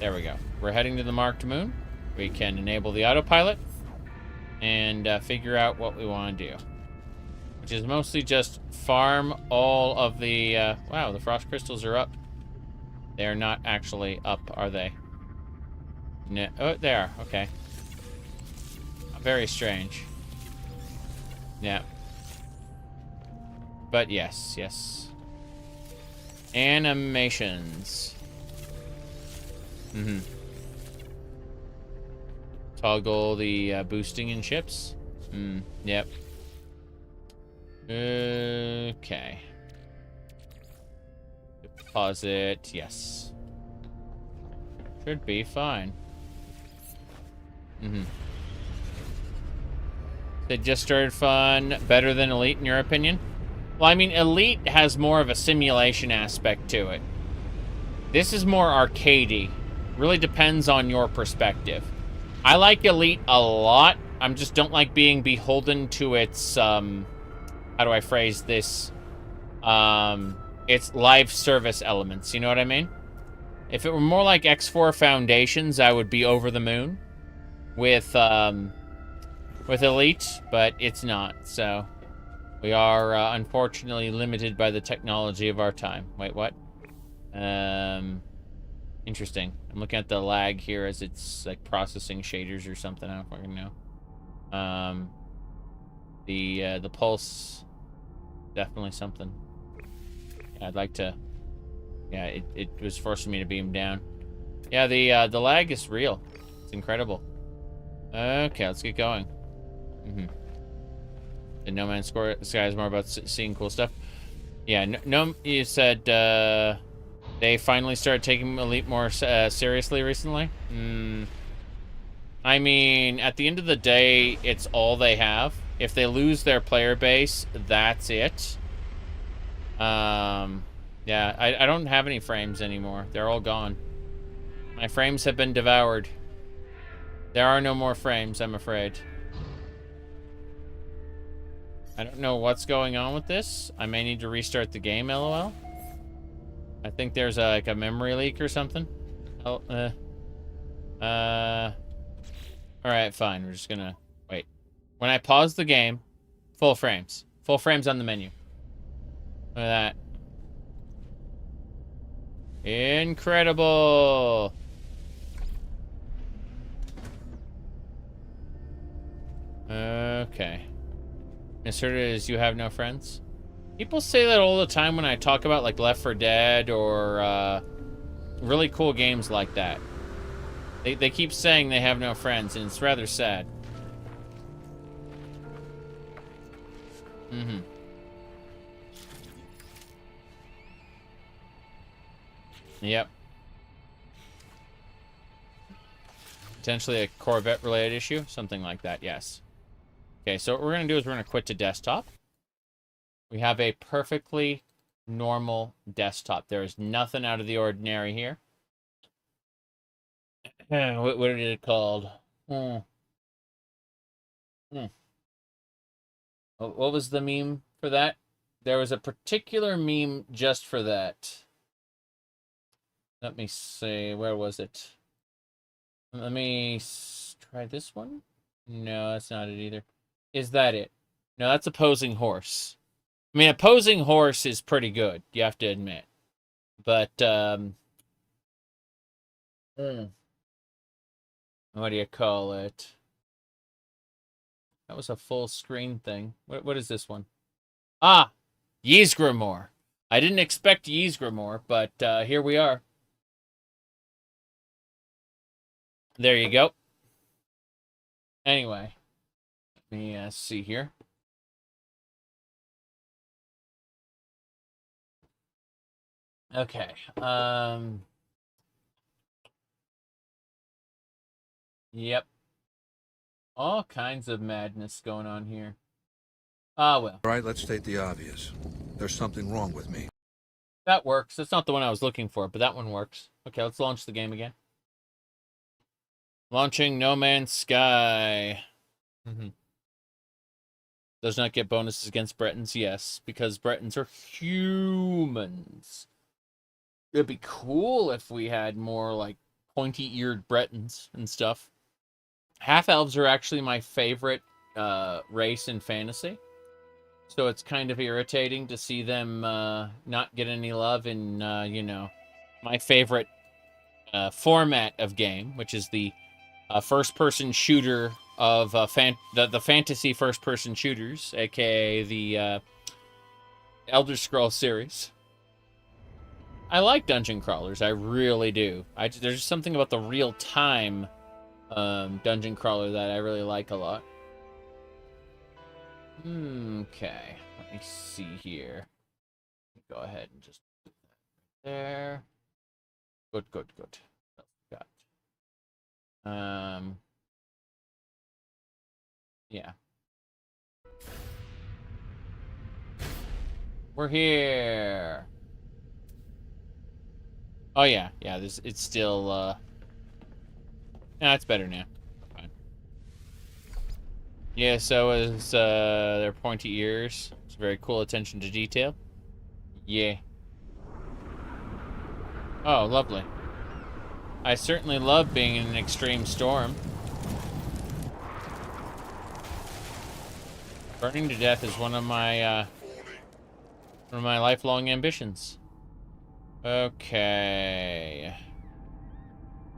There we go. We're heading to the marked moon. We can enable the autopilot and figure out what we want to do. which is mostly just farm all of the, wow, the frost crystals are up. They're not actually up, are they? No, oh, they are, okay. Very strange. Yeah. But yes, yes. Animations. Mm-hmm. Toggle the boosting in ships. Yep. Okay. Deposit, yes. Should be fine. They just started fun. Better than Elite, in your opinion? Well, I mean, Elite has more of a simulation aspect to it. This is more arcadey. Really depends on your perspective. I like Elite a lot. I just don't like being beholden to its, how do I phrase this? Its live service elements, you know what I mean? If it were more like X4 Foundations, I would be over the moon with Elite, but it's not, so we are unfortunately limited by the technology of our time. Wait, what? Interesting. I'm looking at the lag here as it's like processing shaders or something. I don't fucking know. The pulse, definitely something. Yeah, I'd like to. Yeah, it was forcing me to beam down. Yeah, the lag is real. It's incredible. Okay, let's get going. The No Man's Sky is more about seeing cool stuff. Yeah, no, you said they finally started taking Elite more seriously recently. I mean, at the end of the day, it's all they have. If they lose their player base, that's it. Yeah, I don't have any frames anymore. They're all gone. My frames have been devoured. There are no more frames, I'm afraid. I don't know what's going on with this. I may need to restart the game, lol. I think there's like a memory leak or something. Oh, alright, fine. We're just gonna wait. When I pause the game, full frames. Full frames on the menu. Look at that. Incredible! Okay. Inserted as you have no friends. People say that all the time when I talk about like Left 4 Dead or really cool games like that. They keep saying they have no friends, and it's rather sad. Yep. Potentially a Corvette related issue, something like that, yes. Okay, so what we're gonna do is we're gonna quit to desktop. We have a perfectly normal desktop. There is nothing out of the ordinary here. What is it called? What was the meme for that? There was a particular meme just for that. Let me see. Where was it? Let me try this one. No, that's not it either. Is that it? No, that's Opposing Horse. I mean, Opposing Horse is pretty good, you have to admit. But, what do you call it? That was a full screen thing. What is this one? Ah! Ysgramor. I didn't expect Ysgramor, but here we are. There you go. Anyway, let me see here. Okay. Yep. All kinds of madness going on here. Ah, well. All right, let's state the obvious. There's something wrong with me. That works. That's not the one I was looking for, but that one works. Okay, let's launch the game again. Launching No Man's Sky. Does not get bonuses against Bretons, yes, because Bretons are humans. It'd be cool if we had more, like, pointy-eared Bretons and stuff. Half-elves are actually my favorite race in fantasy. So it's kind of irritating to see them not get any love in, you know, my favorite format of game, which is the first-person shooter of the fantasy first-person shooters, aka the Elder Scrolls series. I like dungeon crawlers, I really do. There's something about the real-time dungeon crawler that I really like a lot. Okay, let me see here. Go ahead and just put that there. Good, good, good. Got. Yeah. We're here. Oh yeah, yeah. It's still. Nah, it's better now. Fine. Yeah. So is their pointy ears. It's very cool attention to detail. Yeah. Oh, lovely. I certainly love being in an extreme storm. Burning to death is one of my lifelong ambitions. Okay.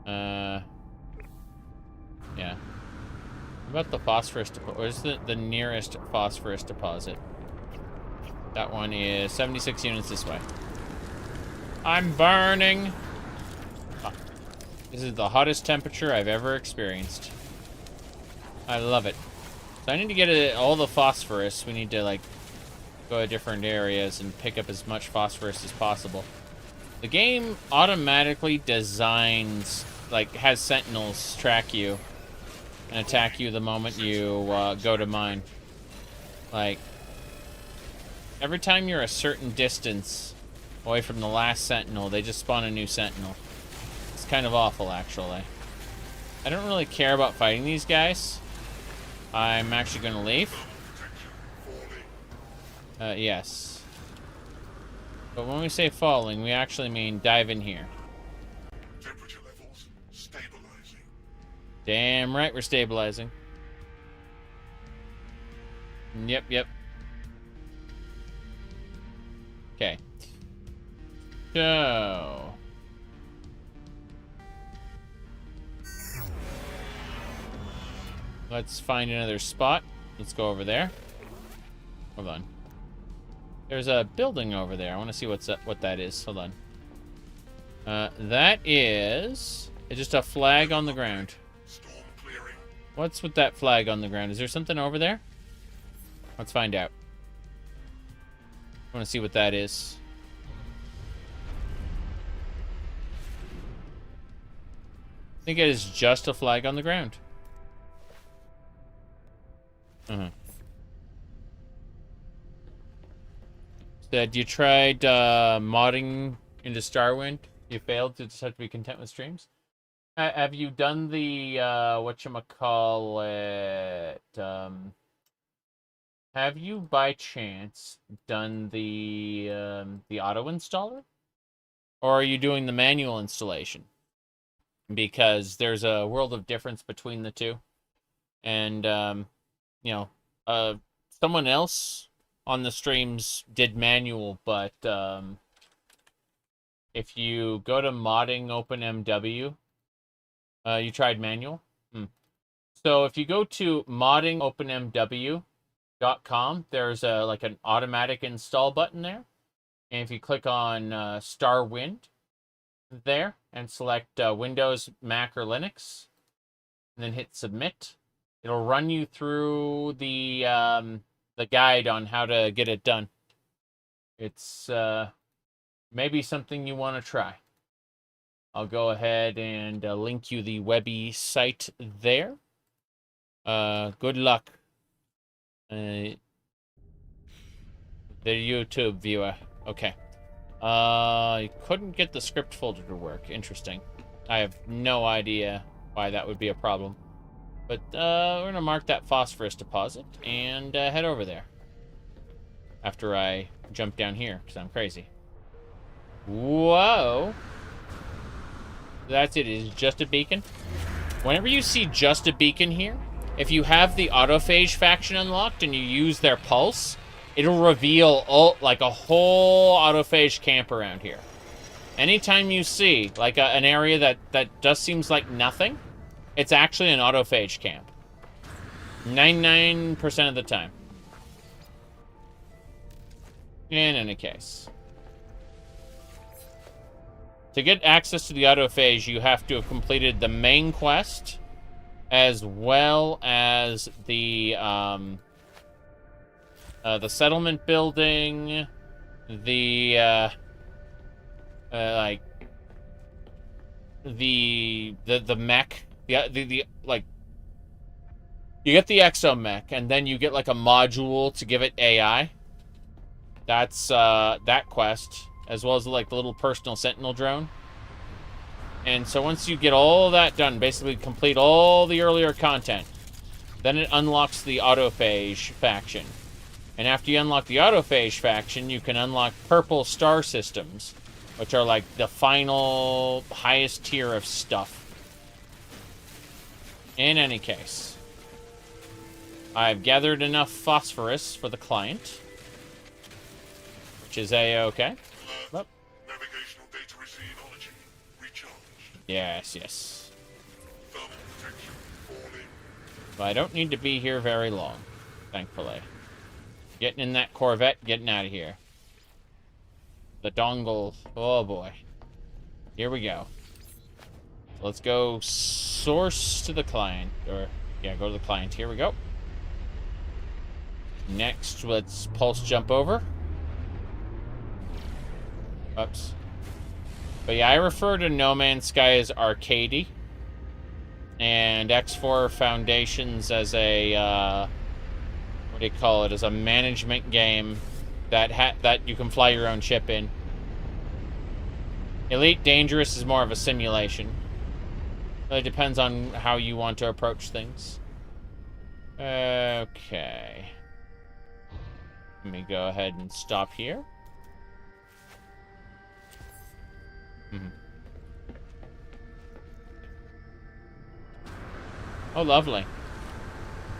Yeah. What about the phosphorus deposit? Where's the nearest phosphorus deposit? That one is 76 units this way. I'm burning! Oh, this is the hottest temperature I've ever experienced. I love it. So I need to get all the phosphorus. We need to, like, go to different areas and pick up as much phosphorus as possible. The game automatically designs, like, has sentinels track you and attack you the moment you go to mine. Like, every time you're a certain distance away from the last sentinel, they just spawn a new sentinel. It's kind of awful, actually. I don't really care about fighting these guys. I'm actually going to leave. Yes. But when we say falling, we actually mean dive in here. Temperature levels stabilizing. Damn right we're stabilizing. Yep, yep. Okay. So... let's find another spot. Let's go over there. Hold on. There's a building over there. I want to see what that is. Hold on. That is just a flag on the ground. Storm clearing. What's with that flag on the ground? Is there something over there? Let's find out. I want to see what that is. I think it is just a flag on the ground. Said you tried modding into Starwind. You failed. You just have to be content with streams. Have you done the whatchamacallit? Have you by chance done the auto installer, or are you doing the manual installation? Because there's a world of difference between the two, and you know, someone else on the streams did manual, but if you go to modding OpenMW, you tried manual. So if you go to moddingopenmw.com, there's like an automatic install button there, and if you click on Starwind there and select Windows, Mac, or Linux, and then hit submit, it'll run you through the guide on how to get it done. It's maybe something you want to try. I'll go ahead and link you the Webby site there. Good luck. The YouTube viewer. Okay. I couldn't get the script folder to work. Interesting. I have no idea why that would be a problem. But we're going to mark that phosphorus deposit and head over there. After I jump down here, because I'm crazy. Whoa. That's it. It's just a beacon. Whenever you see just a beacon here, if you have the autophage faction unlocked and you use their pulse, it'll reveal like a whole autophage camp around here. Anytime you see like an area that just seems like nothing, it's actually an autophage camp. 99% of the time. In any case. To get access to the autophage, you have to have completed the main quest, as well as the settlement building, the like the mech, the like, you get the exomech, and then you get like a module to give it AI. That's that quest, as well as like the little personal sentinel drone. And so once you get all that done, basically complete all the earlier content, then it unlocks the autophage faction. And after you unlock the autophage faction, you can unlock purple star systems, which are like the final highest tier of stuff. In any case, I've gathered enough phosphorus for the client, which is a-okay. Navigational data receivology recharged. Yes, yes. Thermal protection falling. But I don't need to be here very long, thankfully. Getting in that Corvette, getting out of here. The dongle, oh boy. Here we go. Let's go source to the client, or, yeah, go to the client. Here we go. Next, let's pulse jump over. Oops. But yeah, I refer to No Man's Sky as arcadey, and X4 Foundations as a, what do you call it, as a management game that you can fly your own ship in. Elite Dangerous is more of a simulation. It depends on how you want to approach things. Okay. Let me go ahead and stop here. Oh, lovely.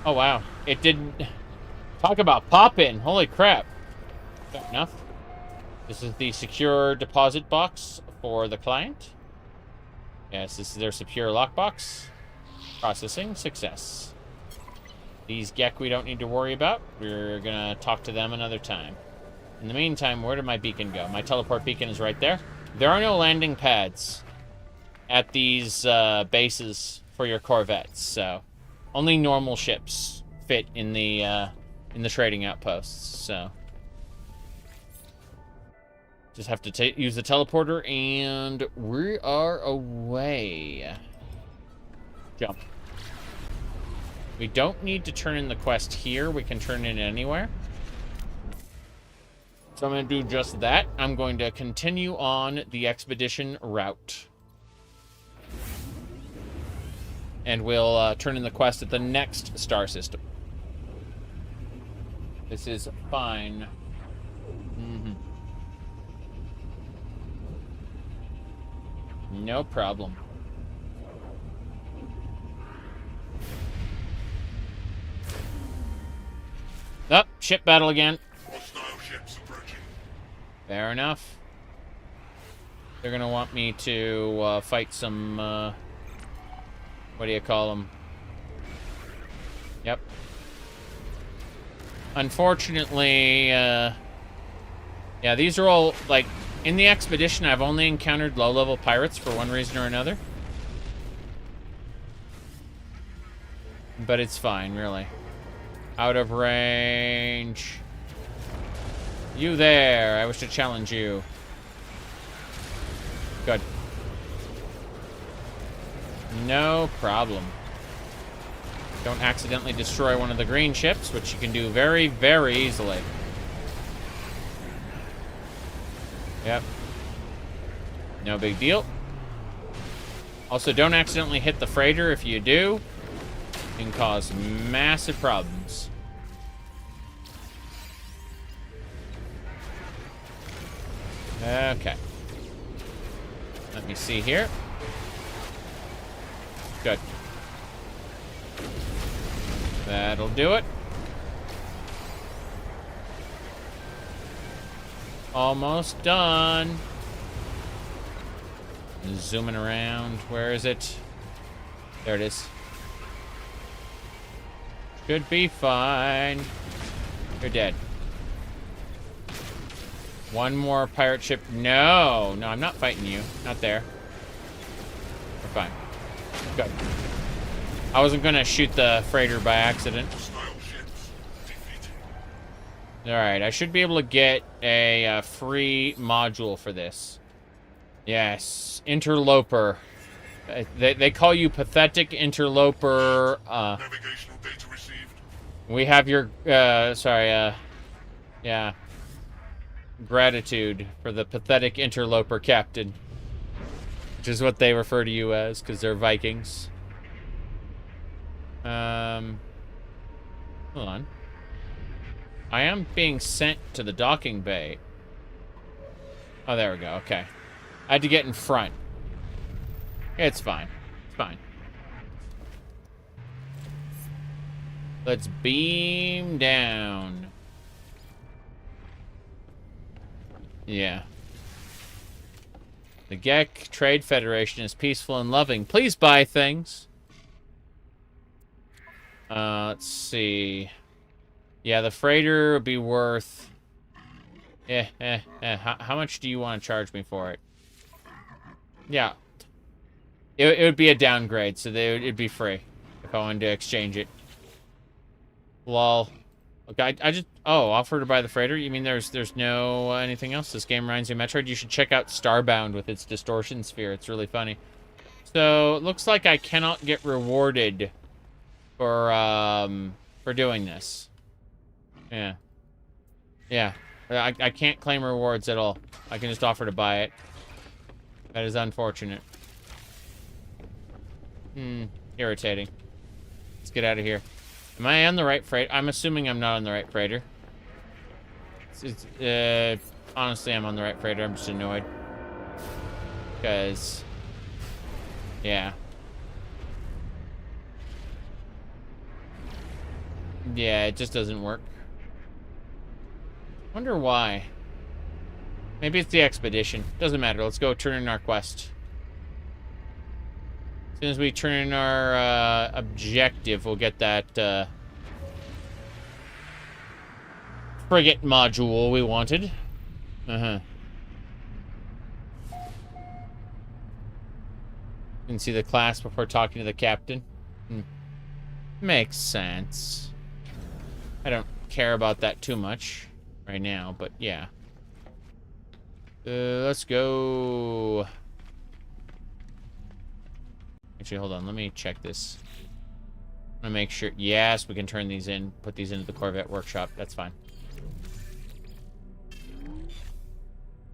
Oh, wow. It didn't... Talk about pop-in. Holy crap. Fair enough. This is the secure deposit box for the client. Yes, this is their secure lockbox. Processing. Success. These Gek we don't need to worry about. We're gonna talk to them another time. In the meantime, where did my beacon go? My teleport beacon is right there. There are no landing pads at these bases for your Corvettes, so only normal ships fit in the trading outposts. So just have to use the teleporter, and we are away. Jump. We don't need to turn in the quest here. We can turn it in anywhere. So I'm going to do just that. I'm going to continue on the expedition route. And we'll turn in the quest at the next star system. This is fine. No problem. Oh, ship battle again. Hostile ships approaching. Fair enough. They're gonna want me to fight some, what do you call them? Yep. Unfortunately, yeah, these are all, like, in the expedition, I've only encountered low-level pirates for one reason or another. But it's fine, really. Out of range. You there. I wish to challenge you. Good. No problem. Don't accidentally destroy one of the green ships, which you can do very, very easily. Yep. No big deal. Also, don't accidentally hit the freighter. If you do, it can cause massive problems. Okay. Let me see here. Good. That'll do it. Almost done. Zooming around. Where is it? There it is. Should be fine. You're dead. One more pirate ship. No, no, I'm not fighting you. Not there. We're fine. Good. I wasn't gonna shoot the freighter by accident. Hostile ships defeated. Alright, I should be able to get a free module for this. Yes, interloper. They call you pathetic interloper. Navigational data received. We have your, yeah. Gratitude for the pathetic interloper captain. Which is what they refer to you as, because they're Vikings. Hold on. I am being sent to the docking bay. Oh, there we go, okay. I had to get in front. It's fine. It's fine. Let's beam down. Yeah. The Gek Trade Federation is peaceful and loving. Please buy things. Let's see. Yeah, the freighter would be worth... How much do you want to charge me for it? Yeah. It would be a downgrade, so it'd be free if I wanted to exchange it. Lol. Okay, I just... Oh, offer to buy the freighter? You mean there's no anything else? This game reminds you of Metroid? You should check out Starbound with its distortion sphere. It's really funny. So, it looks like I cannot get rewarded for doing this. Yeah. Yeah. I can't claim rewards at all. I can just offer to buy it. That is unfortunate. Irritating. Let's get out of here. Am I on the right freighter? I'm assuming I'm not on the right freighter. Honestly, I'm on the right freighter. I'm just annoyed. Because... Yeah. Yeah, it just doesn't work. Wonder why. Maybe it's the expedition. Doesn't matter. Let's go turn in our quest. As soon as we turn in our objective, we'll get that frigate module we wanted. You can see the class before talking to the captain. Makes sense. I don't care about that too much right now, but yeah. Let's go. Actually, hold on. Let me check this. I'm gonna make sure. Yes, we can turn these in. Put these into the Corvette workshop. That's fine.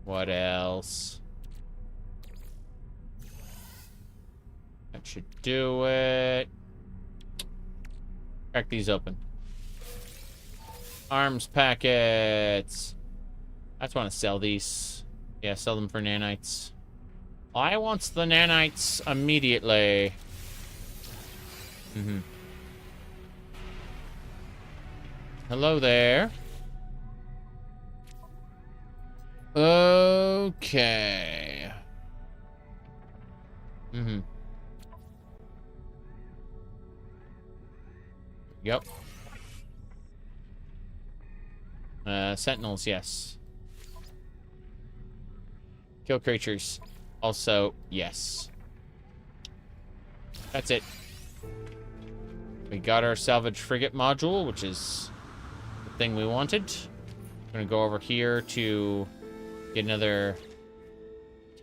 What else? That should do it. Crack these open. Arms packets. I just want to sell these. Yeah, sell them for nanites. I want the nanites immediately. Hello there. Okay. Yep. Sentinels, yes. Kill creatures. Also, yes. That's it. We got our salvage frigate module, which is the thing we wanted. I'm gonna go over here to get another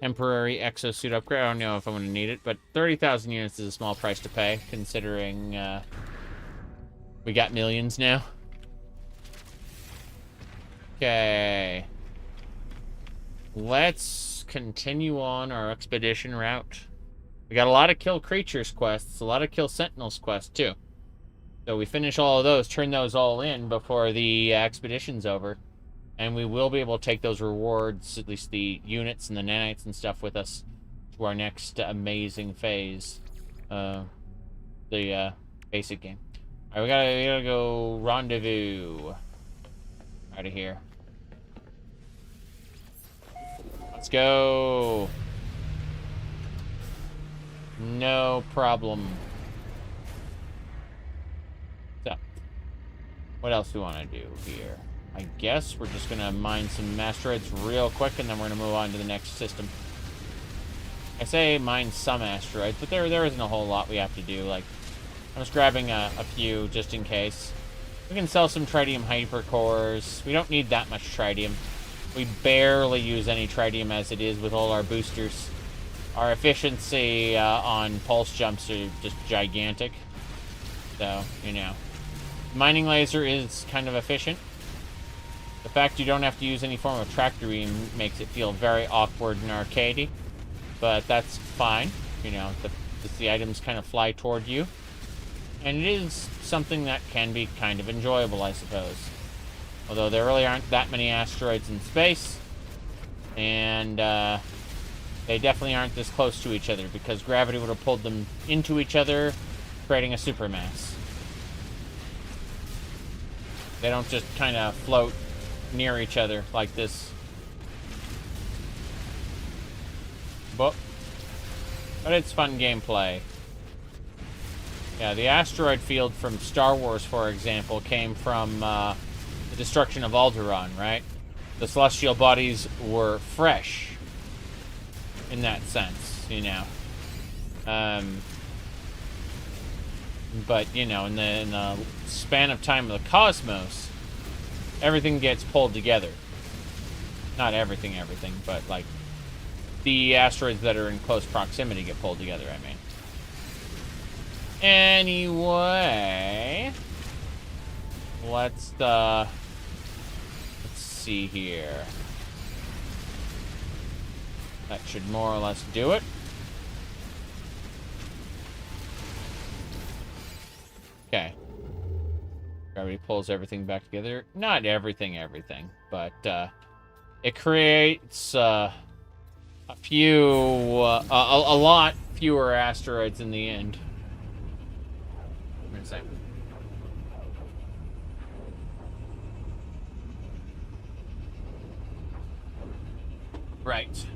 temporary exosuit upgrade. I don't know if I'm gonna need it, but 30,000 units is a small price to pay, considering we got millions now. Okay. Let's continue on our expedition route. We got a lot of kill creatures quests, a lot of kill sentinels quests too. So we finish all of those, turn those all in before the expedition's over. And we will be able to take those rewards, at least the units and the nanites and stuff, with us to our next amazing phase. The basic game. Alright, we gotta go rendezvous. Out of here. Let's go. No problem. So, what else do we want to do here? I guess we're just going to mine some asteroids real quick, and then we're going to move on to the next system. I say mine some asteroids, but there isn't a whole lot we have to do. Like, I'm just grabbing a few just in case. We can sell some tritium hypercores. We don't need that much tritium. We barely use any tritium as it is with all our boosters. Our efficiency on pulse jumps are just gigantic. So, you know. Mining laser is kind of efficient. The fact you don't have to use any form of tractor beam makes it feel very awkward and arcadey. But that's fine. You know, the items kind of fly toward you. And it is something that can be kind of enjoyable, I suppose. Although there really aren't that many asteroids in space. And they definitely aren't this close to each other, because gravity would have pulled them into each other, creating a supermass. They don't just kind of float near each other like this. But it's fun gameplay. Yeah, the asteroid field from Star Wars, for example, came from the destruction of Alderaan, right? The celestial bodies were fresh in that sense, you know. But, you know, in the span of time of the cosmos, everything gets pulled together. Not everything, but, like, the asteroids that are in close proximity get pulled together, I mean. Anyway, let's see here. That should more or less do it. Okay. Gravity pulls everything back together. Not everything, but it creates a lot fewer asteroids in the end. Wait a second. Right.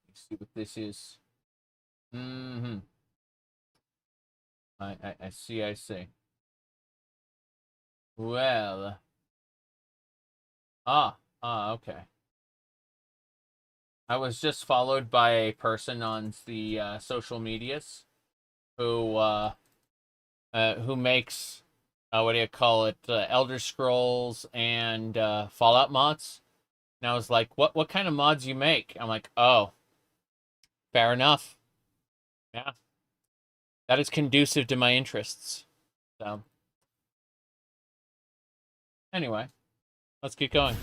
Let's see what this is. I see. Well. Okay. I was just followed by a person on the social medias who makes what do you call it? Elder Scrolls and Fallout mods. And I was like, what kind of mods you make? I'm like, oh, fair enough. Yeah. That is conducive to my interests. So, anyway, let's get going.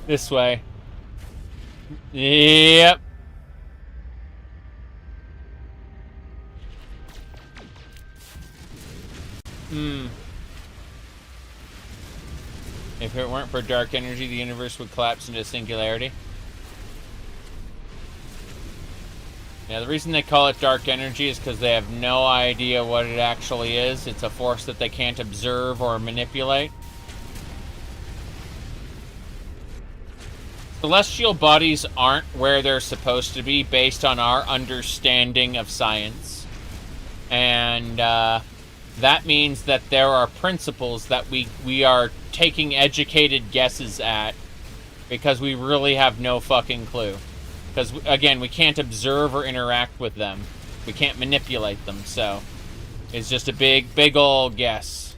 This way. Yep. If it weren't for dark energy, the universe would collapse into singularity. Yeah, the reason they call it dark energy is because they have no idea what it actually is. It's a force that they can't observe or manipulate. Celestial bodies aren't where they're supposed to be based on our understanding of science. And that means that there are principles that we are taking educated guesses at because we really have no fucking clue. Because, again, we can't observe or interact with them. We can't manipulate them, so it's just a big old guess.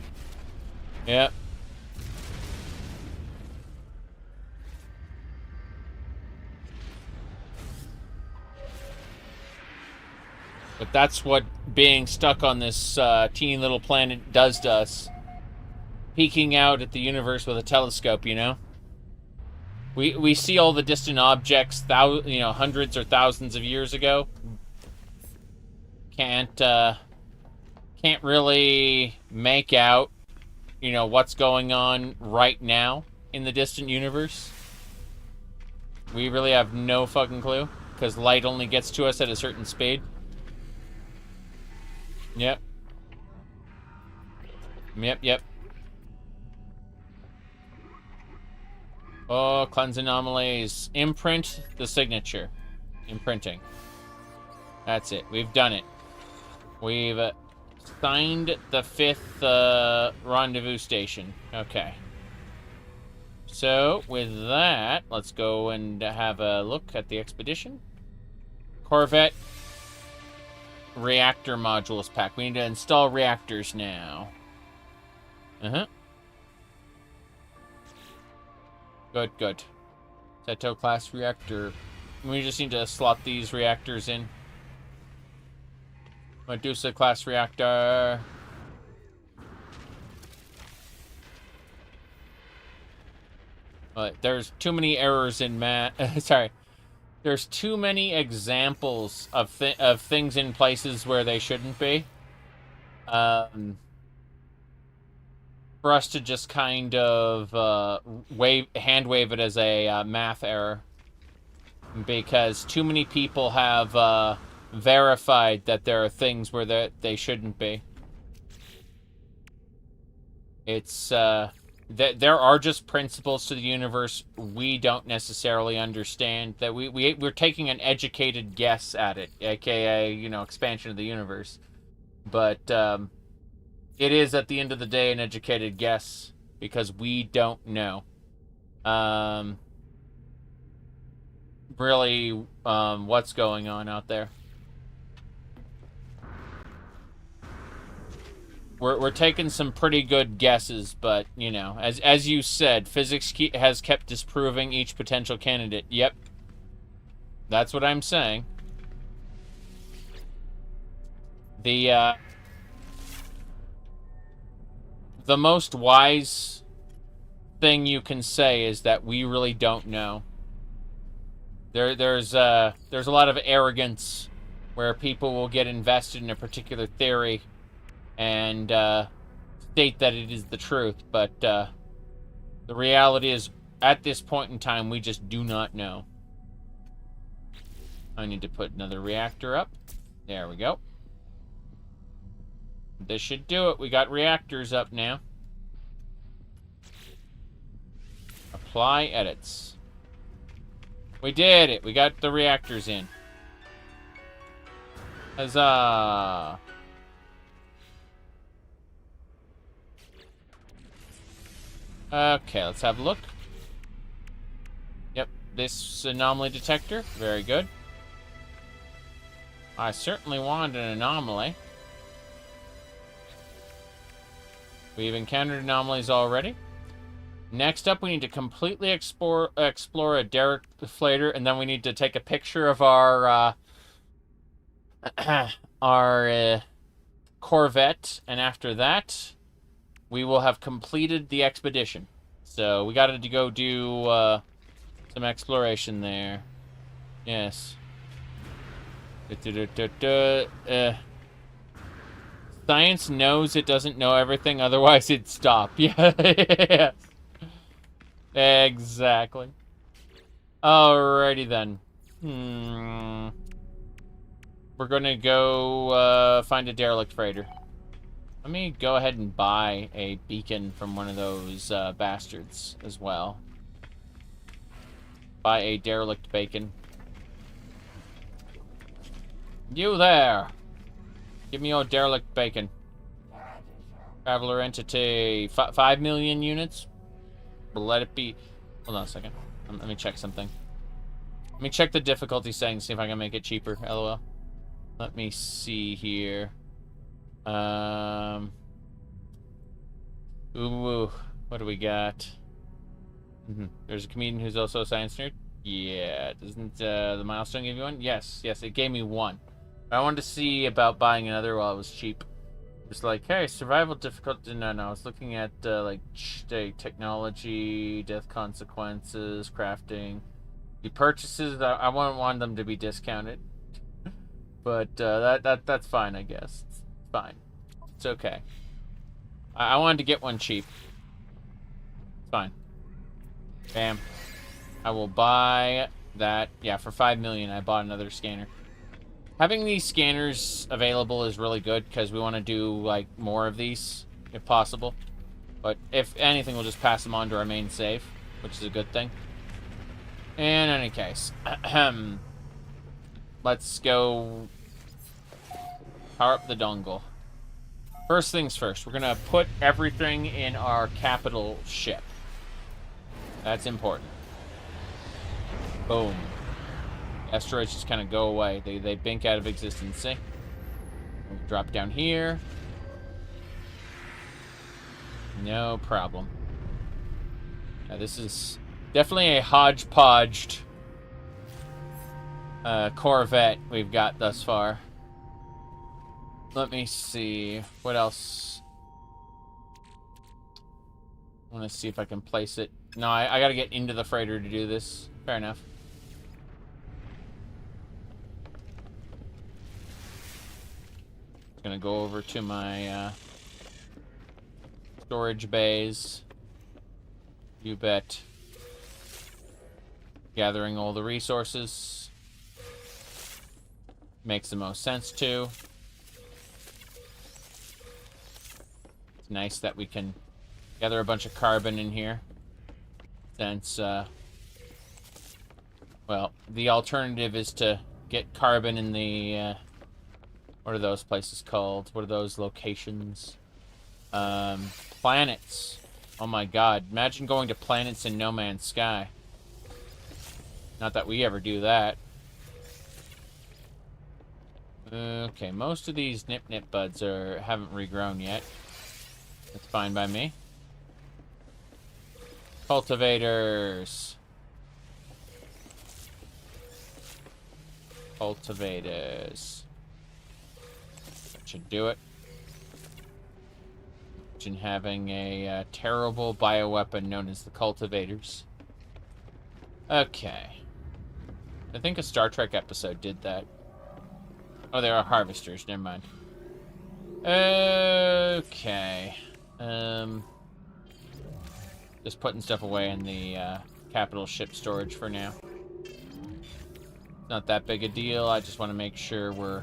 Yep. But that's what being stuck on this teeny little planet does to us. Peeking out at the universe with a telescope, you know? We see all the distant objects, hundreds or thousands of years ago. Can't really make out, what's going on right now in the distant universe. We really have no fucking clue, because light only gets to us at a certain speed. Yep. Oh, cleanse anomalies. Imprint the signature. Imprinting. That's it. We've done it. We've signed the 5th rendezvous station. Okay. So, with that, let's go and have a look at the expedition. Corvette reactor modules pack. We need to install reactors now. Uh-huh. Good, good. Seto class reactor. We just need to slot these reactors in. Medusa class reactor. There's too many errors in sorry. There's too many examples of things in places where they shouldn't be. For us to just kind of hand wave it as a math error, because too many people have verified that there are things where they shouldn't be. It's there are just principles to the universe we don't necessarily understand, that we're taking an educated guess at it, aka, you know, expansion of the universe. But it is, at the end of the day, an educated guess, because we don't know really what's going on out there. We're taking some pretty good guesses, but, you know, as you said, physics has kept disproving each potential candidate. Yep. That's what I'm saying. The most wise thing you can say is that we really don't know. There's a lot of arrogance where people will get invested in a particular theory and state that it is the truth, but the reality is, at this point in time, we just do not know. I need to put another reactor up. There we go. This should do it. We got reactors up now. Apply edits. We did it. We got the reactors in. Huzzah! Okay, let's have a look. Yep, this anomaly detector. Very good. I certainly wanted an anomaly. We've encountered anomalies already. Next up, we need to completely explore a derrick deflator, and then we need to take a picture of our Corvette, and after that, we will have completed the expedition. So we got to go do some exploration there. Yes. Science knows it doesn't know everything, otherwise it'd stop. Yeah. Exactly. Alrighty then. We're gonna go find a derelict freighter. Let me go ahead and buy a beacon from one of those bastards as well. Buy a derelict bacon. You there! Give me your derelict bacon. Traveler entity. 5 million units? Let it be. Hold on a second. Let me check something. Let me check the difficulty settings, see if I can make it cheaper. LOL. Let me see here. Ooh, what do we got? There's a comedian who's also a science nerd. Yeah, doesn't the milestone give you one? Yes, it gave me one. I wanted to see about buying another while it was cheap. It's like, hey, survival difficulty. No, I was looking at like technology, death consequences, crafting. The purchases, I wouldn't want them to be discounted, but that's fine, I guess. It's fine. It's okay. I wanted to get one cheap. Fine. Bam. I will buy that. Yeah, for 5 million, I bought another scanner. Having these scanners available is really good, because we want to do, like, more of these, if possible. But if anything, we'll just pass them on to our main save. which is a good thing. In any case, let's go power up the dongle. First things first, we're gonna put everything in our capital ship. That's important. Boom. Asteroids just kind of go away. They blink out of existence, see? We'll drop down here. No problem. Now, this is definitely a hodgepodged Corvette we've got thus far. Let me see. What else? I want to see if I can place it. No, I got to get into the freighter to do this. Fair enough. Gonna go over to my storage bays. You bet. Gathering all the resources. Makes the most sense to. It's nice that we can gather a bunch of carbon in here. Since, well, the alternative is to get carbon in the, what are those places called? What are those locations? Planets. Oh my god. Imagine going to planets in No Man's Sky. Not that we ever do that. Okay, most of these nip buds haven't regrown yet. That's fine by me. Cultivators. Cultivators. That should do it. Imagine having a terrible bioweapon known as the cultivators. Okay. I think a Star Trek episode did that. Oh, there are harvesters. Never mind. Okay. Just putting stuff away in the capital ship storage for now. Not that big a deal. I just want to make sure we're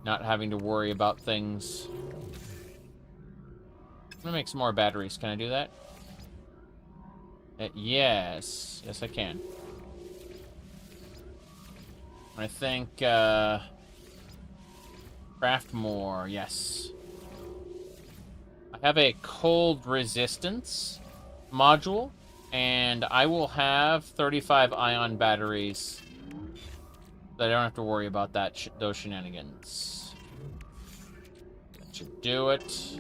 not having to worry about things. I'm gonna make some more batteries. Can I do that? Yes. Yes, I can. I think, craft more. Yes. I have a cold resistance module, and I will have 35 ion batteries. So I don't have to worry about that those shenanigans. That should do it.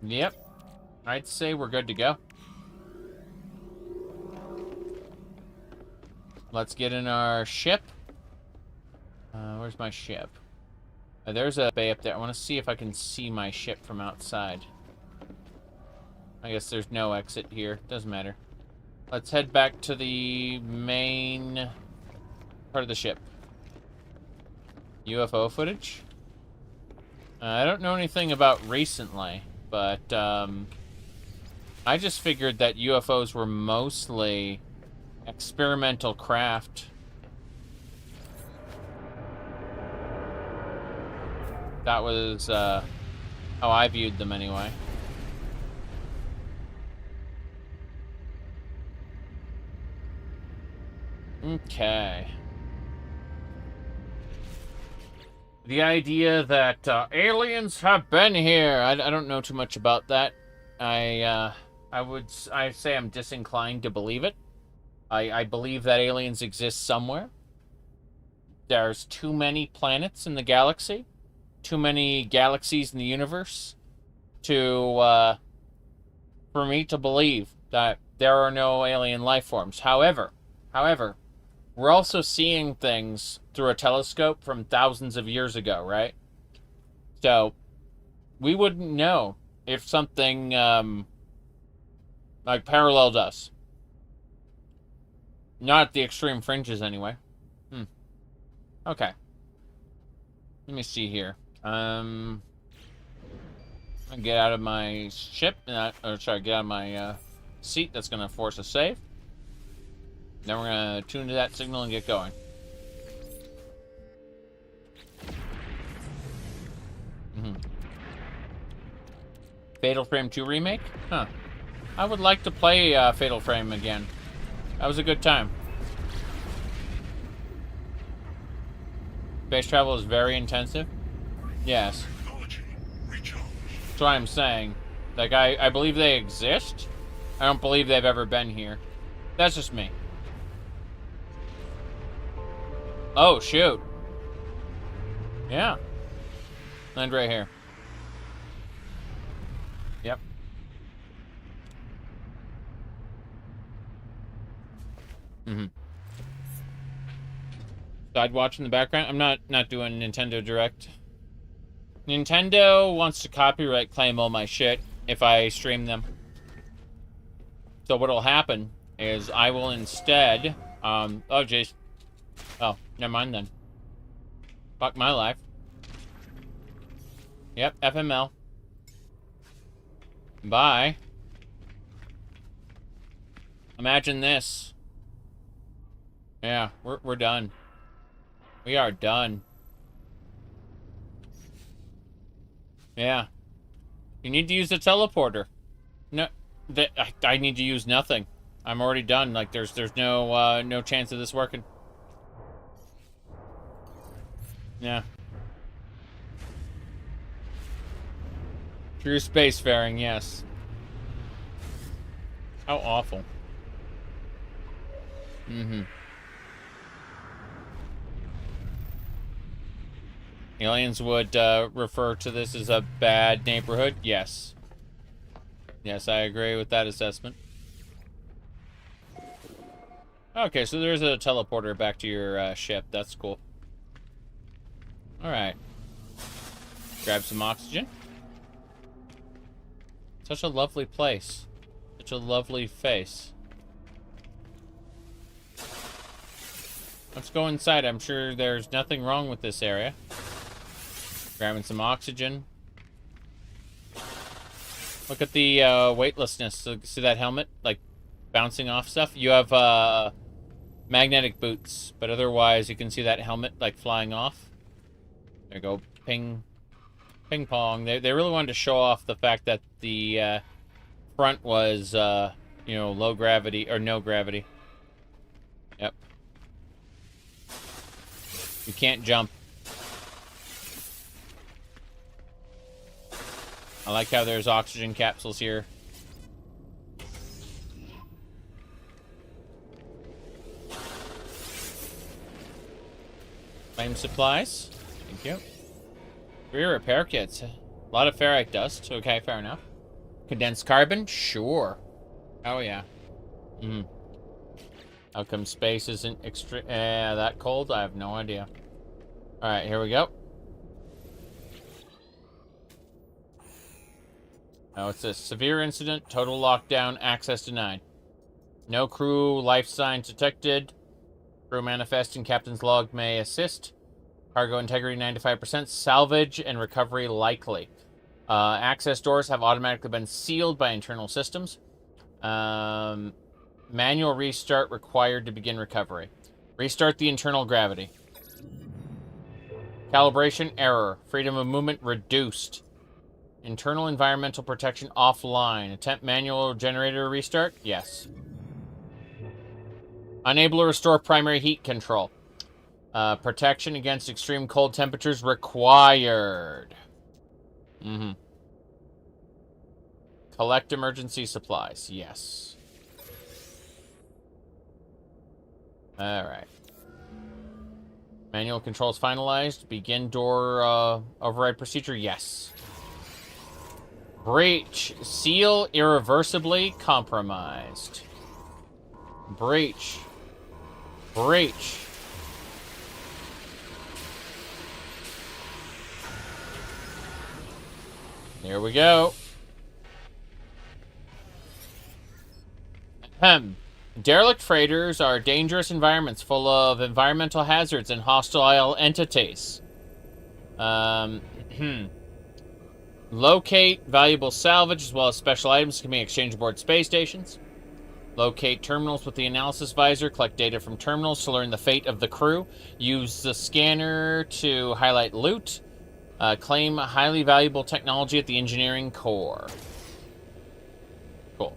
Yep. I'd say we're good to go. Let's get in our ship. Where's my ship? There's a bay up there. I want to see if I can see my ship from outside. I guess there's no exit here. Doesn't matter. Let's head back to the main part of the ship. UFO footage? I don't know anything about recently, but I just figured that UFOs were mostly experimental craft. That was how I viewed them anyway. Okay. The idea that aliens have been here. I don't know too much about that. I say I'm disinclined to believe it. I believe that aliens exist somewhere. There's too many planets in the galaxy, too many galaxies in the universe to for me to believe that there are no alien life forms. However, we're also seeing things through a telescope from thousands of years ago, right? So we wouldn't know if something like paralleled us. Not at the extreme fringes, anyway. Okay. Let me see here. I'll get out of my ship. Get out of my seat. That's going to force a save. Then we're going to tune to that signal and get going. Fatal Frame 2 remake? Huh. I would like to play Fatal Frame again. That was a good time. Space travel is very intensive. Yes. Technology recharge. That's what I'm saying. Like, I believe they exist. I don't believe they've ever been here. That's just me. Oh, shoot. Yeah. Land right here. Yep. Mm-hmm. Side watch in the background. I'm not doing Nintendo Direct. Nintendo wants to copyright claim all my shit if I stream them. So what'll happen is I will instead, oh jeez. Oh, never mind then. Fuck my life. Yep, FML. Bye. Imagine this. Yeah, we're done. We are done. Yeah. You need to use the teleporter. No, I need to use nothing. I'm already done. Like there's no no chance of this working. Yeah. True spacefaring, yes. How awful. Mm-hmm. Aliens would refer to this as a bad neighborhood? Yes. Yes, I agree with that assessment. Okay, so there's a teleporter back to your ship. That's cool. Alright. Grab some oxygen. Such a lovely place. Such a lovely face. Let's go inside. I'm sure there's nothing wrong with this area. Grabbing some oxygen. Look at the weightlessness. See that helmet? Like, bouncing off stuff? You have magnetic boots, but otherwise you can see that helmet, like, flying off. There you go. Ping. Ping pong. They really wanted to show off the fact that the front was, you know, low gravity, or no gravity. Yep. You can't jump. I like how there's oxygen capsules here. Flame supplies. Thank you. 3 repair kits. A lot of ferrite dust. Okay, fair enough. Condensed carbon? Sure. Oh, yeah. Mm-hmm. How come space isn't that cold? I have no idea. Alright, here we go. Oh, it's a severe incident. Total lockdown. Access denied. No crew life signs detected. Crew manifest in captain's log may assist. Cargo integrity 95%. Salvage and recovery likely. Access doors have automatically been sealed by internal systems. Manual restart required to begin recovery. Restart the internal gravity. Calibration error. Freedom of movement reduced. Internal environmental protection offline. Attempt manual generator restart? Yes. Unable to restore primary heat control. Protection against extreme cold temperatures required. Mm-hmm. Collect emergency supplies. Yes. Alright. Manual controls finalized. Begin door override procedure? Yes. Breach. Seal irreversibly compromised. Breach. Breach. Here we go. Ahem. Derelict freighters are dangerous environments full of environmental hazards and hostile entities. Locate valuable salvage as well as special items can be exchanged aboard space stations. Locate terminals with the analysis visor. Collect data from terminals to learn the fate of the crew. Use the scanner to highlight loot. Claim highly valuable technology at the engineering core. Cool.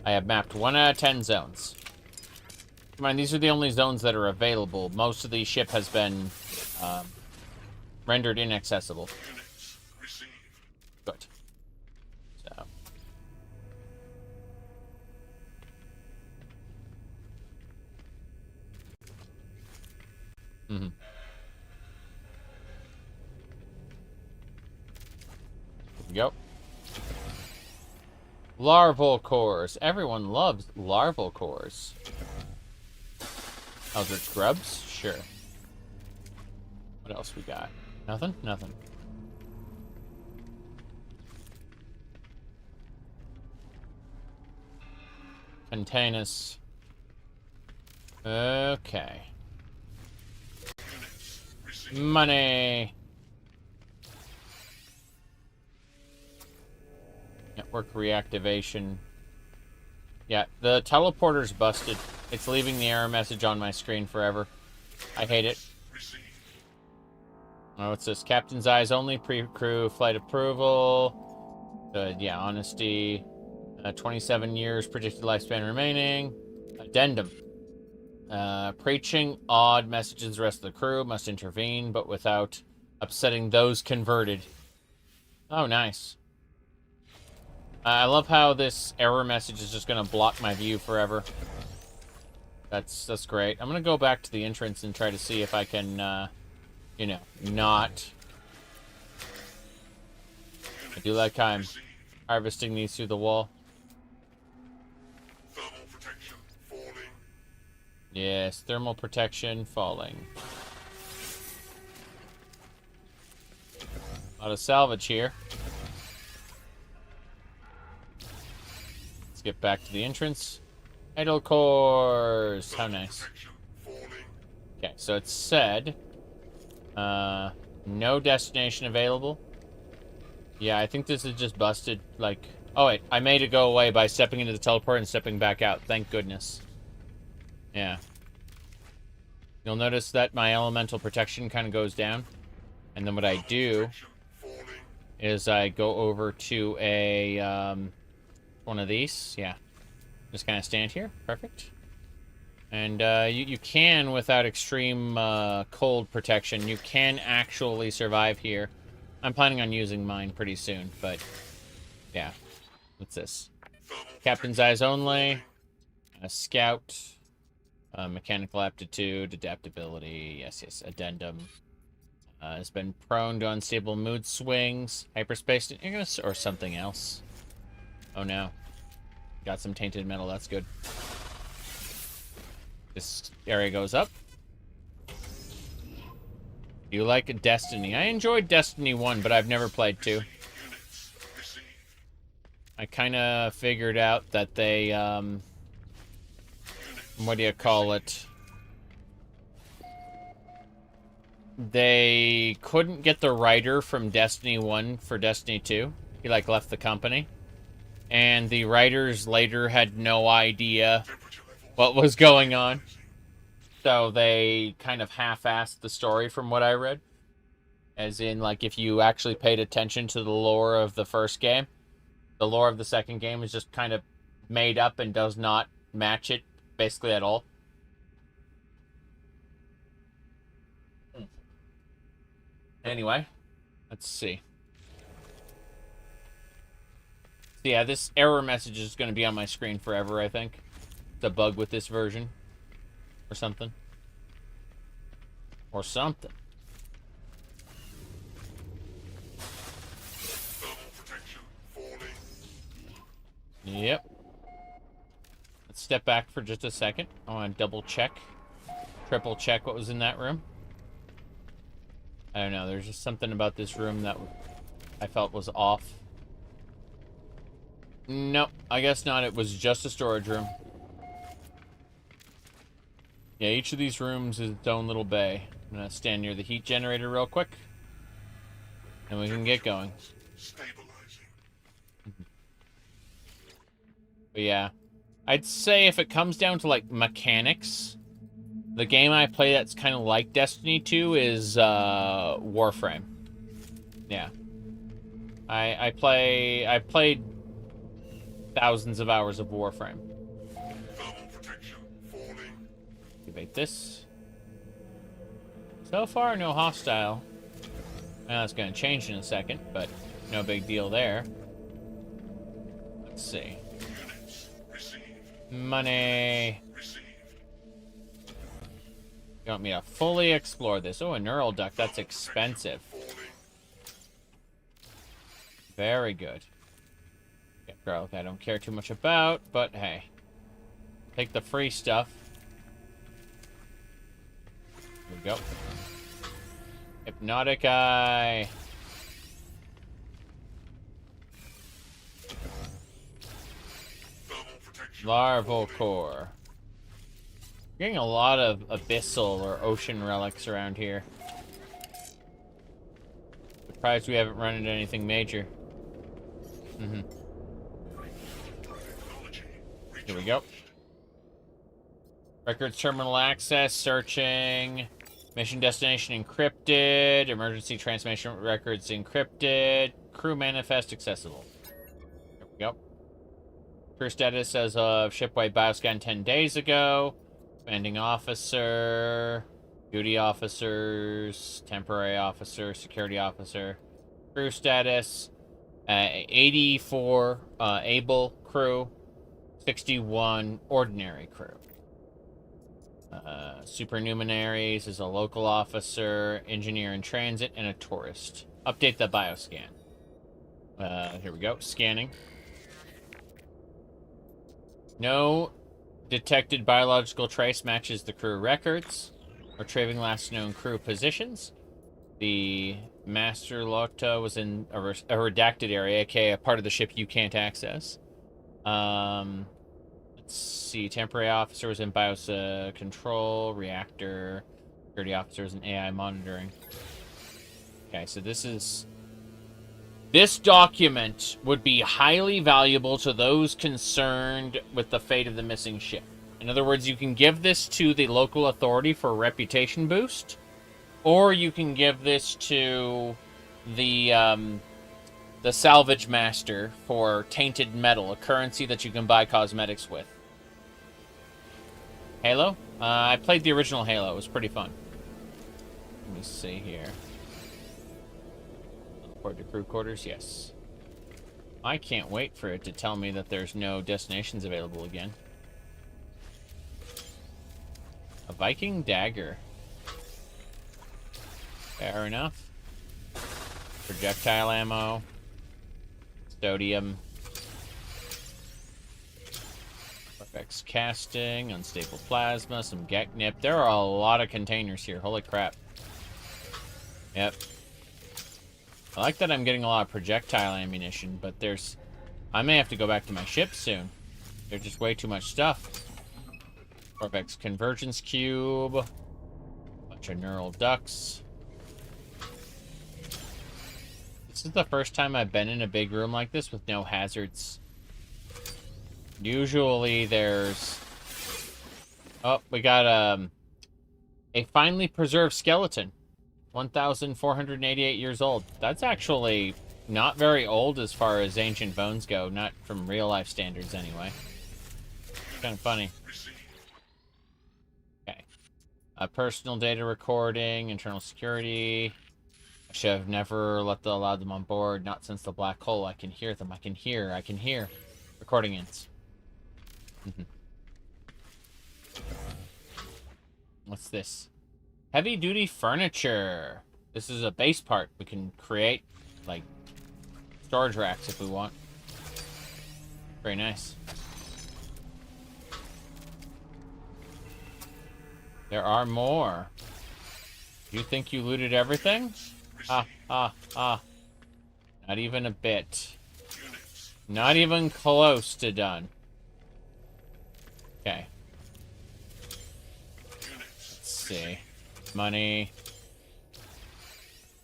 I have mapped 1 out of 10 zones. Come on, these are the only zones that are available. Most of the ship has been rendered inaccessible. Units received. Good. So. Mm-hmm. Here we go. Larval cores. Everyone loves larval cores. Eldritch grubs? Sure. What else we got? Nothing? Nothing. Containers. Okay. Units received. Money! Network reactivation. Yeah, the teleporter's busted. It's leaving the error message on my screen forever. I hate it. Received. Oh, what's this? Captain's eyes only, pre-crew, flight approval. Good, yeah, honesty. 27 years predicted lifespan remaining. Addendum. Preaching odd messages the rest of the crew must intervene, but without upsetting those converted. Oh, nice. I love how this error message is just going to block my view forever. That's great. I'm going to go back to the entrance and try to see if I can, you know, not... I do like how I'm harvesting these through the wall. Thermal protection falling. Yes, thermal protection falling. A lot of salvage here. Let's get back to the entrance. Idle cores. How nice. Okay, so it said no destination available. Yeah, I think this is just busted. Like, oh wait, I made it go away by stepping into the teleport and stepping back out. Thank goodness. Yeah. You'll notice that my elemental protection kind of goes down. And then what I do is I go over to a one of these. Yeah. Just kind of stand here. Perfect. And you can, without extreme cold protection, you can actually survive here. I'm planning on using mine pretty soon, but yeah. What's this? Captain's eyes only. A scout. Mechanical aptitude, adaptability. Yes, yes. Addendum. Has been prone to unstable mood swings. Hyperspace or something else. Oh no. Got some tainted metal. That's good. This area goes up. You like Destiny? I enjoyed Destiny 1, but I've never played 2. I kind of figured out that they, what do you call it? They couldn't get the writer from Destiny 1 for Destiny 2. He, like, left the company. And the writers later had no idea what was going on. So they kind of half-assed the story from what I read. As in, like, if you actually paid attention to the lore of the first game, the lore of the second game is just kind of made up and does not match it, basically, at all. Anyway, let's see. So yeah, this error message is going to be on my screen forever, I think. It's a bug with this version. Or something. Or something. Yep. Let's step back for just a second. I want to double check. Triple check what was in that room. I don't know, there's just something about this room that I felt was off. Nope, I guess not. It was just a storage room. Yeah, each of these rooms is its own little bay. I'm gonna stand near the heat generator real quick. And we can get going. Stabilizing. But yeah. I'd say if it comes down to, like, mechanics, the game I play that's kind of like Destiny 2 is Warframe. Yeah. I played thousands of hours of Warframe. Thermal protection falling. Activate this. So far, no hostile. Now it's going to change in a second, but no big deal there. Let's see. Units received. Money. Received. You want me to fully explore this? Oh, a neural duct. That's expensive. Falling. Very good. Okay, garlic I don't care too much about, but hey. Take the free stuff. Here we go. Hypnotic eye. Thermal protection. Larval core. Getting a lot of abyssal or ocean relics around here. Surprised we haven't run into anything major. Technology. Here we go. Records terminal access, searching. Mission destination encrypted. Emergency transmission records encrypted. Crew manifest accessible. There we go. Crew status as of shipwide bioscan 10 days ago. Commanding officer. Duty officers. Temporary officer. Security officer. Crew status. 84 able crew. 61 ordinary crew. Supernumeraries is a local officer, engineer in transit, and a tourist. Update the bioscan. Here we go. Scanning. No detected biological trace matches the crew records. Retrieving last known crew positions. The Master Lota was in a redacted area, aka a part of the ship you can't access. Let's see. Temporary officer was in BIOS control, reactor. Security officer was in AI monitoring. Okay, so this document would be highly valuable to those concerned with the fate of the missing ship. In other words, you can give this to the local authority for a reputation boost, or you can give this to the salvage master for tainted metal, a currency that you can buy cosmetics with. Halo? I played the original Halo. It was pretty fun. Let me see here. Report to crew quarters? Yes. I can't wait for it to tell me that there's no destinations available again. A Viking dagger. Fair enough. Projectile ammo. Sodium. FX casting, unstable plasma, some Geknip. There are a lot of containers here. Holy crap. Yep. I like that I'm getting a lot of projectile ammunition, but I may have to go back to my ship soon. There's just way too much stuff. Corvex convergence cube. Bunch of neural ducts. This is the first time I've been in a big room like this with no hazards. Usually there's... Oh, we got a finely preserved skeleton. 1,488 years old. That's actually not very old as far as ancient bones go. Not from real life standards, anyway. Kind of funny. Okay. Personal data recording, internal security. I should have never allowed them on board. Not since the black hole. I can hear them. I can hear. Recording ends. What's this? Heavy duty furniture. This is a base part. We can create, like, storage racks if we want. Very nice. There are more. You think you looted everything? Not even a bit. Not even close to done. Okay. Let's see. Money.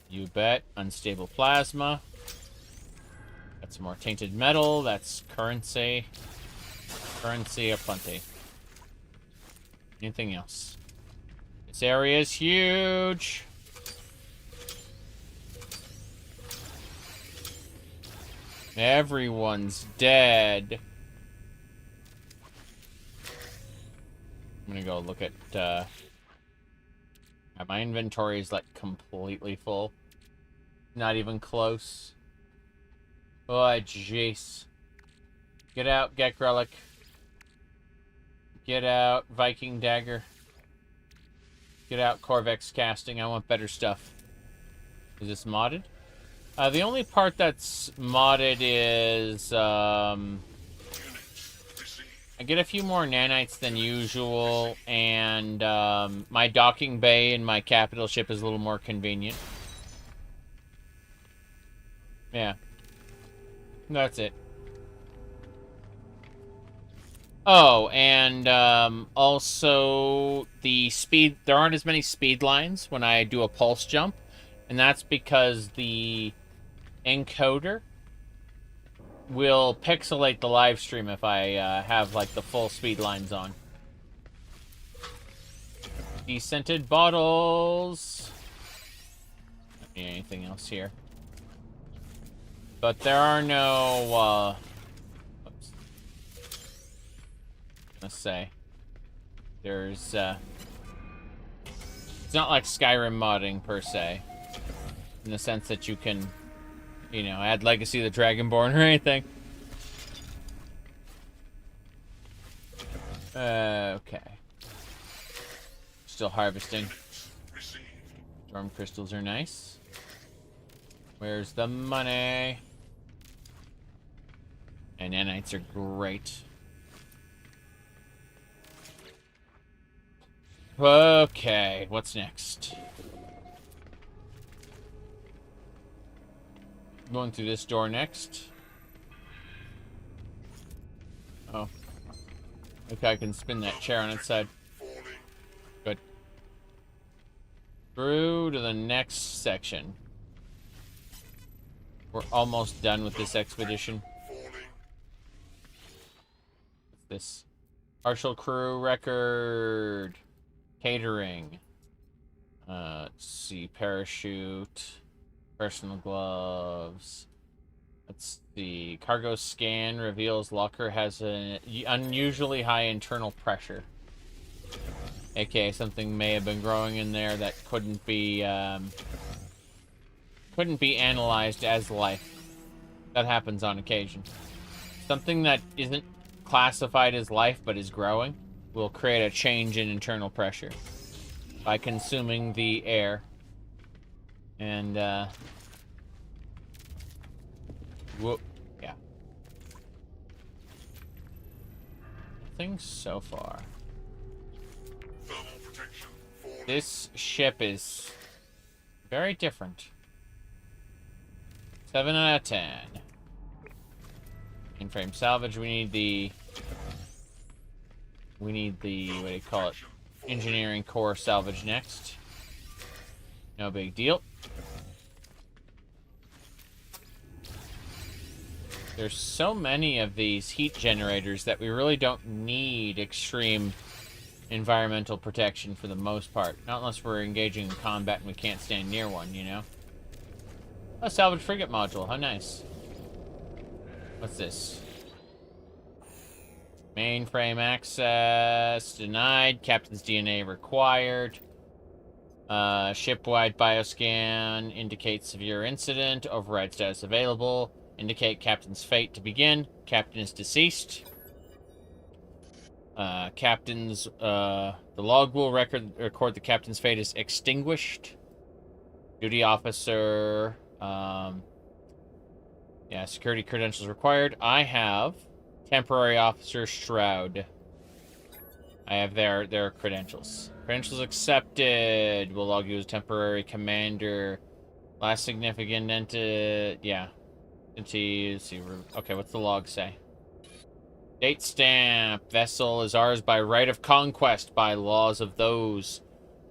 You bet. Unstable plasma. Got some more tainted metal. That's currency. Currency aplenty. Anything else? This area is huge. Everyone's dead. I'm gonna go look at, my inventory is, like, completely full. Not even close. Oh, jeez. Get out, Gek Relic. Get out, Viking Dagger. Get out, Corvex Casting. I want better stuff. Is this modded? The only part that's modded is, I get a few more nanites than usual, and, my docking bay in my capital ship is a little more convenient. Yeah. That's it. Oh, and, also, there aren't as many speed lines when I do a pulse jump, and that's because the encoder will pixelate the live stream if I have, like, the full speed lines on. Descented bottles. Don't need anything else here. But there are no, oops. Let's say. There's, it's not like Skyrim modding, per se. In the sense that you can, you know, add Legacy of the Dragonborn or anything. Okay. Still harvesting. Storm crystals are nice. Where's the money? And nanites are great. Okay, what's next? Going through this door next. Oh. Okay, I can spin that chair on its side. Good. Through to the next section. We're almost done with this expedition. What's this? Partial crew record. Catering. Let's see. Parachute. Personal gloves. Let's see. Cargo scan reveals locker has an unusually high internal pressure. AKA something may have been growing in there that couldn't be analyzed as life. That happens on occasion. Something that isn't classified as life but is growing will create a change in internal pressure by consuming the air. And, whoop, yeah. Things so far. This ship is very different. 7 out of 10. Mainframe salvage, we need the, what do you call it? Engineering core salvage next. No big deal. There's so many of these heat generators that we really don't need extreme environmental protection for the most part. Not unless we're engaging in combat and we can't stand near one, you know? A salvage frigate module, how nice. What's this? Mainframe access denied. Captain's DNA required. Ship-wide bioscan indicates severe incident. Override status available. Indicate captain's fate to begin. Captain is deceased. The log will record the captain's fate is extinguished. Duty officer. Yeah, security credentials required. I have temporary officer Shroud. I have their credentials. Credentials accepted. Will log you as temporary commander. Last significant entity. Yeah. Entity. See. Okay, what's the log say? Date stamp. Vessel is ours by right of conquest, by laws of those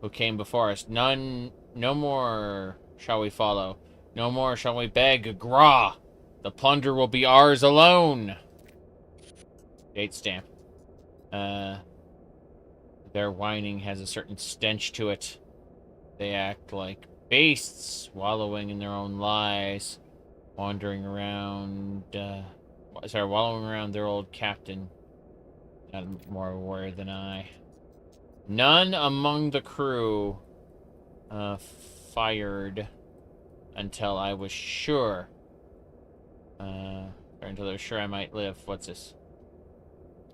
who came before us. No more shall we follow. No more shall we beg. Gra. The plunder will be ours alone. Date stamp. Their whining has a certain stench to it. They act like beasts, wallowing in their own lies, wallowing around their old captain. Not more aware than I. None among the crew fired until I was sure. Or until I was sure I might live. What's this?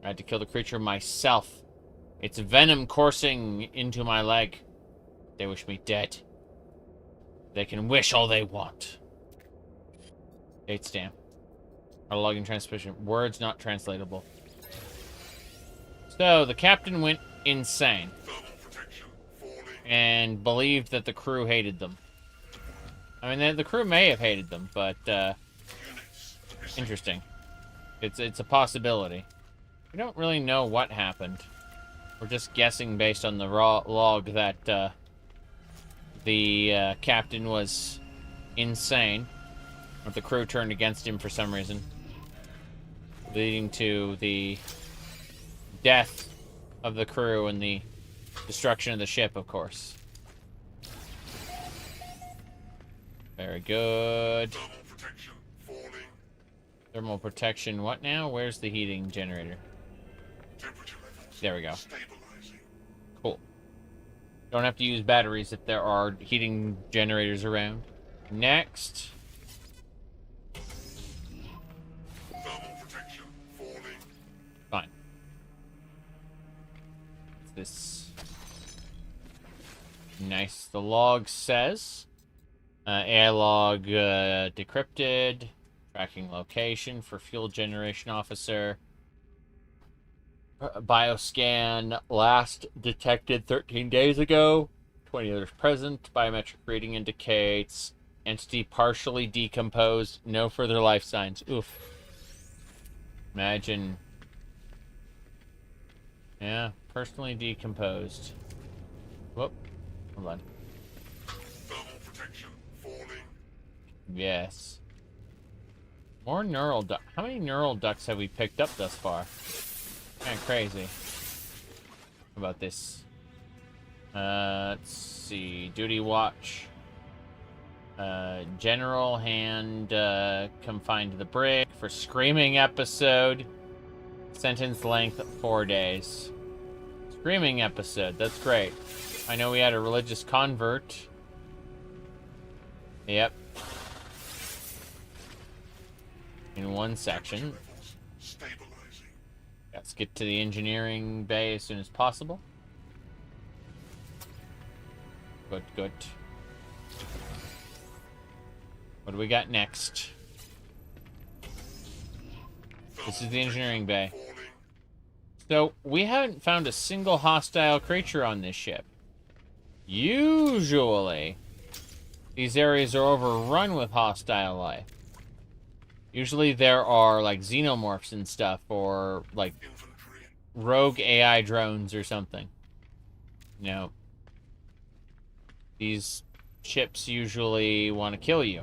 I had to kill the creature myself. Its venom coursing into my leg. They wish me dead. They can wish all they want. Date stamp. Login transmission. Words not translatable. So, the captain went insane. Thermal protection falling. And believed that the crew hated them. I mean, the crew may have hated them, but, Units receiving. interesting. It's a possibility. We don't really know what happened. We're just guessing based on the raw log that, the captain was insane. But the crew turned against him for some reason. Leading to the death of the crew and the destruction of the ship, of course. Very good. Thermal protection falling. Thermal protection, what now? Where's the heating generator? Temperature levels There we go. stabilizing. Cool. Don't have to use batteries if there are heating generators around. Next. Thermal protection falling. Fine. What's this? Nice. The log says... AI log decrypted. Tracking location for fuel generation officer. Bioscan last detected 13 days ago. 20 others present. Biometric reading indicates entity partially decomposed. No further life signs. Oof. Imagine. Yeah, personally decomposed. Whoop. Hold on. Thermal protection falling. Yes. More neural ducts. How many neural ducts have we picked up thus far? Kind of crazy. How about this? Let's see. Duty watch. General hand confined to the brig for screaming episode. Sentence length 4 days. Screaming episode. That's great. I know we had a religious convert. Yep. In one section. Levels stabilizing. Let's get to the engineering bay as soon as possible. Good, good. What do we got next? This is the engineering bay. Falling. So, we haven't found a single hostile creature on this ship. Usually, these areas are overrun with hostile life. Usually there are, like, xenomorphs and stuff, or, like, Infantry. rogue AI drones or something. No. These ships usually want to kill you.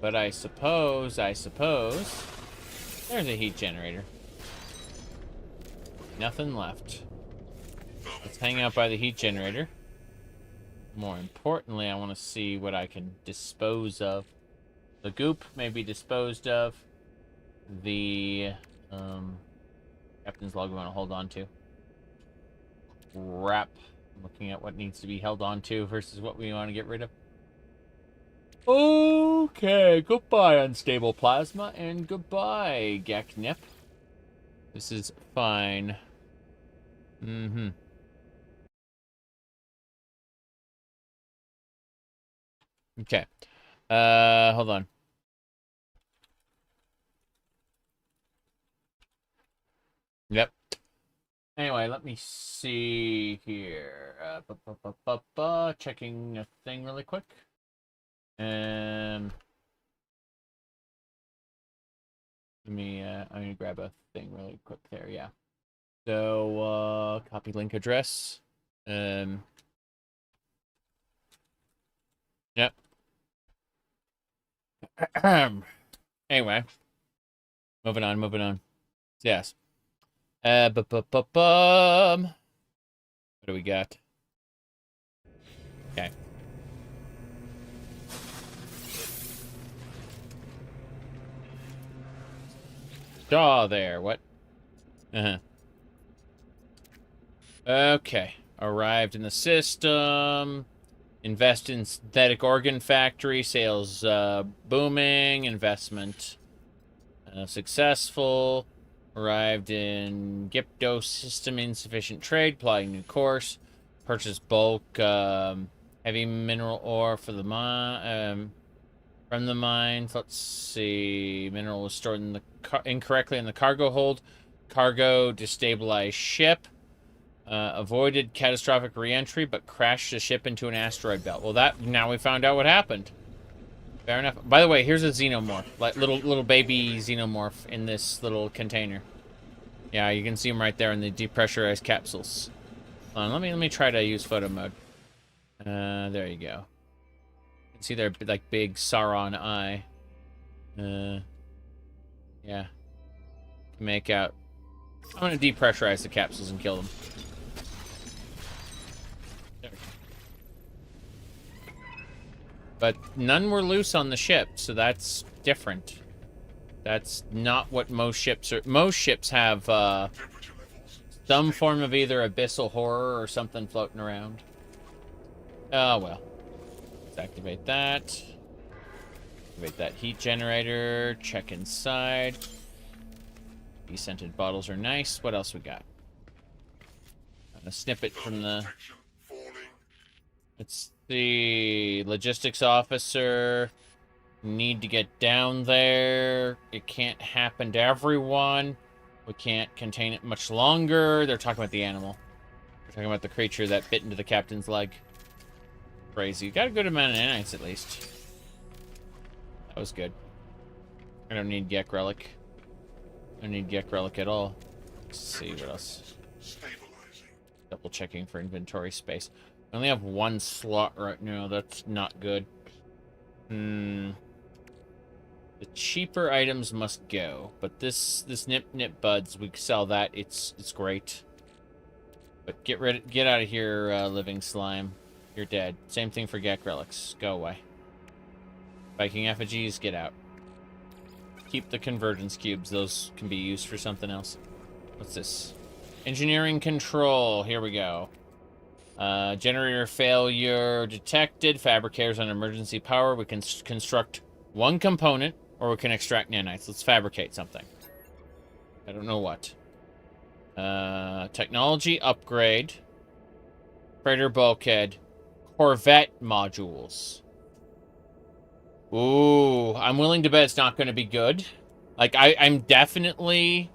But I suppose... There's a heat generator. Nothing left. Let's hang out by the heat generator. More importantly, I want to see what I can dispose of. The goop may be disposed of. The captain's log we want to hold on to. Crap. I'm looking at what needs to be held on to versus what we want to get rid of. Okay, goodbye, unstable plasma, and goodbye, Geknip. This is fine. Mm-hmm. Okay. Hold on. Yep. Anyway, let me see here. Checking a thing really quick. I'm gonna grab a thing really quick there, yeah. So, copy link address. Yep. Anyway. Moving on. Yes. What do we got? Okay. Jaw there. What? Okay. Arrived in the system. Invest in synthetic organ factory. Sales booming. Investment successful. Arrived in Gypto system. Insufficient trade. Plotting new course. Purchase bulk heavy mineral ore for the mine. From the mines. Let's see. Mineral was stored in the incorrectly in the cargo hold. Cargo destabilized ship. Avoided catastrophic re-entry, but crashed the ship into an asteroid belt. Well, now we found out what happened. Fair enough. By the way, here's a xenomorph, like little baby xenomorph in this little container. Yeah, you can see him right there in the depressurized capsules. Hold on, let me try to use photo mode. There you go. You can see their like big Sauron eye. Yeah. Make out. I'm gonna depressurize the capsules and kill them. But none were loose on the ship, so that's different. That's not what most ships are. Most ships have some form of either abyssal horror or something floating around. Oh well. Let's activate that. Activate that heat generator. Check inside. These scented bottles are nice. What else we got? A snippet from the... It's the logistics officer. Need to get down there. It can't happen to everyone. We can't contain it much longer. They're talking about the animal. They're talking about the creature that bit into the captain's leg. Crazy. Got a good amount of nanites at least. That was good. I don't need Gek Relic. I don't need Gek Relic at all. Let's see what else. Double checking for inventory space. I only have one slot right now. That's not good. The cheaper items must go, but this nip buds, we sell that. It's great. But get out of here, living slime. You're dead. Same thing for Gek Relics. Go away. Viking effigies, get out. Keep the convergence cubes. Those can be used for something else. What's this? Engineering control. Here we go. Generator failure detected. Fabricators on emergency power. We can construct one component, or we can extract nanites. Let's fabricate something. I don't know what. Technology upgrade. Freighter bulkhead. Corvette modules. Ooh, I'm willing to bet it's not going to be good. Like, I'm definitely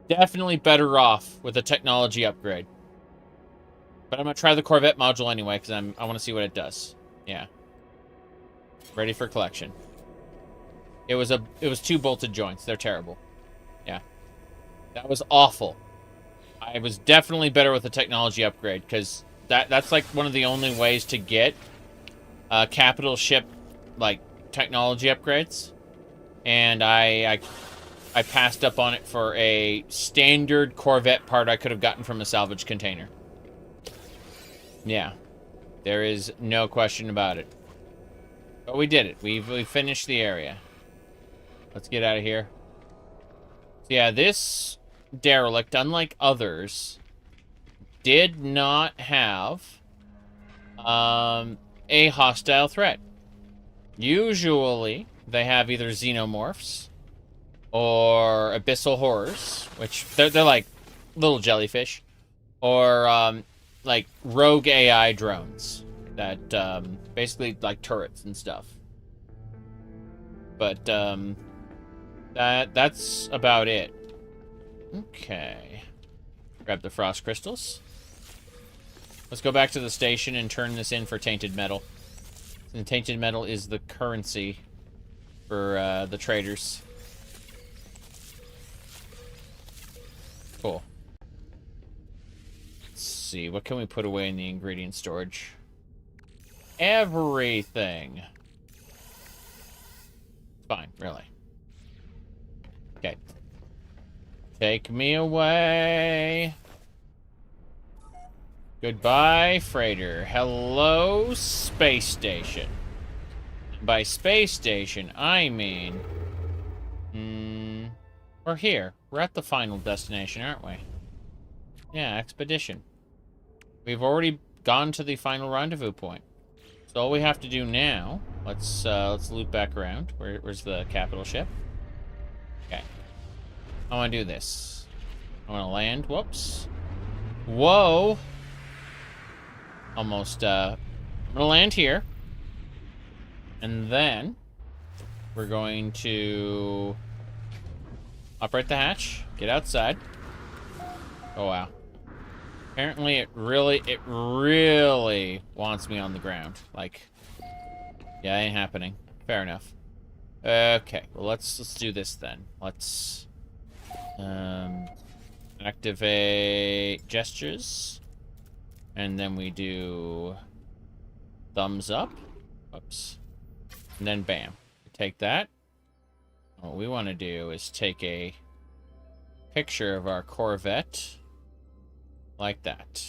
better off with a technology upgrade. But I'm going to try the Corvette module anyway, because I want to see what it does. Yeah. Ready for collection. It was 2 bolted joints. They're terrible. Yeah. That was awful. I was definitely better with the technology upgrade, because that's like one of the only ways to get capital ship, like, technology upgrades. And I passed up on it for a standard Corvette part I could have gotten from a salvage container. Yeah. There is no question about it. But we did it. We finished the area. Let's get out of here. So yeah, this derelict, unlike others, did not have a hostile threat. Usually, they have either xenomorphs or abyssal horrors, which they're like little jellyfish, or like rogue AI drones that basically like turrets and stuff. But that's about it. Okay. Grab the frost crystals. Let's go back to the station and turn this in for tainted metal. And tainted metal is the currency for the traders. Cool. Let's see, what can we put away in the ingredient storage? Everything. Fine, really. Okay. Take me away. Goodbye, freighter. Hello, space station. By space station, I mean... we're here. We're at the final destination, aren't we? Yeah, expedition. We've already gone to the final rendezvous point. So all we have to do now, let's loop back around. Where's the capital ship? Okay. I want to do this. I want to land. Whoops. Whoa. Almost, I'm going to land here. And then we're going to operate the hatch, get outside. Oh, wow. Apparently it really wants me on the ground. Like, yeah, ain't happening. Fair enough. Okay, well, let's do this then. Let's activate gestures, and then we do thumbs up. Oops. And then bam. Take that. What we want to do is take a picture of our Corvette. Like that.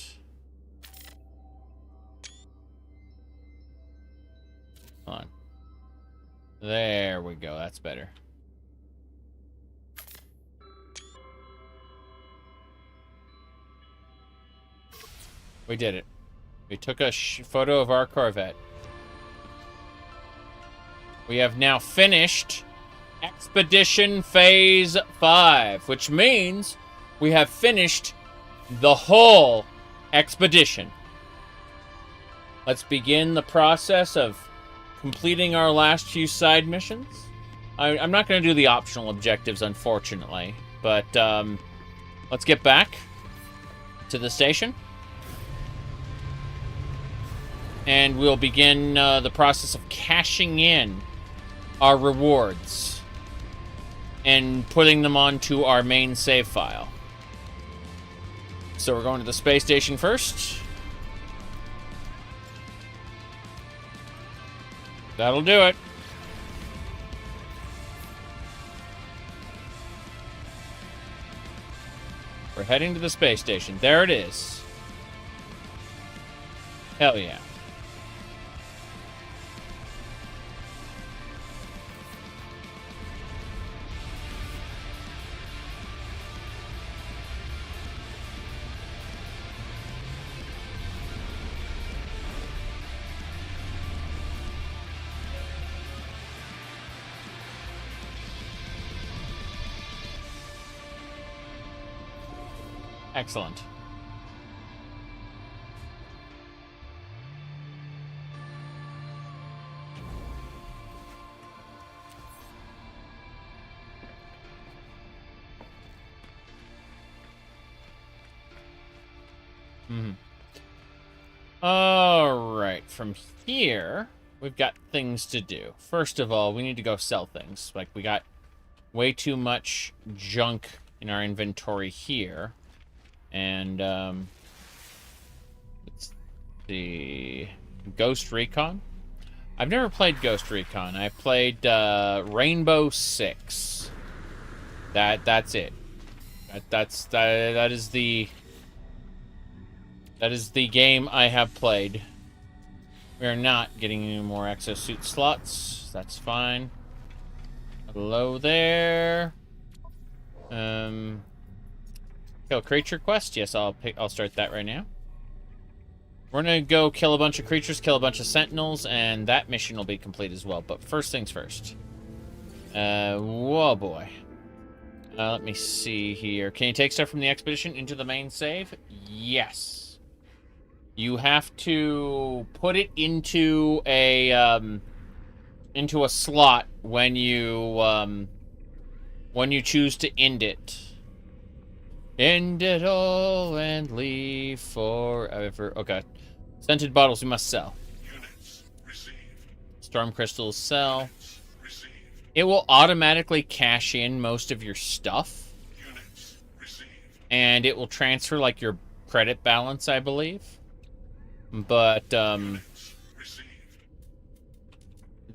Hold on. There we go. That's better. We did it. We took a photo of our Corvette. We have now finished Expedition Phase 5, which means we have finished the whole expedition. Let's begin the process of completing our last few side missions. I'm not going to do the optional objectives, unfortunately, but let's get back to the station. And we'll begin the process of cashing in our rewards and putting them onto our main save file. So we're going to the space station first. That'll do it. We're heading to the space station. There it is. Hell yeah. Excellent. All right, from here, we've got things to do. First of all, we need to go sell things. Like, we got way too much junk in our inventory here. And, let's see, Ghost Recon. I've never played Ghost Recon. I played, Rainbow Six. That's it. That is the game I have played. We are not getting any more exosuit slots. That's fine. Hello there. Kill creature quest. Yes, I'll start that right now. We're gonna go kill a bunch of creatures, kill a bunch of sentinels, and that mission will be complete as well. But first things first. Whoa boy. Let me see here. Can you take stuff from the expedition into the main save? Yes. You have to put it into a slot when you choose to end it. End it all and leave forever. Okay. Scented bottles we must sell. Units received. Storm crystals sell. Units received. It will automatically cash in most of your stuff. Units received. And it will transfer like your credit balance, I believe. But Units received.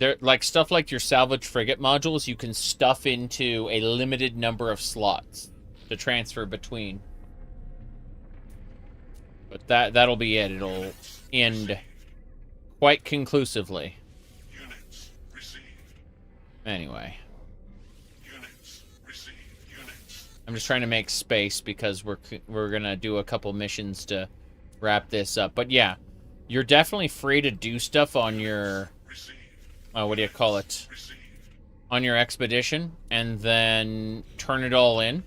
there, like stuff like your salvage frigate modules, you can stuff into a limited number of slots to transfer between. But that'll be it. It'll end quite conclusively. Units received. Anyway, Units received. Units. I'm just trying to make space because we're gonna do a couple missions to wrap this up. But yeah, you're definitely free to do stuff on your, Received. what do you call it? Received. On your expedition, and then turn it all in.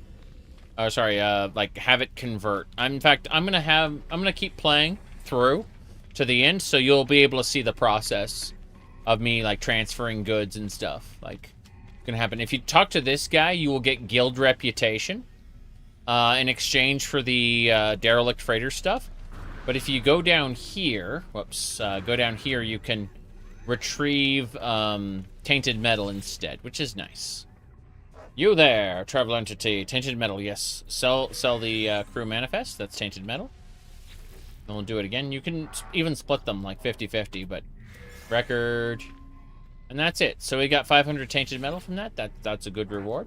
Oh, sorry, like, have it convert. In fact, I'm gonna keep playing through to the end, so you'll be able to see the process of me, like, transferring goods and stuff. Like, it's gonna happen. If you talk to this guy, you will get guild reputation in exchange for the derelict freighter stuff. But if you go down here, go down here, you can retrieve tainted metal instead, which is nice. You there, travel entity, tainted metal, yes. Sell the crew manifest, that's tainted metal. And we'll do it again. You can even split them like 50-50, but record. And that's it. So we got 500 tainted metal from that. That's a good reward.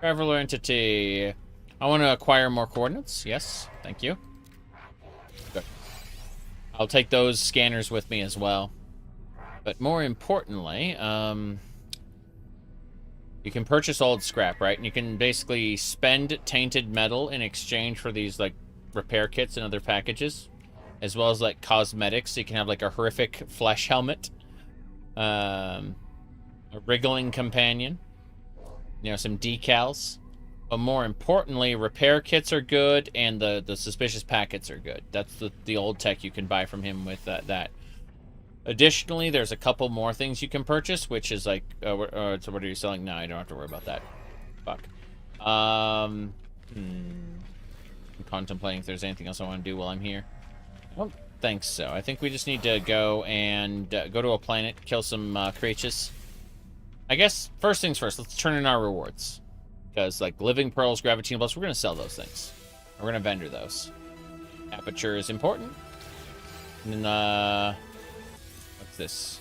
Traveler entity. I want to acquire more coordinates. Yes, thank you. Good. I'll take those scanners with me as well. But more importantly, you can purchase old scrap, right? And you can basically spend tainted metal in exchange for these, like, repair kits and other packages, as well as, like, cosmetics. So you can have, like, a horrific flesh helmet, a wriggling companion, you know, some decals. But more importantly, repair kits are good, and the suspicious packets are good. That's the old tech you can buy from him with that. Additionally, there's a couple more things you can purchase, which is like, so what are you selling? No, I don't have to worry about that. Fuck. I'm contemplating if there's anything else I want to do while I'm here. I don't think so. I think we just need to go and go to a planet, kill some creatures. I guess, first things first, let's turn in our rewards. Because, like, living pearls, gravity plus, we're going to sell those things. We're going to vendor those. Aperture is important. And then, what's this?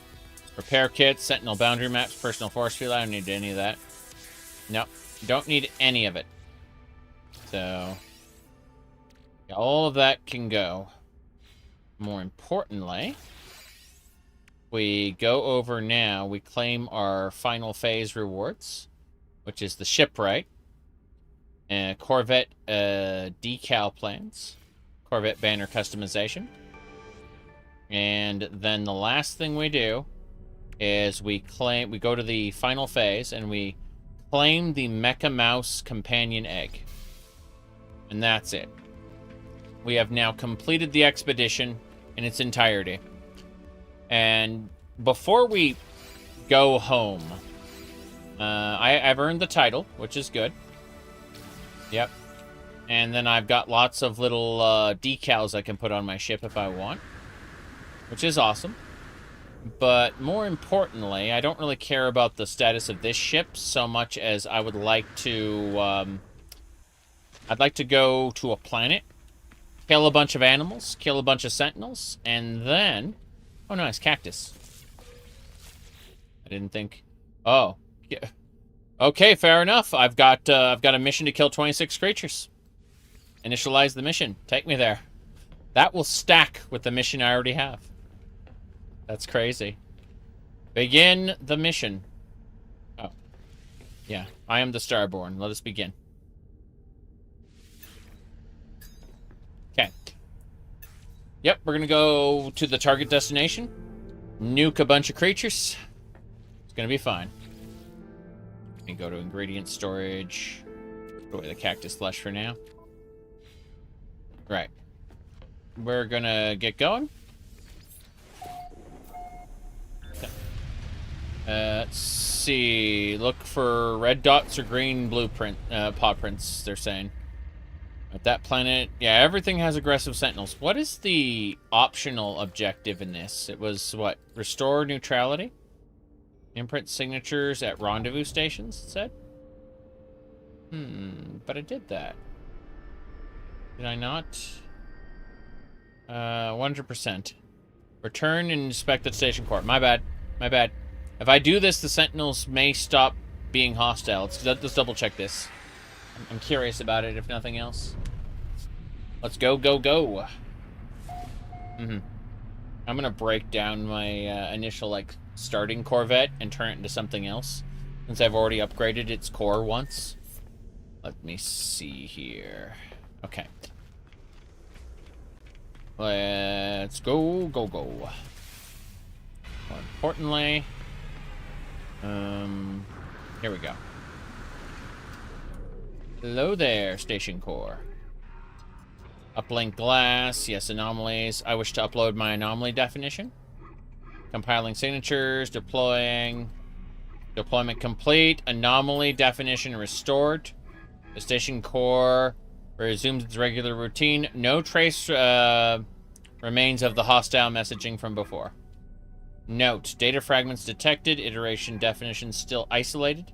Repair kits, sentinel boundary maps, personal force field. I don't need any of that. Nope. Don't need any of it. So, yeah, all of that can go. More importantly, we go over now, we claim our final phase rewards, which is the shipwright, Corvette decal plans, Corvette banner customization. And then the last thing we do is we go to the final phase and we claim the Mecha Mouse companion egg. And that's it. We have now completed the expedition in its entirety. And before we go home, I've earned the title, which is good. Yep. And then I've got lots of little decals I can put on my ship if I want, which is awesome. But more importantly, I don't really care about the status of this ship so much as I would like to, I'd like to go to a planet, kill a bunch of animals, kill a bunch of sentinels, and then, oh nice, cactus. I didn't think, oh, yeah. Okay, fair enough. I've got a mission to kill 26 creatures. Initialize the mission. Take me there. That will stack with the mission I already have. That's crazy. Begin the mission. Oh. Yeah, I am the Starborn. Let us begin. Okay. Yep, we're gonna go to the target destination. Nuke a bunch of creatures. It's gonna be fine. And go to ingredient storage. Put away the cactus flesh for now. Right. We're gonna get going. Okay. Let's see. Look for red dots or green blueprint paw prints, they're saying. At that planet, yeah, everything has aggressive sentinels. What is the optional objective in this? It was, what, restore neutrality? Imprint signatures at rendezvous stations, it said? But I did that. Did I not? 100%. Return and inspect the station core. My bad. My bad. If I do this, the sentinels may stop being hostile. Let's double check this. I'm curious about it, if nothing else. Let's go, go, go. I'm gonna break down my initial, like, starting Corvette and turn it into something else, since I've already upgraded its core once. Let me see here. Okay. Let's go, go, go. More importantly, here we go. Hello there, Station Core. Uplink glass, yes, anomalies. I wish to upload my anomaly definition. Compiling signatures, deploying. Deployment complete. Anomaly definition restored. The Station Core resumes its regular routine. No trace remains of the hostile messaging from before. Note, data fragments detected. Iteration definition still isolated.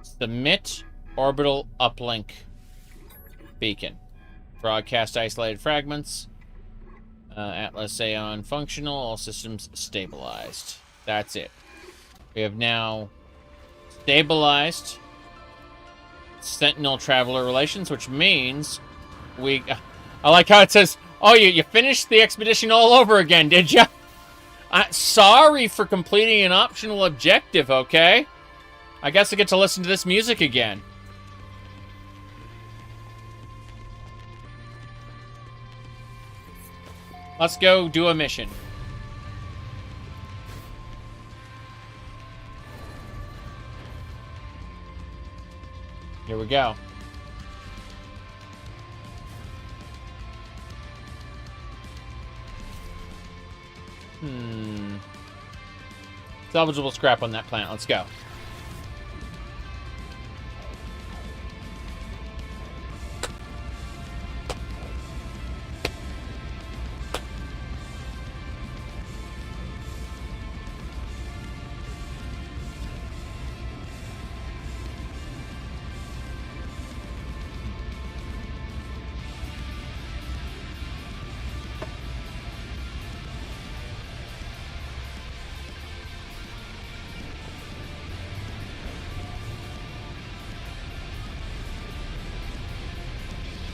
Submit orbital uplink beacon. Broadcast isolated fragments. Atlas Aeon functional. All systems stabilized. That's it. We have now stabilized Sentinel Traveler relations, which means we... I like how it says, oh, you finished the expedition all over again, did ya? Sorry for completing an optional objective, okay? I guess I get to listen to this music again. Let's go do a mission. Here we go. Salvageable scrap on that planet. Let's go.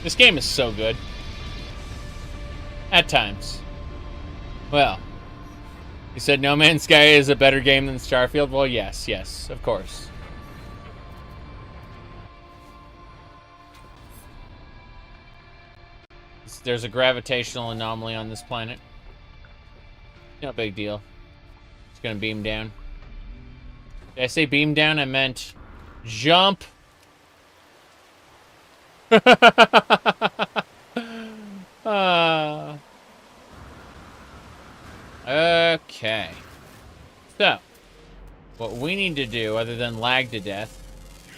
This game is so good. At times. Well, you said No Man's Sky is a better game than Starfield? Well, yes, of course. There's a gravitational anomaly on this planet. No big deal. It's gonna beam down. Did I say beam down? I meant jump. Okay. So, what we need to do, other than lag to death,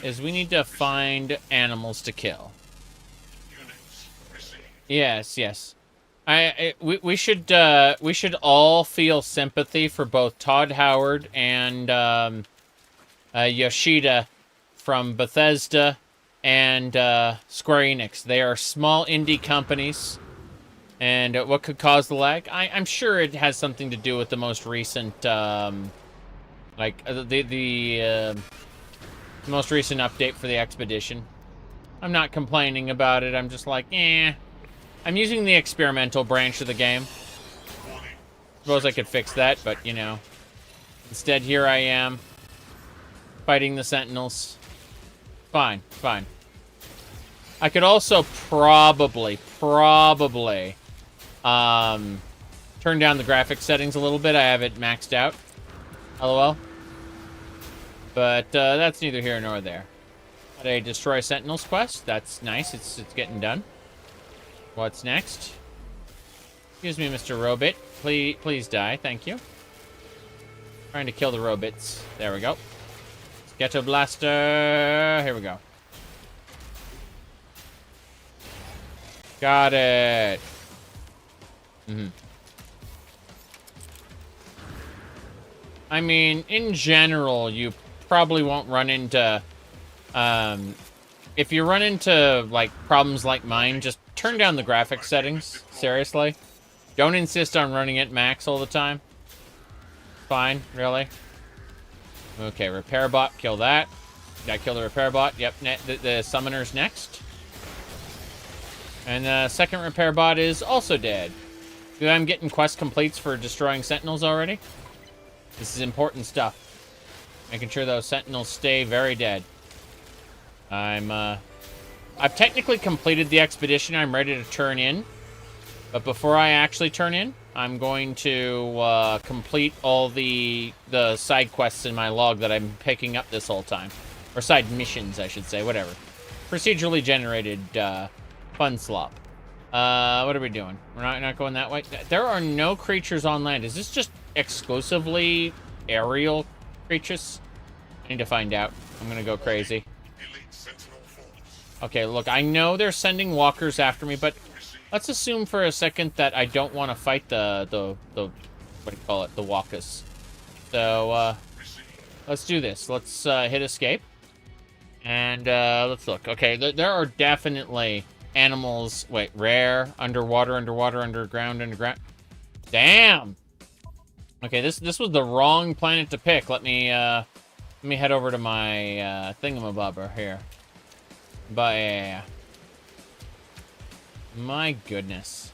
is we need to find animals to kill. Yes. We should all feel sympathy for both Todd Howard and Yoshida from Bethesda and Square Enix. They are small indie companies, and what could cause the lag? I'm sure it has something to do with the most recent, the most recent update for the Expedition. I'm not complaining about it. I'm just like, eh. I'm using the experimental branch of the game. Suppose I could fix that, but you know, instead here I am fighting the Sentinels. Fine. I could also probably turn down the graphics settings a little bit. I have it maxed out. LOL. But that's neither here nor there. Had a Destroy Sentinels quest. That's nice. It's getting done. What's next? Excuse me, Mr. Robit. Please die. Thank you. Trying to kill the Robits. There we go. Ghetto Blaster. Here we go. Got it. I mean, in general, you probably won't run into... if you run into, like, problems like mine, just turn down the graphics settings. Seriously. Don't insist on running it max all the time. Fine, really. Okay, repair bot, kill that. Gotta kill the repair bot. Yep, the summoner's next. And the second repair bot is also dead. I'm getting quest completes for destroying sentinels already. This is important stuff. Making sure those sentinels stay very dead. I've technically completed the expedition. I'm ready to turn in. But before I actually turn in, I'm going to complete all the side quests in my log that I'm picking up this whole time. Or side missions, I should say, whatever. Procedurally generated fun slop. What are we doing? We're not going that way? There are no creatures on land. Is this just exclusively aerial creatures? I need to find out. I'm gonna go crazy. Elite Sentinel Force. Okay, look, I know they're sending walkers after me, but let's assume for a second that I don't want to fight the what do you call it, the walkers. So, let's do this. Let's hit escape. And let's look. Okay, there are definitely animals. Wait, rare, underwater, underground. Damn! Okay, this was the wrong planet to pick. Let me head over to my thingamabobber here. But yeah. My goodness.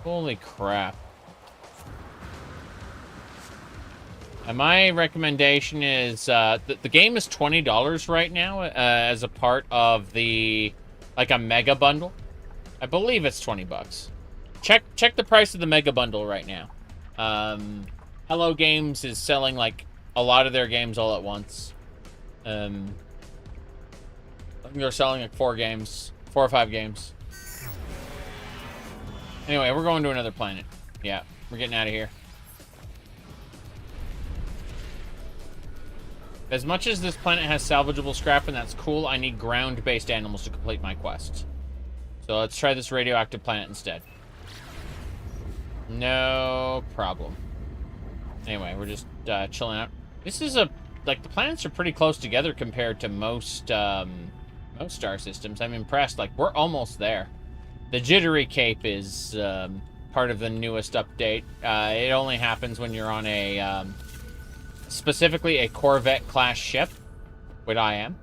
Holy crap. And my recommendation is the game is $20 right now as a part of the like a mega bundle. I believe it's 20 bucks. Check the price of the mega bundle right now. Hello Games is selling like a lot of their games all at once. I think they're selling like 4 or 5 games. Anyway, we're going to another planet. Yeah, we're getting out of here. As much as this planet has salvageable scrap and that's cool, I need ground-based animals to complete my quest. So let's try this radioactive planet instead. No problem. Anyway, we're just chilling out. This is like the planets are pretty close together compared to most star systems. I'm impressed. Like we're almost there. The Jittery Cape is part of the newest update. It only happens when you're on a specifically a Corvette class ship, which I am,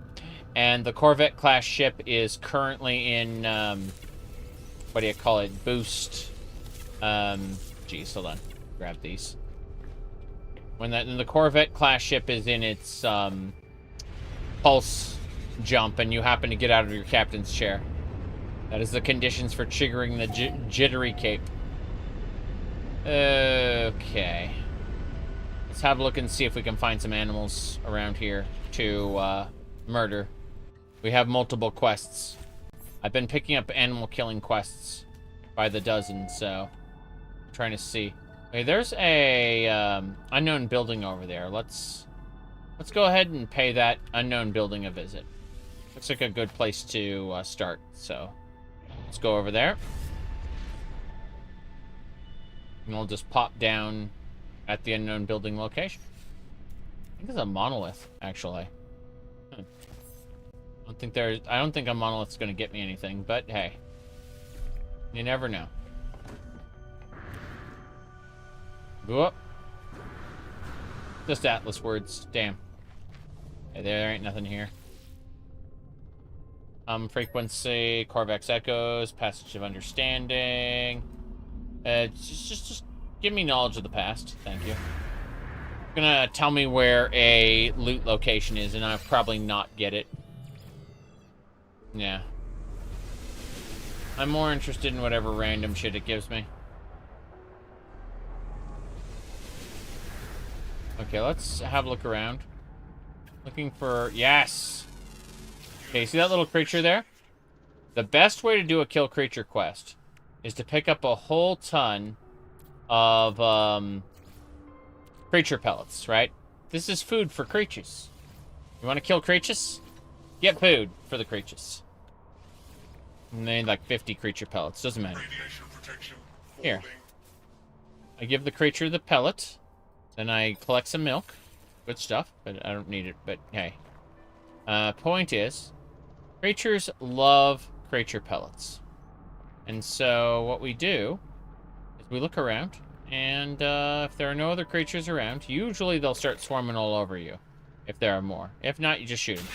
and the Corvette class ship is currently in what do you call it? Boost. Geez, hold on. Grab these. When the Corvette class ship is in its pulse jump, and you happen to get out of your captain's chair, that is the conditions for triggering the Jittery Cape. Okay. Let's have a look and see if we can find some animals around here to murder. We have multiple quests. I've been picking up animal killing quests by the dozen, so I'm trying to see. Okay, there's a unknown building over there. Let's go ahead and pay that unknown building a visit. Looks like a good place to start, so let's go over there. And we'll just pop down at the unknown building location. I think it's a monolith, actually. I don't think a monolith's gonna get me anything, but hey. You never know. Go up. Just Atlas words. Damn. Hey, there ain't nothing here. Frequency, Corvex echoes, passage of understanding. Just give me knowledge of the past, thank you. Gonna tell me where a loot location is, and I'll probably not get it. Yeah. I'm more interested in whatever random shit it gives me. Okay, let's have a look around. Looking for... Yes! Okay, see that little creature there? The best way to do a kill creature quest is to pick up a whole ton of creature pellets, right? This is food for creatures. You want to kill creatures? Get food for the creatures. And they need like 50 creature pellets. Doesn't matter. Radiation protection. Here. Holding. I give the creature the pellet. Then I collect some milk. Good stuff, but I don't need it. But hey. Point is, creatures love creature pellets. And so what we do is we look around, and if there are no other creatures around, usually they'll start swarming all over you. If there are more. If not, you just shoot them.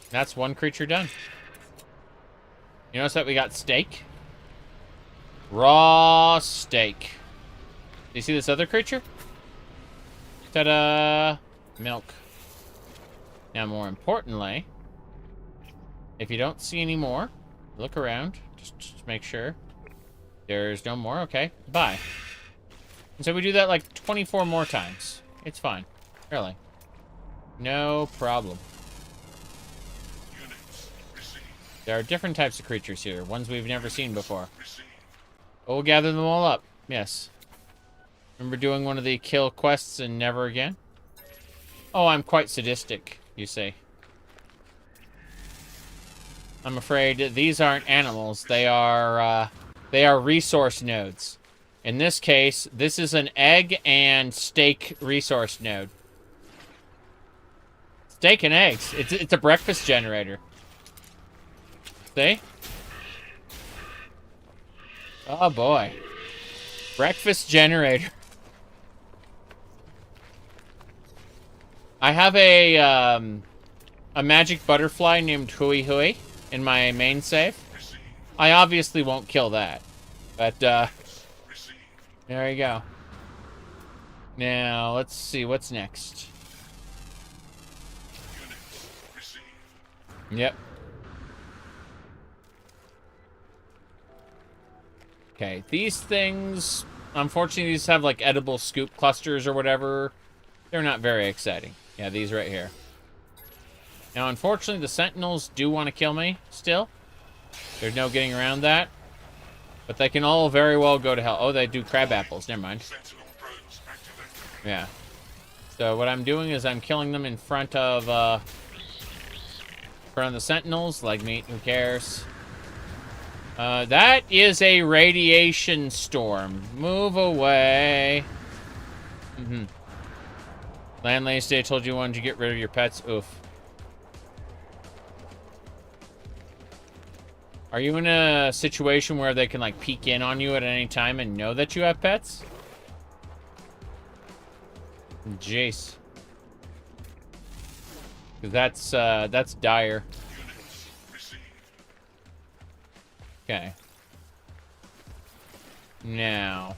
That's one creature done. You notice that we got steak? Raw steak. Do you see this other creature? Ta-da! Milk. Now, more importantly, If you don't see any more, look around. Just make sure. There's no more. Okay. Bye. And so we do that like 24 more times. It's fine. Really. No problem. Units received. There are different types of creatures here. Ones we've never seen before. Received. But we'll gather them all up. Yes. Remember doing one of the kill quests and never again? Oh, I'm quite sadistic, you say. I'm afraid these aren't animals. They are resource nodes. In this case, this is an egg and steak resource node. Steak and eggs. It's a breakfast generator. See? Oh boy. Breakfast generator. I have a magic butterfly named Hui Hui in my main save. Received. I obviously won't kill that. But, Received. there you go. Now, let's see, what's next? Units received. Yep. Okay, these things, unfortunately, these have, like, edible scoop clusters or whatever. They're not very exciting. Yeah, these right here. Now, unfortunately, the Sentinels do want to kill me, still. There's no getting around that. But they can all very well go to hell. Oh, they do crab apples. Never mind. Sentinel drones activated. Yeah. So what I'm doing is I'm killing them in front of the Sentinels. Like meat, who cares? That is a radiation storm. Move away. Landlady today told you wanted to get rid of your pets. Oof. Are you in a situation where they can, like, peek in on you at any time and know that you have pets? Jeez. 'Cause that's dire. Units received. Okay. Now.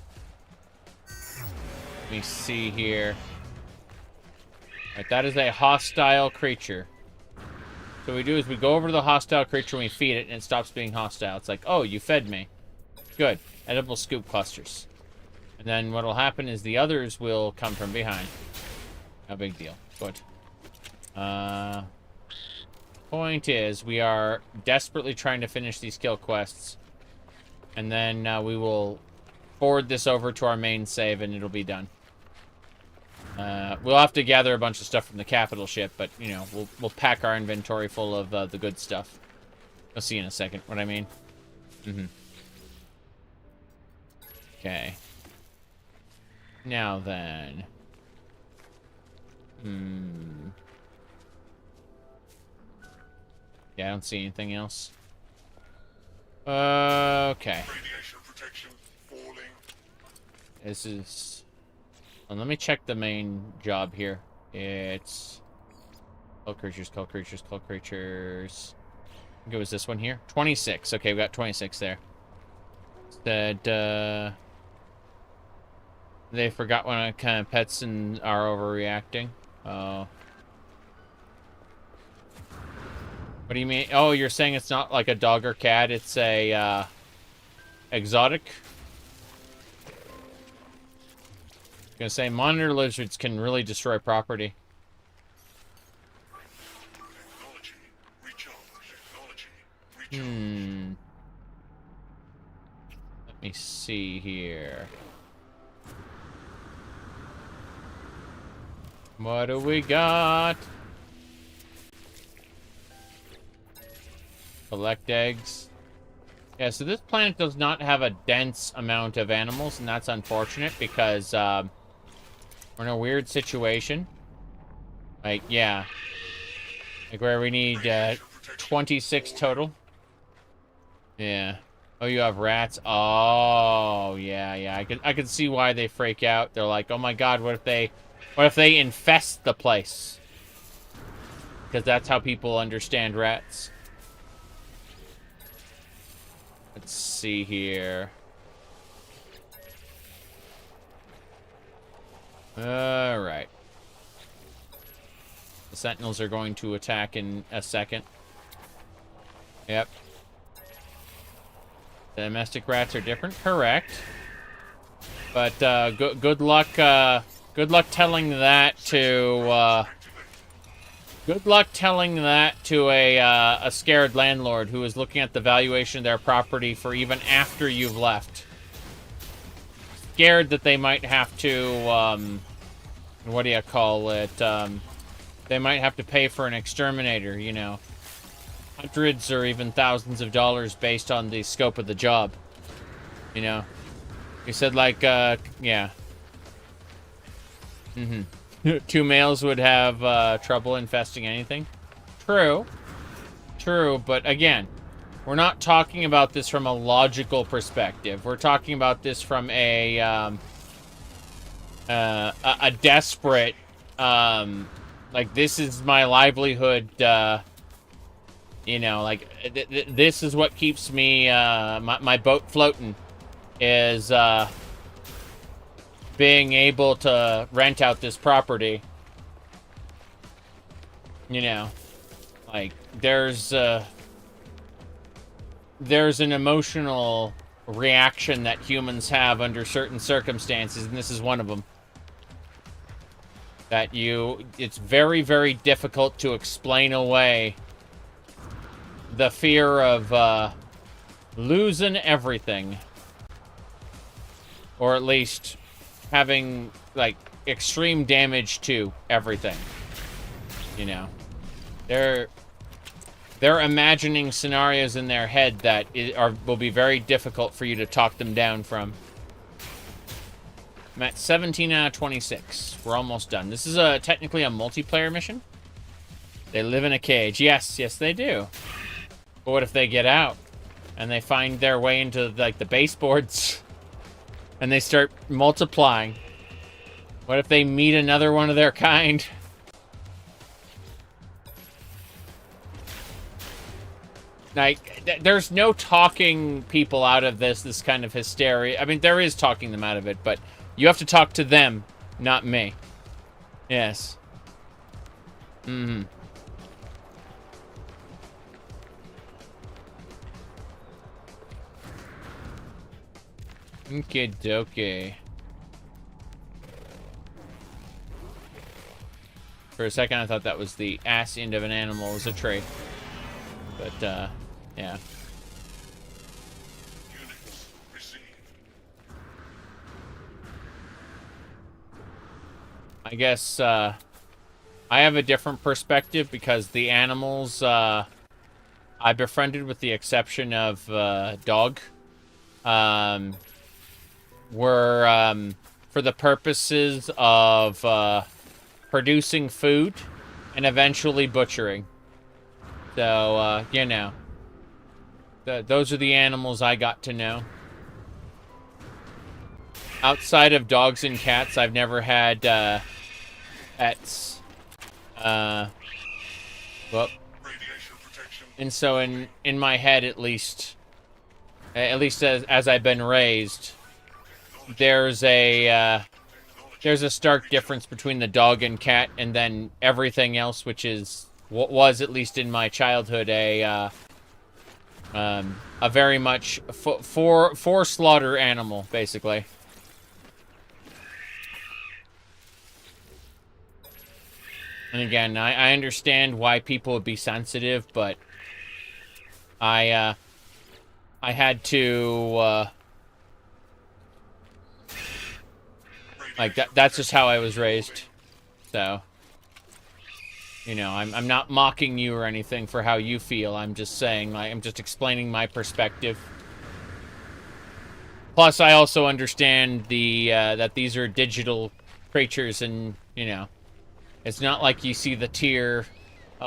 Let me see here. Alright, that is a hostile creature. So what we do is we go over to the hostile creature and we feed it, and it stops being hostile. It's like, oh, you fed me. Good. Edible scoop clusters. And then what'll happen is the others will come from behind. No big deal. Good. Point is, we are desperately trying to finish these kill quests. And then we will forward this over to our main save, and it'll be done. We'll have to gather a bunch of stuff from the capital ship, but, you know, we'll pack our inventory full of the good stuff. You'll see in a second what I mean. Okay. Now then. Yeah, I don't see anything else. Okay. Radiation protection falling. This is... Let me check the main job here. It's... Kill creatures, kill creatures, kill creatures. I think it was this one here. 26. Okay, we got 26 there. Said, they forgot what kind of pets and are overreacting. Oh. What do you mean? Oh, you're saying it's not like a dog or cat, it's a, exotic? I'm gonna say monitor lizards can really destroy property. Technology recharge. Technology recharge. Let me see here. What do we got? Collect eggs. Yeah, so this planet does not have a dense amount of animals, and that's unfortunate because we're in a weird situation. Like, yeah. Like where we need 26 total. Yeah. Oh, you have rats? Oh, yeah. I could see why they freak out. They're like, oh my god, what if they infest the place? Because that's how people understand rats. Let's see here. Alright. The Sentinels are going to attack in a second. Yep. The domestic rats are different, correct. But good luck telling that to good luck telling that to a scared landlord who is looking at the valuation of their property for even after you've left. Scared that they might have to what do you call it? They might have to pay for an exterminator, you know. Hundreds or even thousands of dollars based on the scope of the job. You know? You said, like, yeah. Two males would have trouble infesting anything. True. True, but again, we're not talking about this from a logical perspective. We're talking about this from a desperate, like, this is my livelihood, you know, like, this is what keeps me, my boat floating, is, being able to rent out this property. You know, like, there's an emotional reaction that humans have under certain circumstances, and this is one of them. That it's very, very difficult to explain away the fear of losing everything. Or at least having, like, extreme damage to everything. You know. They're imagining scenarios in their head that will be very difficult for you to talk them down from. I'm at 17 out of 26. We're almost done. This is technically a multiplayer mission. They live in a cage. Yes, yes they do. But what if they get out and they find their way into, like, the baseboards and they start multiplying? What if they meet another one of their kind? Like, there's no talking people out of this kind of hysteria. I mean, there is talking them out of it, but you have to talk to them, not me. Yes. Mm-hmm. Okie dokie. For a second, I thought that was the ass end of an animal as a trait. But, yeah. Units received. I guess, I have a different perspective because the animals, I befriended with the exception of, dog, were, for the purposes of, producing food and eventually butchering. So, you know, those are the animals I got to know. Outside of dogs and cats, I've never had, pets. Well, Radiation protection. and so in my head, at least as I've been raised, there's a stark difference between the dog and cat and then everything else, which is what was, at least in my childhood, a very much for slaughter animal, basically. And again, I understand why people would be sensitive, but I had to, like, that's just how I was raised. So, you know, I'm not mocking you or anything for how you feel. I'm just saying, like, I'm just explaining my perspective. Plus, I also understand that these are digital creatures, and, you know, it's not like you see the tear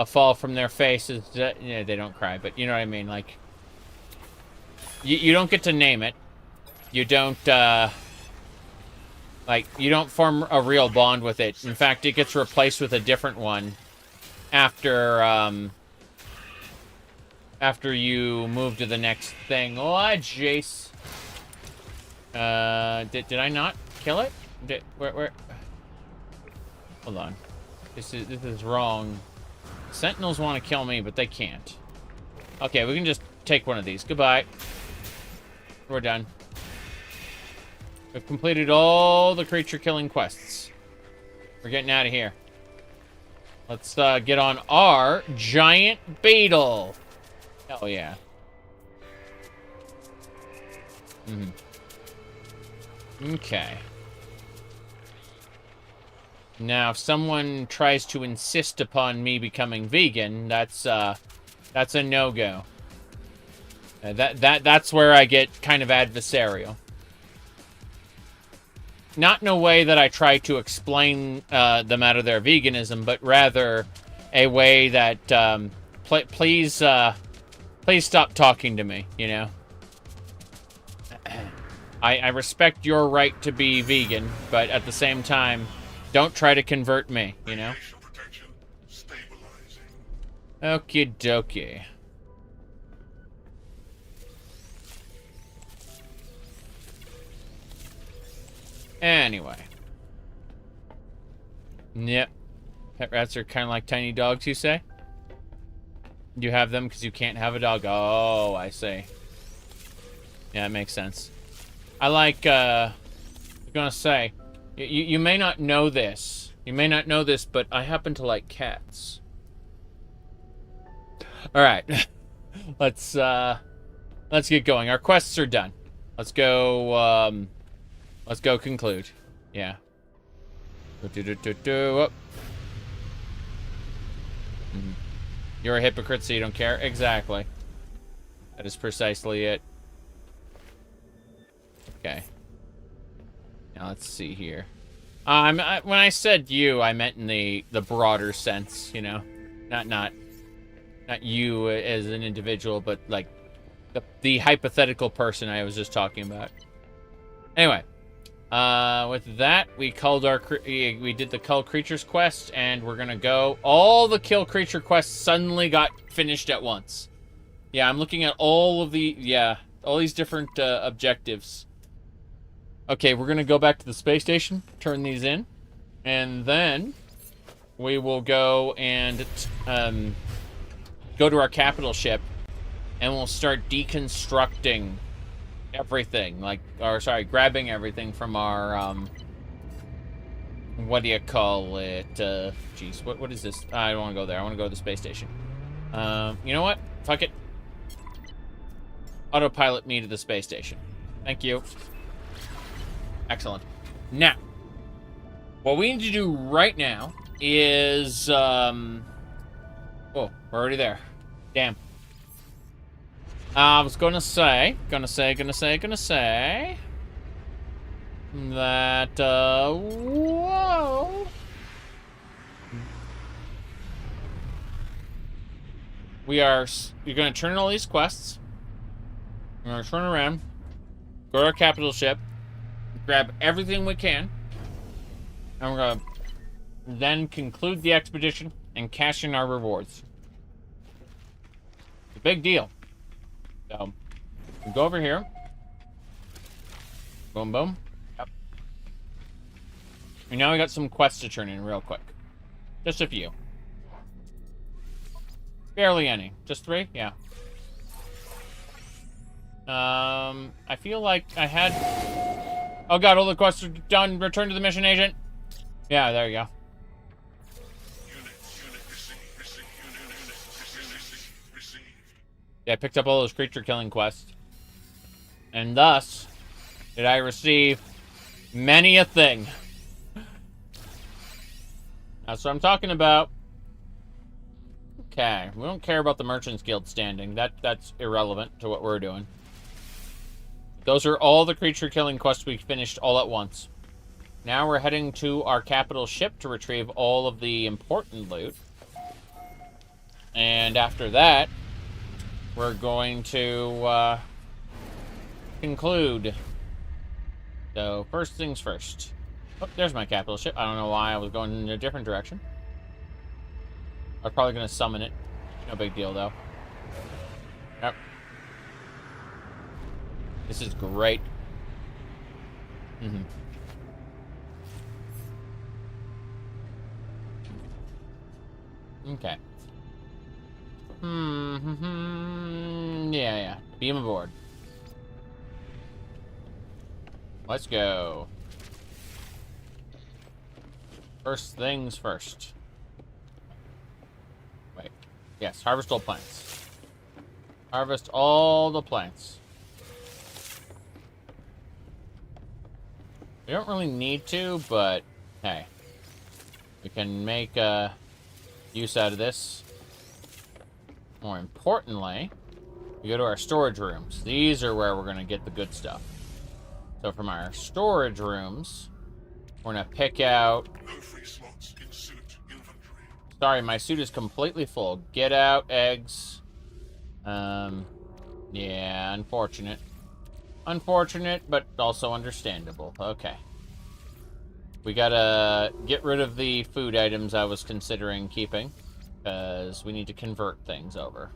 fall from their faces. You know, they don't cry, but you know what I mean? Like, you don't get to name it. You don't, like, you don't form a real bond with it. In fact, it gets replaced with a different one after you move to the next thing. Oh, Jace. Did I not kill it? Where? Hold on. This is wrong. Sentinels want to kill me, but they can't. Okay, we can just take one of these. Goodbye. We're done. We've completed all the creature killing quests. We're getting out of here. Let's get on our giant beetle. Hell yeah. Okay. Now, if someone tries to insist upon me becoming vegan, that's a no-go. That's where I get kind of adversarial. Not in a way that I try to explain the matter of their veganism, but rather a way that please stop talking to me. You know, I respect your right to be vegan, but at the same time, don't try to convert me. You know. Radiation protection stabilizing. Okie dokie. Anyway. Yep. Pet rats are kind of like tiny dogs, you say? You have them because you can't have a dog. Oh, I see. Yeah, it makes sense. I like, I'm gonna say, you may not know this. You may not know this, but I happen to like cats. Alright. Let's get going. Our quests are done. Let's go conclude. Yeah. Whoop. You're a hypocrite, so you don't care? Exactly. That is precisely it. Okay. Now let's see here. When I said you, I meant in the broader sense, you know, not you as an individual, but like the hypothetical person I was just talking about. Anyway, with that, we did the Cull Creatures quest, and we're gonna go. All the Kill Creature quests suddenly got finished at once. Yeah, I'm looking at all these different objectives. Okay, we're gonna go back to the space station, turn these in, and then we will go and go to our capital ship, and we'll start deconstructing everything, grabbing everything from our, what do you call it? Jeez, what is this? I don't want to go there. I want to go to the space station. You know what? Fuck it. Autopilot me to the space station. Thank you. Excellent. Now, what we need to do right now is, oh, we're already there. Damn. I was gonna say that, whoa. You're gonna turn in all these quests. We're gonna turn around, go to our capital ship, grab everything we can, and we're gonna then conclude the expedition and cash in our rewards. It's a big deal. So, we go over here. Boom, boom. Yep. And now we got some quests to turn in real quick. Just a few. Barely any. Just 3? Yeah. I feel like I had... Oh god, all the quests are done. Return to the mission, agent. Yeah, there you go. Yeah, I picked up all those creature killing quests. And thus, did I receive many a thing. That's what I'm talking about. Okay, we don't care about the Merchants Guild standing. That's irrelevant to what we're doing. Those are all the creature killing quests we finished all at once. Now we're heading to our capital ship to retrieve all of the important loot. And after that, we're going to conclude. So first things first. Oh, there's my capital ship. I don't know why I was going in a different direction. I'm probably going to summon it. No big deal, though. Yep. This is great. Okay. Yeah. Beam aboard. Let's go. First things first. Wait. Yes, harvest all plants. Harvest all the plants. We don't really need to, but hey. We can make use out of this. More importantly, we go to our storage rooms. These are where we're going to get the good stuff. So from our storage rooms, we're going to pick out... No free slots in suit inventory. Sorry, my suit is completely full. Get out, eggs. Yeah, unfortunate. Unfortunate, but also understandable. Okay. We gotta get rid of the food items I was considering keeping, because we need to convert things over.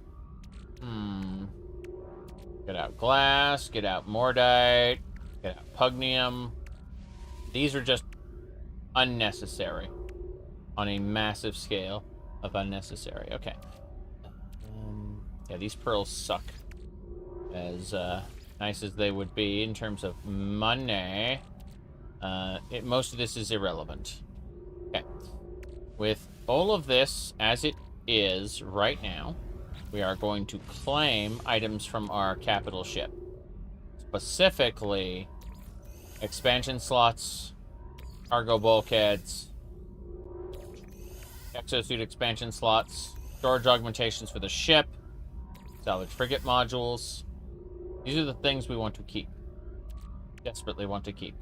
Get out glass, get out mordite, get out pugnium. These are just unnecessary on a massive scale of unnecessary. Okay. Yeah, these pearls suck. As nice as they would be in terms of money, most of this is irrelevant. Okay. With all of this as it is right now, we are going to claim items from our capital ship. Specifically, expansion slots, cargo bulkheads, exosuit expansion slots, storage augmentations for the ship, salvage frigate modules. These are the things we want to keep. Desperately want to keep.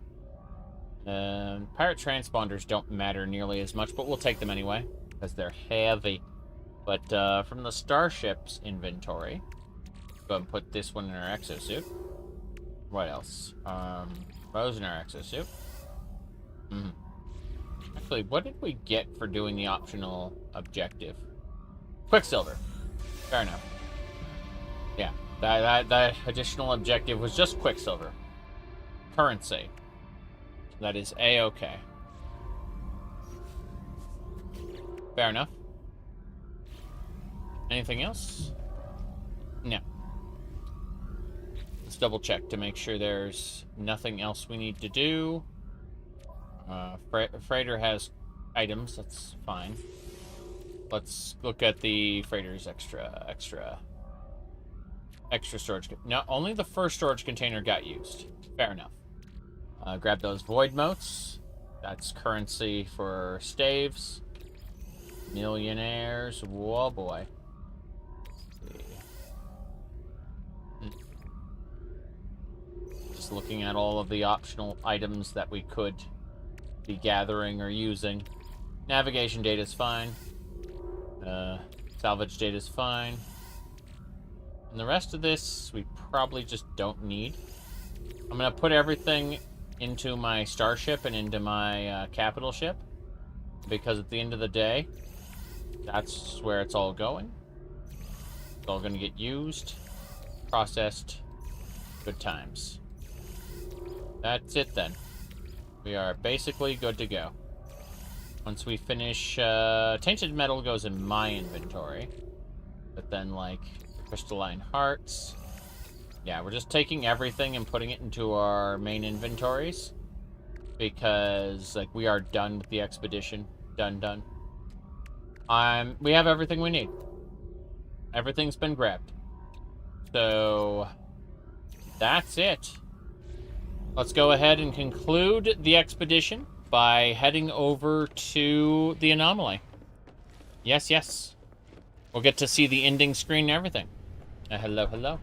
Pirate transponders don't matter nearly as much, but we'll take them anyway, because they're heavy. But from the starship's inventory, go and put this one in our exosuit. What else? Rose in our exosuit. Actually, what did we get for doing the optional objective? Quicksilver. Fair enough. Yeah, that additional objective was just Quicksilver. Currency. That is A-okay. Fair enough. Anything else? No. Let's double check to make sure there's nothing else we need to do. Freighter has items, that's fine. Let's look at the freighter's extra storage. No, only the first storage container got used. Fair enough. Grab those void motes. That's currency for staves. Millionaires. Whoa, boy. Just looking at all of the optional items that we could be gathering or using. Navigation data is fine. Salvage data is fine. And the rest of this, we probably just don't need. I'm going to put everything into my starship and into my capital ship. Because at the end of the day, that's where it's all going. It's all going to get used, processed, good times. That's it then. We are basically good to go. Once we finish, tainted metal goes in my inventory. But then, like, crystalline hearts. Yeah, we're just taking everything and putting it into our main inventories. Because, like, we are done with the expedition. Done. We have everything we need. Everything's been grabbed. So, that's it. Let's go ahead and conclude the expedition by heading over to the anomaly. Yes. We'll get to see the ending screen and everything. Hello.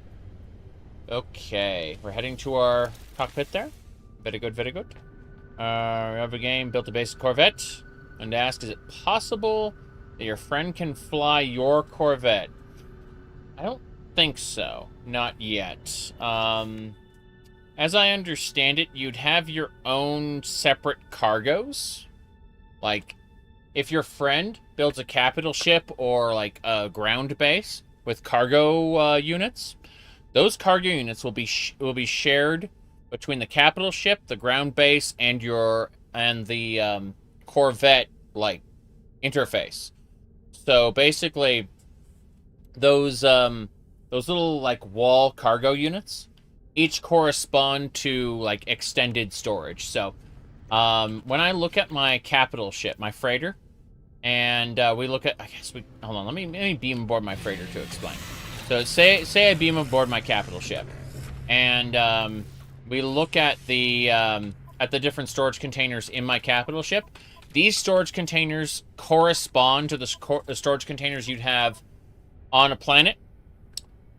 Okay, we're heading to our cockpit there. Very good. We have a game, built a basic Corvette. And ask, is it possible that your friend can fly your Corvette? I don't think so. Not yet. As I understand it, you'd have your own separate cargoes. Like, if your friend builds a capital ship or, like, a ground base with cargo units, those cargo units will be shared between the capital ship, the ground base, and the Corvette, like, interface. So, basically, those little like wall cargo units each correspond to like extended storage. So when I look at my capital ship, my freighter, and we look at, I guess we, hold on, let me beam aboard my freighter to explain. So say I beam aboard my capital ship, and we look at the different storage containers in my capital ship. These storage containers correspond to the storage containers you'd have on a planet,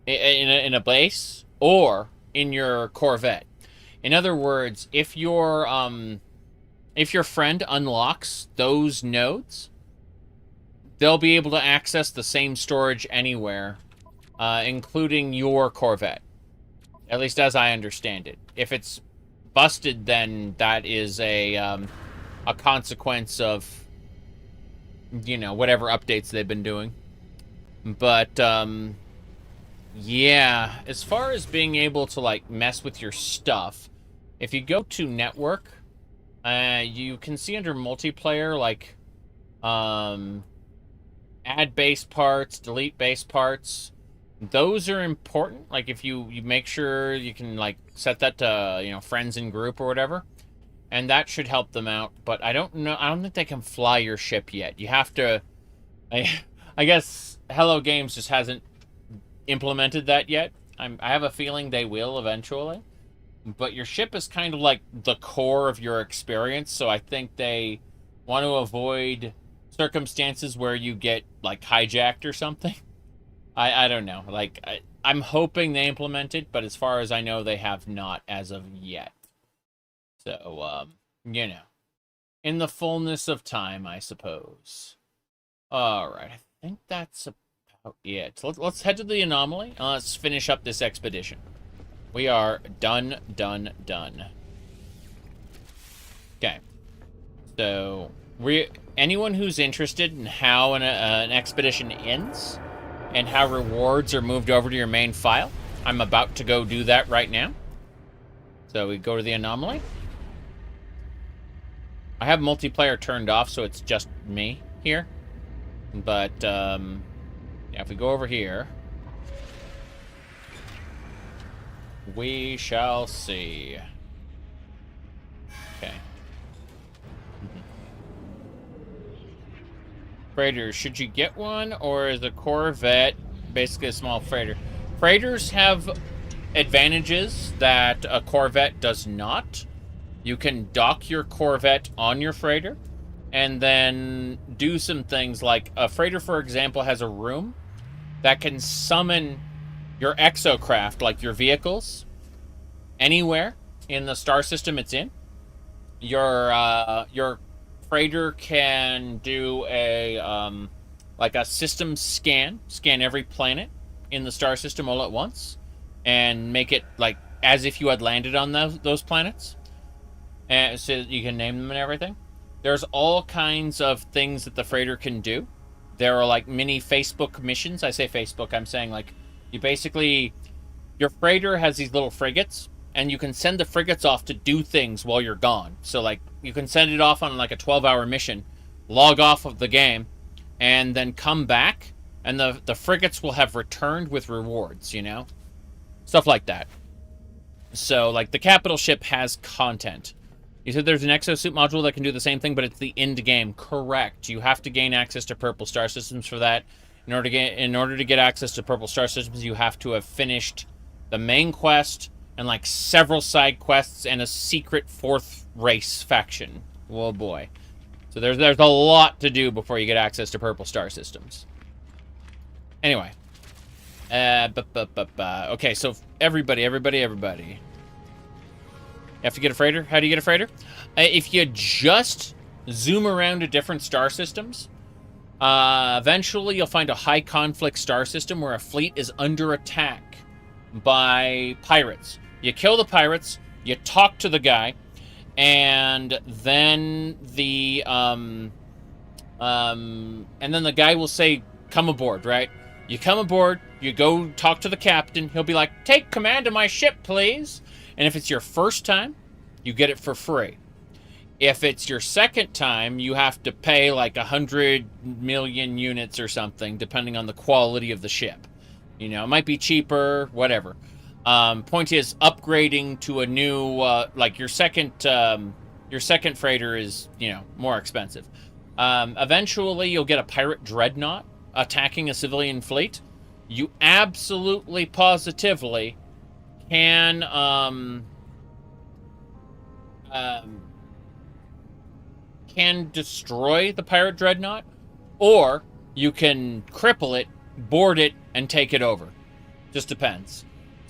in a base, or in your Corvette. In other words, if your friend unlocks those nodes, they'll be able to access the same storage anywhere, including your Corvette. At least as I understand it. If it's busted, then that is a consequence of, you know, whatever updates they've been doing. But, yeah, as far as being able to, like, mess with your stuff, if you go to network, you can see under multiplayer, like, add base parts, delete base parts. Those are important. Like, if you make sure you can, like, set that to, you know, friends in group or whatever. And that should help them out. But I don't know. I don't think they can fly your ship yet. You have to... I guess Hello Games just hasn't implemented that yet. I have a feeling they will eventually. But your ship is kind of like the core of your experience. So I think they want to avoid circumstances where you get, like, hijacked or something. I don't know. Like, I'm hoping they implement it, but as far as I know, they have not as of yet. So, you know, in the fullness of time, I suppose. Alright, I think that's about it. So let's head to the anomaly, and let's finish up this expedition. We are done. Okay. So, anyone who's interested in how an expedition ends, and how rewards are moved over to your main file, I'm about to go do that right now. So we go to the anomaly. I have multiplayer turned off, so it's just me here. But, yeah, if we go over here, we shall see. Okay. Freighters, should you get one, or is a Corvette basically a small freighter? Freighters have advantages that a Corvette does not. You can dock your Corvette on your freighter, and then do some things like, a freighter, for example, has a room that can summon your exocraft, like your vehicles, anywhere in the star system it's in. Your freighter can do a like a system scan every planet in the star system all at once, and make it like as if you had landed on those planets, and so you can name them and everything. There's all kinds of things that the freighter can do. There are like mini Facebook missions. I say Facebook, I'm saying like you basically, your freighter has these little frigates, and you can send the frigates off to do things while you're gone. So, like, you can send it off on, like, a 12-hour mission, log off of the game, and then come back, and the frigates will have returned with rewards, you know? Stuff like that. So, like, the capital ship has content. You said there's an exosuit module that can do the same thing, but it's the end game. Correct. You have to gain access to purple star systems for that. In order to get access to purple star systems, you have to have finished the main quest, and like several side quests, and a secret fourth race faction. Oh boy. So there's a lot to do before you get access to purple star systems. Anyway. Okay, so everybody. You have to get a freighter? How do you get a freighter? If you just zoom around to different star systems, eventually you'll find a high conflict star system where a fleet is under attack by pirates. You kill the pirates, you talk to the guy, and then the guy will say, come aboard, right? You come aboard, you go talk to the captain, he'll be like, take command of my ship, please. And if it's your first time, you get it for free. If it's your second time, you have to pay like 100 million units or something, depending on the quality of the ship. You know, it might be cheaper, whatever. Point is, upgrading to a new, like your second freighter is, you know, more expensive. Eventually, you'll get a pirate dreadnought attacking a civilian fleet. You absolutely, positively can, can destroy the pirate dreadnought, or you can cripple it, board it, and take it over. Just depends.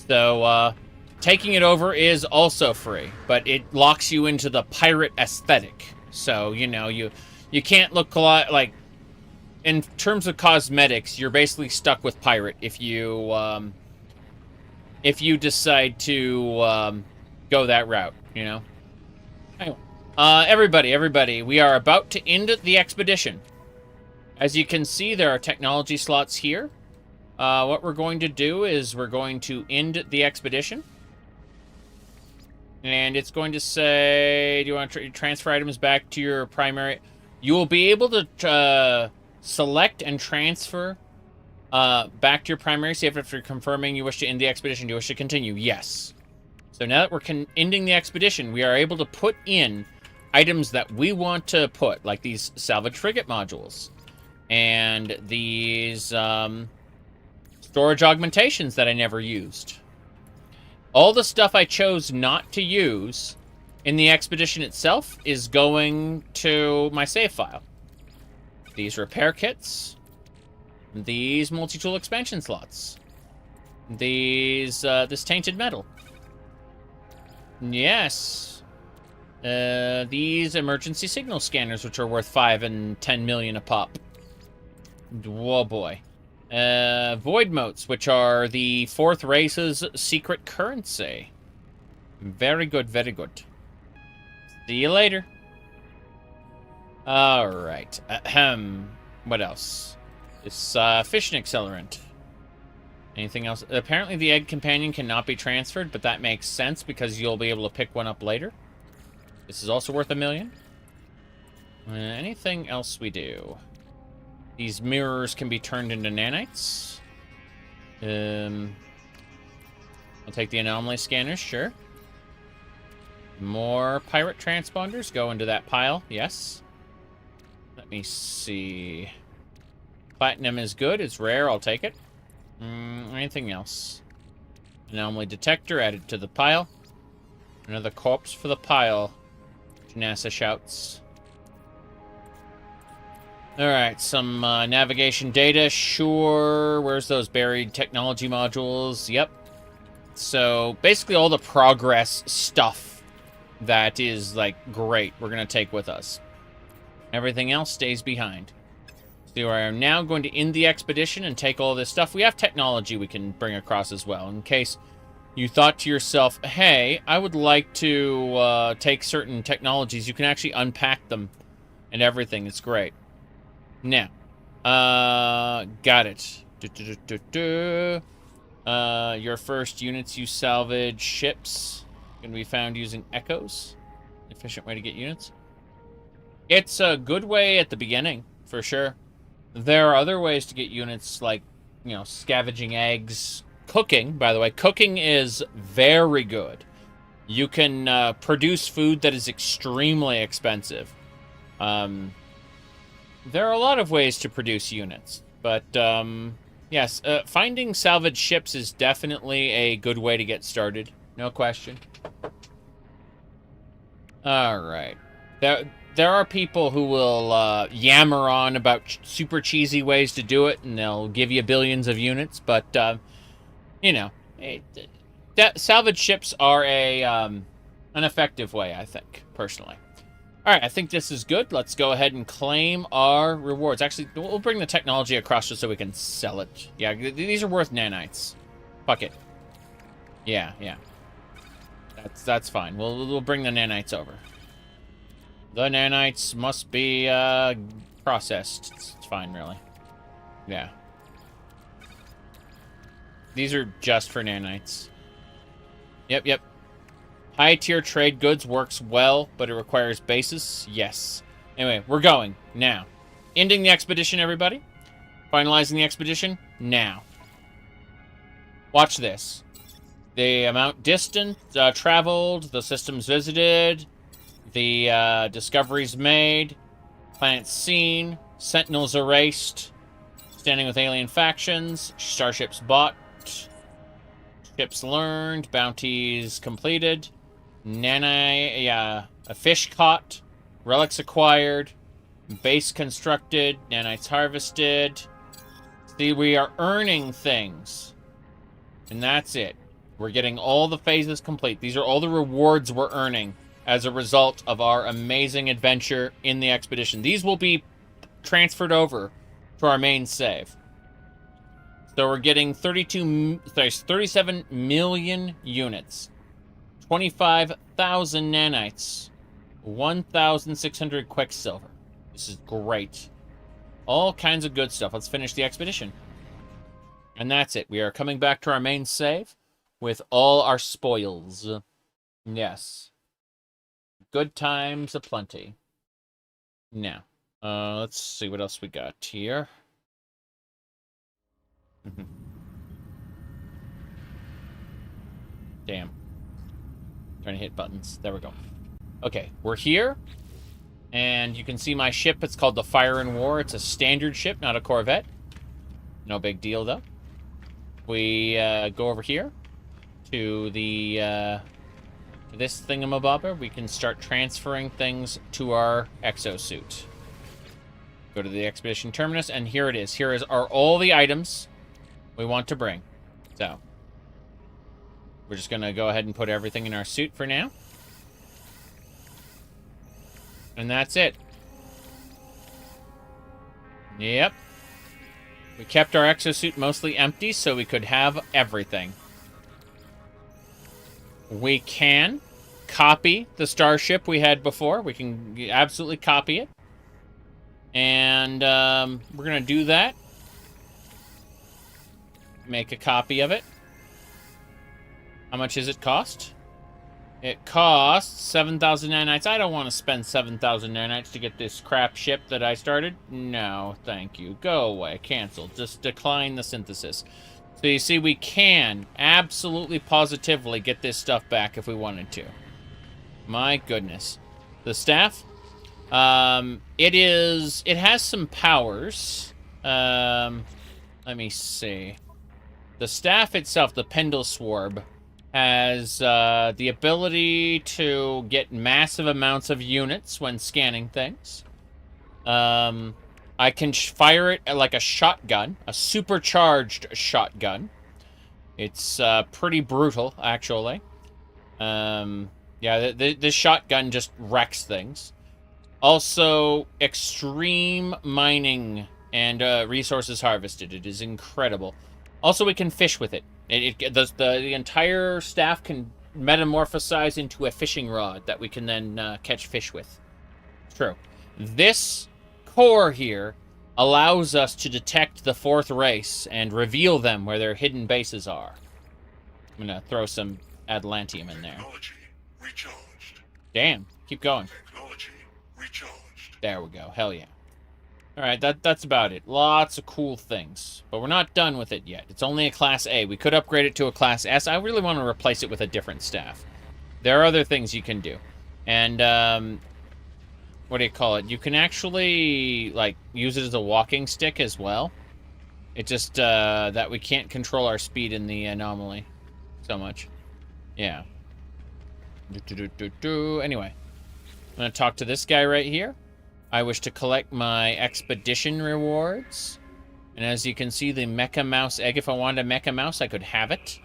So, taking it over is also free, but it locks you into the pirate aesthetic. So, you know, you can't look a lot like, in terms of cosmetics, you're basically stuck with pirate if you decide to go that route, you know. Anyway, everybody, we are about to end the expedition. As you can see, there are technology slots here. What we're going to do is we're going to end the expedition. And it's going to say, do you want to transfer items back to your primary? You will be able to select and transfer back to your primary save after confirming you wish to end the expedition. Do you wish to continue? Yes. So now that we're ending the expedition, we are able to put in items that we want to put, like these salvage frigate modules. And these storage augmentations that I never used. All the stuff I chose not to use in the expedition itself is going to my save file. These repair kits. These multi-tool expansion slots. These, this tainted metal. Yes. These emergency signal scanners, which are worth 5 and 10 million a pop. Whoa, boy. Void motes, which are the fourth race's secret currency. Very good, very good. See you later. Alright. What else? This, fission accelerant. Anything else? Apparently the egg companion cannot be transferred, but that makes sense because you'll be able to pick one up later. This is also worth 1 million. Anything else we do? These mirrors can be turned into nanites. I'll take the anomaly scanners, sure. More pirate transponders go into that pile, yes. Let me see. Platinum is good, it's rare, I'll take it. Anything else? Anomaly detector added to the pile. Another corpse for the pile, NASA shouts. Alright, some navigation data, sure. Where's those buried technology modules? Yep. So, basically all the progress stuff that is, like, great, we're going to take with us. Everything else stays behind. So, I am now going to end the expedition and take all this stuff. We have technology we can bring across as well, in case you thought to yourself, hey, I would like to take certain technologies. You can actually unpack them and everything. It's great. Now, got it. Your first units you salvage ships can be found using echoes. Efficient way to get units. It's a good way at the beginning, for sure. There are other ways to get units, like, you know, scavenging eggs. Cooking, by the way. Cooking is very good. You can produce food that is extremely expensive. There are a lot of ways to produce units, but yes, finding salvage ships is definitely a good way to get started. No question. Alright. There are people who will yammer on about super cheesy ways to do it, and they'll give you billions of units, but, you know, salvage ships are an effective way, I think, personally. Alright, I think this is good. Let's go ahead and claim our rewards. Actually, we'll bring the technology across just so we can sell it. Yeah, these are worth nanites. Fuck it. Yeah. That's fine. We'll bring the nanites over. The nanites must be processed. It's fine, really. Yeah. These are just for nanites. Yep. High-tier trade goods works well, but it requires bases. Yes. Anyway, we're going now. Ending the expedition, everybody. Finalizing the expedition now. Watch this. The amount distance traveled, the systems visited, the discoveries made, planets seen, sentinels erased, standing with alien factions, starships bought, ships learned, bounties completed, a fish caught, relics acquired, base constructed, nanites harvested. See, we are earning things. And that's it. We're getting all the phases complete. These are all the rewards we're earning as a result of our amazing adventure in the expedition. These will be transferred over to our main save. So we're getting 37 million units, 25,000 nanites, 1,600 quicksilver. This is great. All kinds of good stuff. Let's finish the expedition. And that's it. We are coming back to our main save with all our spoils. Yes. Good times aplenty. Now, let's see what else we got here. Damn. Trying to hit buttons. There we go. Okay, we're here. And you can see my ship. It's called the Fire and War. It's a standard ship, not a Corvette. No big deal, though. We go over here to the this thingamabobber. We can start transferring things to our exosuit. Go to the expedition terminus, and here it is. Here are all the items we want to bring. So we're just going to go ahead and put everything in our suit for now. And that's it. Yep. We kept our exosuit mostly empty so we could have everything. We can copy the starship we had before. We can absolutely copy it. And we're going to do that. Make a copy of it. How much does it cost? It costs 7,000 nanites. I don't want to spend 7,000 nanites to get this crap ship that I started. No, thank you. Go away. Cancel. Just decline the synthesis. So you see, we can absolutely positively get this stuff back if we wanted to. My goodness. The staff? It has some powers. Let me see. The staff itself, the Pendleswarb, has the ability to get massive amounts of units when scanning things. I can fire it like a shotgun, a supercharged shotgun. It's pretty brutal, actually. Yeah, this shotgun just wrecks things. Also, extreme mining and resources harvested. It is incredible. Also, we can fish with it. The entire staff can metamorphosize into a fishing rod that we can then catch fish with. True. This core here allows us to detect the fourth race and reveal them where their hidden bases are. I'm going to throw some Atlantium in there. Technology recharged. Damn. Keep going. Technology recharged. There we go. Hell yeah. Alright, that's about it. Lots of cool things. But we're not done with it yet. It's only a Class A. We could upgrade it to a Class S. I really want to replace it with a different staff. There are other things you can do. And, what do you call it? You can actually, like, use it as a walking stick as well. It just, that we can't control our speed in the anomaly so much. Yeah. Anyway. I'm going to talk to this guy right here. I wish to collect my expedition rewards. And as you can see, the Mecha Mouse egg, if I wanted a Mecha Mouse, I could have it.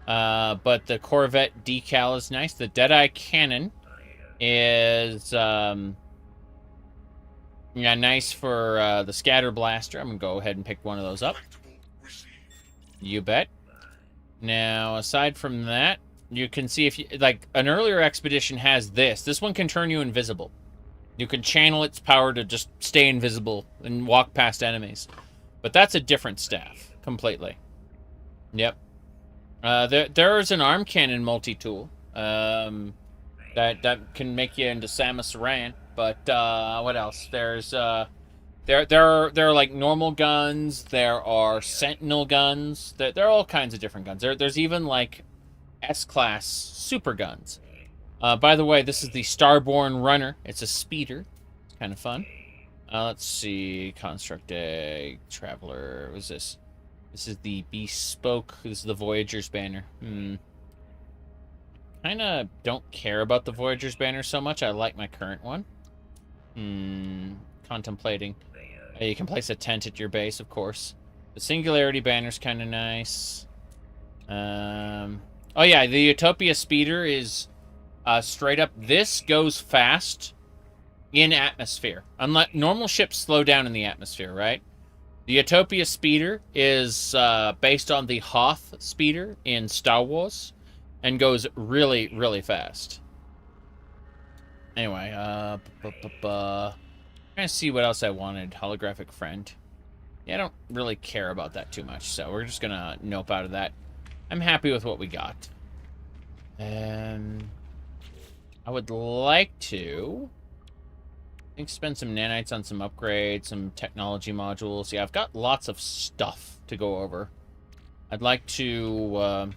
But the Corvette decal is nice. The Deadeye Cannon is, yeah, nice for the Scatter Blaster. I'm going to go ahead and pick one of those up. You bet. Now, aside from that, you can see if you, like, an earlier expedition has this. This one can turn you invisible. You can channel its power to just stay invisible and walk past enemies. But that's a different staff, completely. Yep. There is an arm cannon multi-tool. That can make you into Samus Aran. But what else? There are like normal guns. There are Sentinel guns. There are all kinds of different guns. There's even like S-class super guns. By the way, this is the Starborn Runner. It's a speeder. It's kind of fun. Let's see. Construct a Traveler. What is this? This is the Bespoke. This is the Voyager's banner. Kind of don't care about the Voyager's banner so much. I like my current one. Contemplating. You can place a tent at your base, of course. The Singularity banner's kind of nice. Oh yeah, the Utopia Speeder is straight up. This goes fast in atmosphere. Unlike normal ships slow down in the atmosphere, right? The Utopia Speeder is based on the Hoth Speeder in Star Wars and goes really, really fast. Anyway, trying to see what else I wanted. Holographic friend. Yeah, I don't really care about that too much, so we're just gonna nope out of that. I'm happy with what we got. I would like to, I think, spend some nanites on some upgrades, some technology modules. Yeah, I've got lots of stuff to go over. I'd like to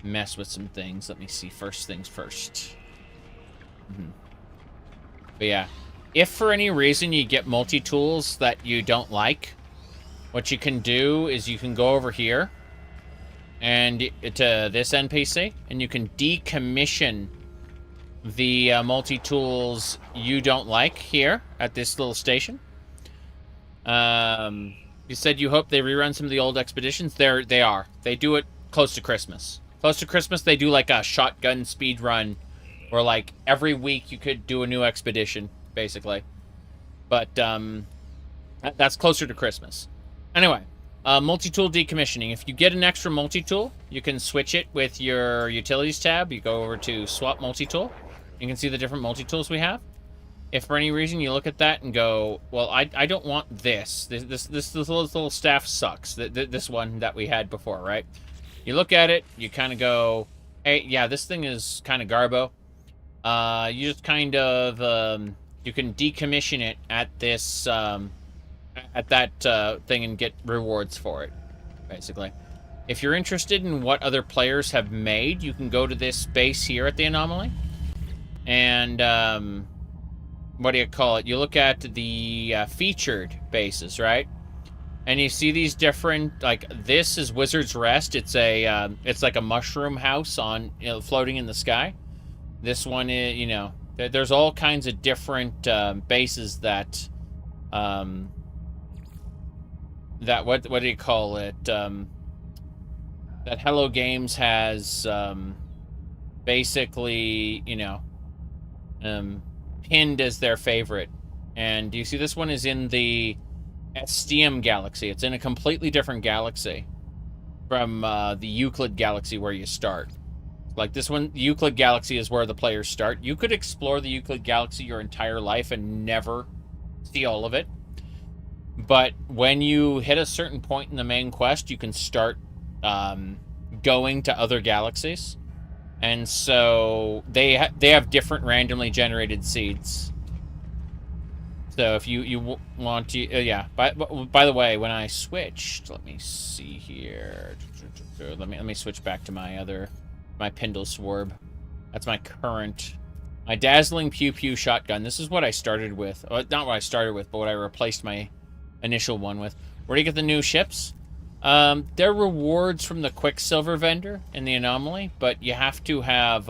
mess with some things. Let me see. First things first. But yeah, if for any reason you get multi-tools that you don't like, what you can do is you can go over here and to this NPC, and you can decommission the multi-tools you don't like here at this little station. You said you hope they rerun some of the old expeditions. They are. They do it close to Christmas. Close to Christmas, they do like a shotgun speed run, where like every week you could do a new expedition, basically. But that's closer to Christmas. Anyway, multi-tool decommissioning. If you get an extra multi-tool, you can switch it with your utilities tab. You go over to swap multi-tool. You can see the different multi-tools we have. If for any reason you look at that and go, well, I don't want this. This little staff sucks. This one that we had before, right? You look at it, you kind of go, hey, yeah, this thing is kind of garbo. You just kind of, you can decommission it at this, at that thing and get rewards for it, basically. If you're interested in what other players have made, you can go to this base here at the Anomaly. And, what do you call it? You look at the featured bases, right? And you see these different, like, this is Wizard's Rest. It's a, it's like a mushroom house on, floating in the sky. This one is, there's all kinds of different bases that, what do you call it? That Hello Games has, basically, pinned as their favorite. And you see this one is in the Estium galaxy. It's in a completely different galaxy from the Euclid galaxy where you start. Like this one, the Euclid galaxy is where the players start. You could explore the Euclid galaxy your entire life and never see all of it. But when you hit a certain point in the main quest, you can start going to other galaxies. And so they have different randomly generated seeds. So if you want to, yeah. By the way, when I switched, let me see here. Let me switch back to my Pindle Swarb. That's my current, my Dazzling Pew Pew shotgun. This is what I started with. Not what I started with, but what I replaced my initial one with. Where do you get the new ships? They're rewards from the Quicksilver vendor in the Anomaly, but you have to have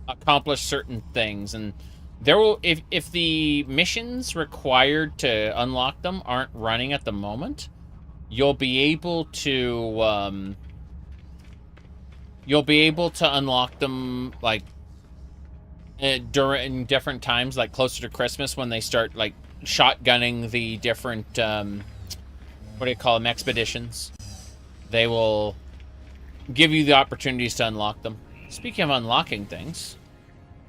accomplished certain things, and there will, if the missions required to unlock them aren't running at the moment, you'll be able to unlock them like during different times, like closer to Christmas when they start like shotgunning the different what do you call them, expeditions. They will give you the opportunities to unlock them. Speaking of unlocking things,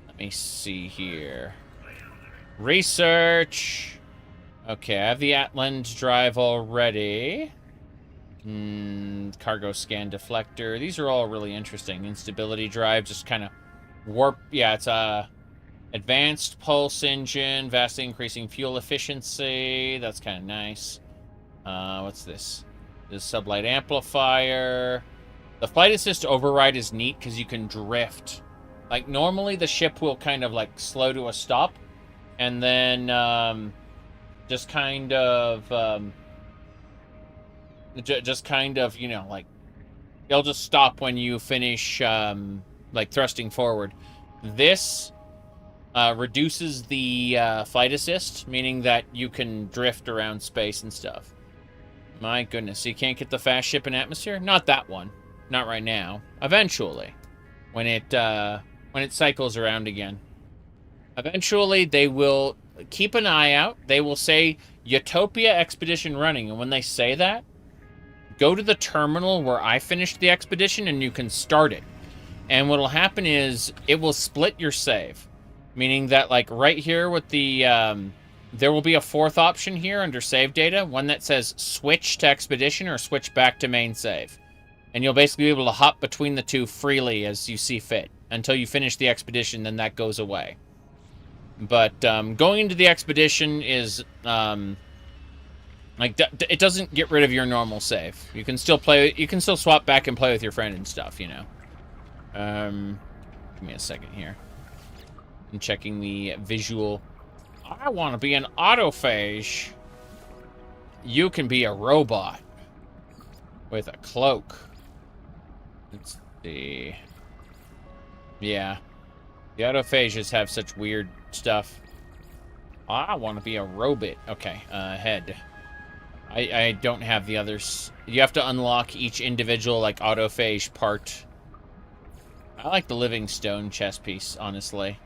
let me see here. Research. Okay, I have the Atland drive already. Cargo scan deflector. These are all really interesting. Instability drive, just kind of warp. Yeah, it's a advanced pulse engine, vastly increasing fuel efficiency. That's kind of nice. What's this? This sublight amplifier. The flight assist override is neat because you can drift. Like, normally the ship will kind of, like, slow to a stop. And then, just kind of, you know, like, it'll just stop when you finish, like, thrusting forward. This reduces the flight assist, meaning that you can drift around space and stuff. My goodness, so you can't get the fast ship in atmosphere? Not that one. Not right now. Eventually. When it cycles around again. Eventually, they will keep an eye out. They will say, Utopia Expedition running. And when they say that, go to the terminal where I finished the expedition and you can start it. And what will happen is, it will split your save. Meaning that, like, right here with the, there will be a fourth option here under save data. One that says switch to expedition or switch back to main save. And you'll basically be able to hop between the two freely as you see fit. Until you finish the expedition, then that goes away. But going into the expedition is, like, it doesn't get rid of your normal save. You can still play, you can still swap back and play with your friend and stuff, you know. Give me a second here. I'm checking the visual. I want to be an autophage. You can be a robot with a cloak. Let's see. Yeah. The autophages have such weird stuff. I want to be a robot. Okay, head. I don't have the others. You have to unlock each individual, like, autophage part. I like the living stone chest piece, honestly.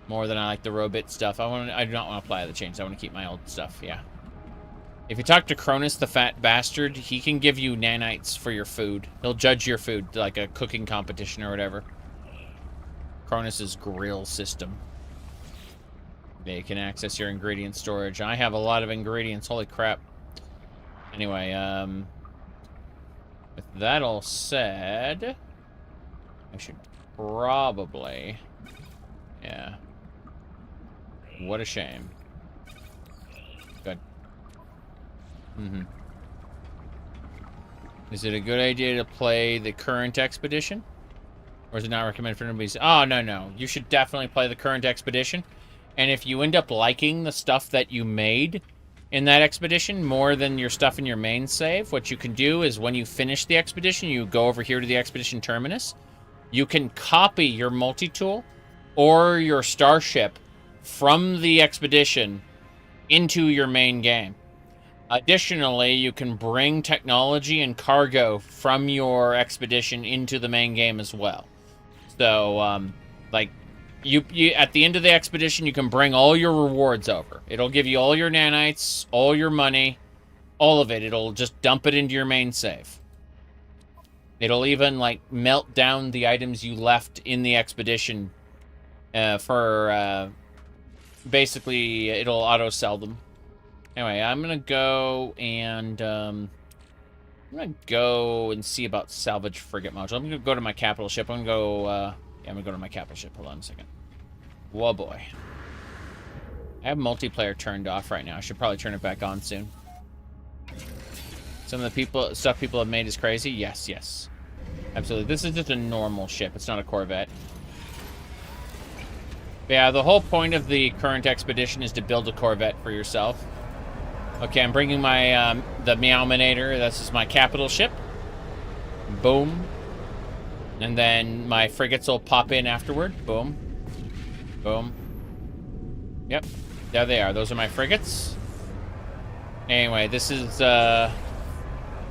More than I like the robot stuff. I do not want to apply the chains. I want to keep my old stuff, yeah. If you talk to Cronus, the fat bastard, he can give you nanites for your food. He'll judge your food, like a cooking competition or whatever. Cronus's grill system. Yeah, you can access your ingredient storage. I have a lot of ingredients. Holy crap. Anyway, with that all said, I should probably... Yeah. What a shame. Good. Is it a good idea to play the current expedition? Or is it not recommended for newbies? Oh, no. You should definitely play the current expedition. And if you end up liking the stuff that you made in that expedition more than your stuff in your main save, what you can do is when you finish the expedition, you go over here to the expedition terminus. You can copy your multi-tool or your starship from the expedition into your main game. Additionally, you can bring technology and cargo from your expedition into the main game as well. So, like, you at the end of the expedition, you can bring all your rewards over. It'll give you all your nanites, all your money, all of it. It'll just dump it into your main save. It'll even, like, melt down the items you left in the expedition basically, it'll auto-sell them. Anyway, I'm gonna go and, see about salvage frigate module. I'm gonna go to my capital ship. I'm gonna go, yeah, I'm gonna go to my capital ship. Hold on a second. Whoa, boy. I have multiplayer turned off right now. I should probably turn it back on soon. Some of the stuff people have made is crazy. Yes. Absolutely. This is just a normal ship. It's not a Corvette. But yeah, the whole point of the current expedition is to build a Corvette for yourself. Okay, I'm bringing my, the Meowminator. This is my capital ship. Boom. And then my frigates will pop in afterward. Boom. Boom. Yep. There they are. Those are my frigates. Anyway, this is the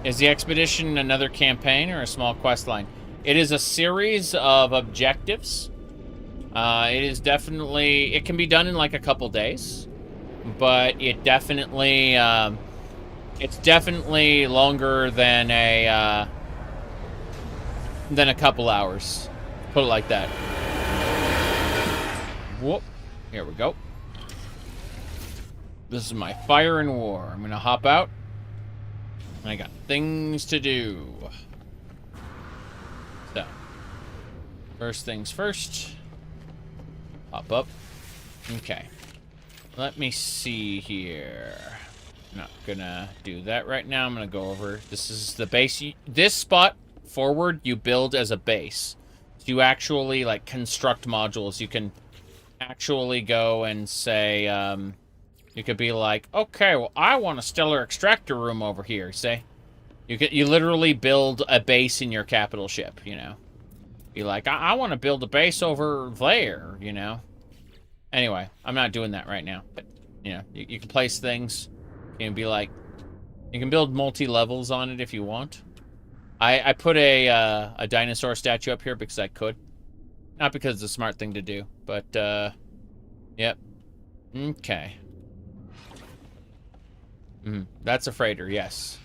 expedition another campaign or a small quest line? It is a series of objectives. It is definitely... It can be done in like a couple days. But it definitely... it's definitely longer than a couple hours. Put it like that. Whoop. Here we go. This is my fire and war. I'm gonna hop out. I got things to do. So, first things first. Pop up. Okay. Let me see here. I'm not gonna do that right now. I'm gonna go over. This is the base. This spot forward, you build as a base. So you actually, like, construct modules. You can actually go and say, you could be like, okay, well, I want a stellar extractor room over here, say. You literally build a base in your capital ship, you know. Be like, I want to build a base over there, you know. Anyway, I'm not doing that right now. But, you know, you can place things. You can be like, you can build multi-levels on it if you want. I put a dinosaur statue up here because I could. Not because it's a smart thing to do, but, yep. Okay. That's a freighter, yes.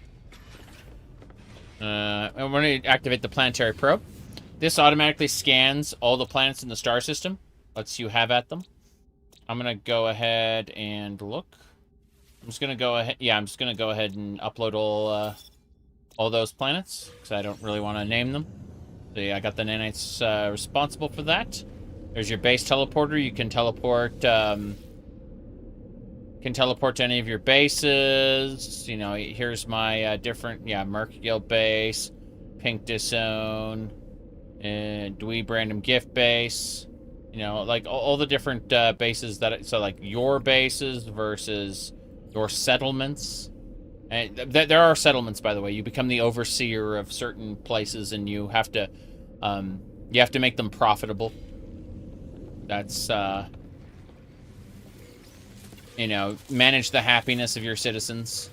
I'm going to activate the planetary probe. This automatically scans all the planets in the star system. Lets you have at them. I'm going to go ahead and look. I'm just going to go ahead. Yeah, I'm just going to go ahead and upload all those planets because I don't really want to name them. So yeah, I got the nanites responsible for that. There's your base teleporter. You can teleport. Teleport to any of your bases. You know, here's my different, Mercantile base, Pink Disown, and Dweeb Random Gift base. You know, like all the different bases so like your bases versus your settlements. And there are settlements, by the way. You become the overseer of certain places, and you have to make them profitable. That's you know, manage the happiness of your citizens.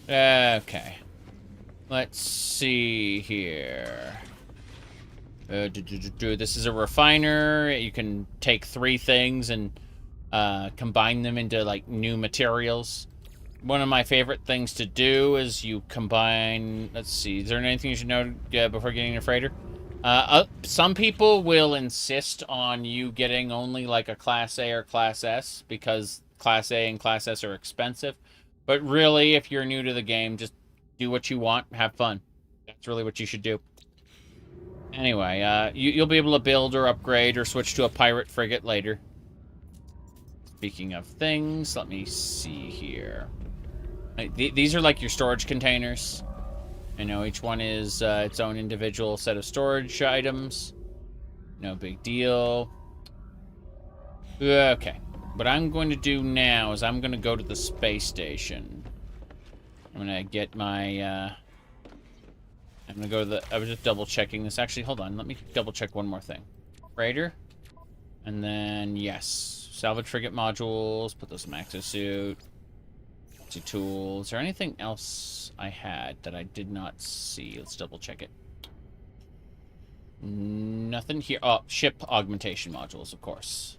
Okay. Let's see here. This is a refiner. You can take 3 things and combine them into, like, new materials. One of my favorite things to do is you combine... Let's see. Is there anything you should know before getting a freighter? Some people will insist on you getting only like a Class A or Class S because Class A and Class S are expensive. But really, if you're new to the game, just do what you want, have fun. That's really what you should do. Anyway, you'll be able to build or upgrade or switch to a pirate frigate later. Speaking of things, let me see here. These are like your storage containers. I know each one is its own individual set of storage items. No big deal. Okay. What I'm going to do now is I'm going to go to the space station. I'm going to get my... I'm going to go to the... I was just double checking this. Actually, hold on. Let me double check one more thing. Freighter. And then, yes. Salvage frigate modules. Put those in my exosuit. Tools. Is there anything else I had that I did not see? Let's double check it. Nothing here. Oh, ship augmentation modules, of course.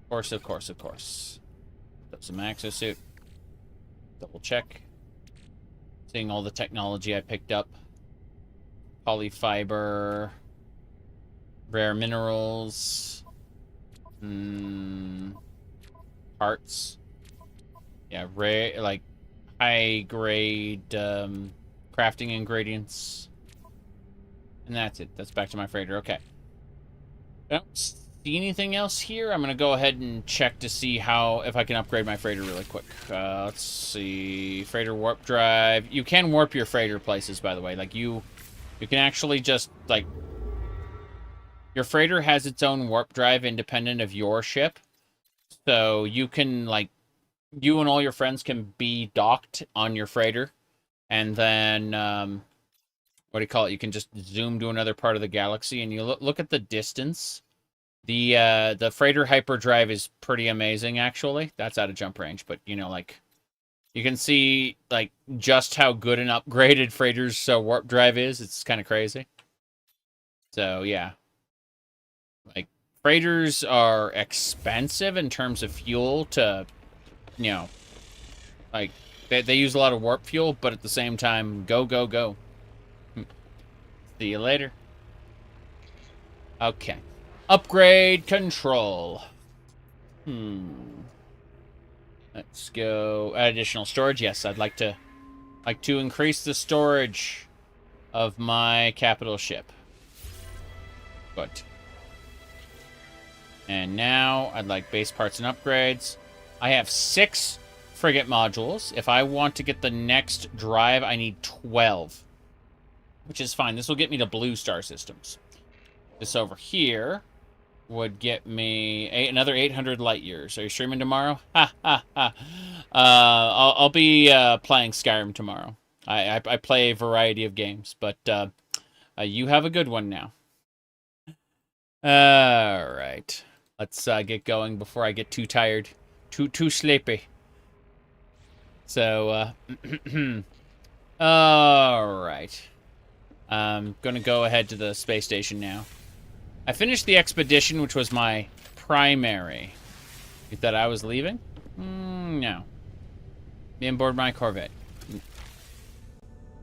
Of course. That's a exosuit. Double check. Seeing all the technology I picked up. Polyfiber. Rare minerals. Parts. Yeah, rare, like, high-grade crafting ingredients. And that's it. That's back to my freighter. Okay. I don't see anything else here. I'm going to go ahead and check to see if I can upgrade my freighter really quick. Let's see. Freighter warp drive. You can warp your freighter places, by the way. Like, you can actually just, like... Your freighter has its own warp drive independent of your ship. So you can, like... You and all your friends can be docked on your freighter, and then what do you call it? You can just zoom to another part of the galaxy, and you look at the distance. The freighter hyperdrive is pretty amazing, actually. That's out of jump range, but you know, like, you can see like just how good an upgraded freighter's warp drive is. It's kind of crazy. So yeah, like, freighters are expensive in terms of fuel to. You know, like, they use a lot of warp fuel, but at the same time, go. See you later. Okay. Upgrade control. Let's go additional storage. Yes, I'd like to increase the storage of my capital ship. Good. And now I'd like base parts and upgrades. I have 6 frigate modules. If I want to get the next drive, I need 12. Which is fine. This will get me to blue star systems. This over here would get me another 800 light years. Are you streaming tomorrow? Ha ha ha. I'll be playing Skyrim tomorrow. I play a variety of games, but you have a good one now. All right. Let's get going before I get too tired. Too sleepy. So, all right. I'm going to go ahead to the space station now. I finished the expedition, which was my primary. You thought I was leaving? No. Be on board my Corvette.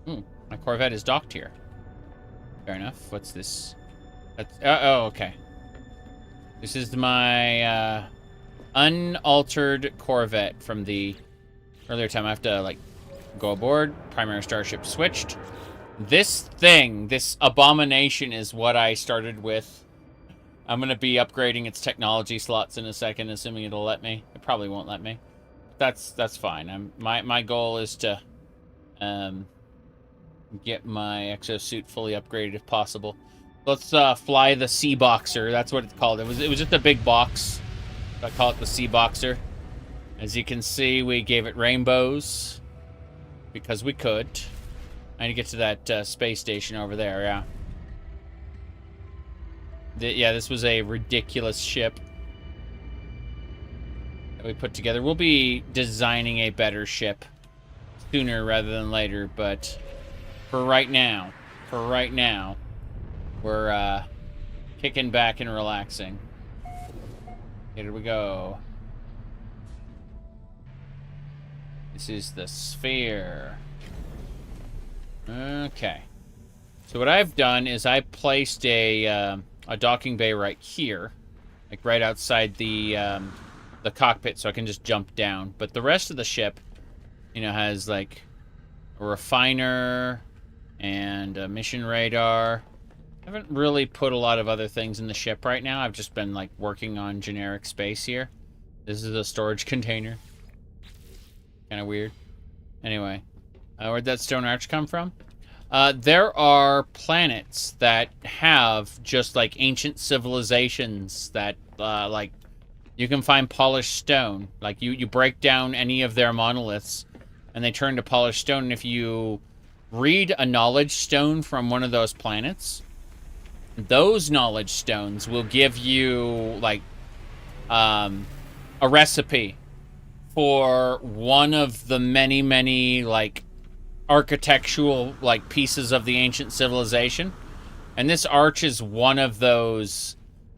My Corvette is docked here. Fair enough. What's this? Oh, okay. This is my unaltered Corvette from the earlier time. I have to, like, go aboard. Primary starship switched. This thing, this abomination, is what I started with. I'm going to be upgrading its technology slots in a second, assuming it'll let me. It probably won't let me. That's fine. My goal is to get my exosuit fully upgraded if possible. Let's fly the Sea Boxer. That's what it's called. It was just a big box. I call it the Sea Boxer. As you can see, we gave it rainbows because we could. I need to get to that space station over there. Yeah. Yeah, this was a ridiculous ship that we put together. We'll be designing a better ship sooner rather than later, but for right now, we're kicking back and relaxing. Here we go. This is the sphere. Okay. So what I've done is I placed a docking bay right here, like right outside the cockpit, so I can just jump down. But the rest of the ship, you know, has like a refiner and a mission radar. I haven't really put a lot of other things in the ship right now. I've just been like working on generic space here. This is a storage container. Kind of weird. Anyway, where'd that stone arch come from? There are planets that have just like ancient civilizations that like you can find polished stone. Like you break down any of their monoliths and they turn to polished stone. And if you read a knowledge stone from one of those planets, those knowledge stones will give you like a recipe for one of the many like architectural like pieces of the ancient civilization. And this arch is one of those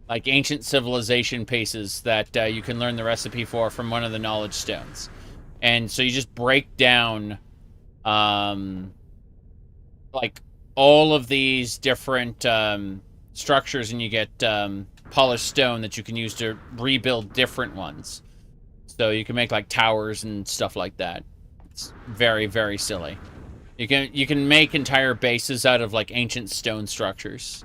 like ancient civilization pieces that you can learn the recipe for from one of the knowledge stones. And so you just break down like all of these different structures, and you get polished stone that you can use to rebuild different ones. So you can make like towers and stuff like that. It's very, very silly. You can make entire bases out of like ancient stone structures.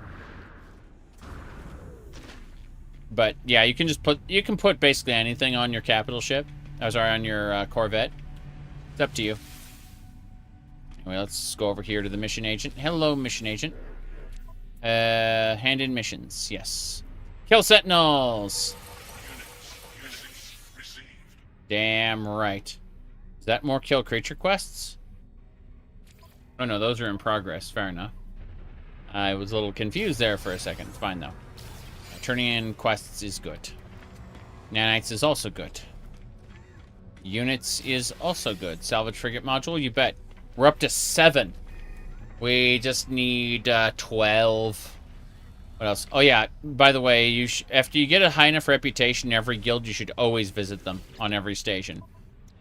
But yeah, you can put basically anything on your capital ship. Oh, sorry, on your Corvette. It's up to you. Anyway, let's go over here to the mission agent. Hello, mission agent. Hand in missions. Yes. Kill sentinels. Damn right. Is that more kill creature quests? Oh no, those are in progress. Fair enough. I was a little confused there for a second. It's fine though. Turning in quests is good. Nanites is also good. Units is also good. Salvage frigate module, you bet. We're up to 7. We just need 12. What else? Oh yeah, by the way, after you get a high enough reputation in every guild, you should always visit them on every station.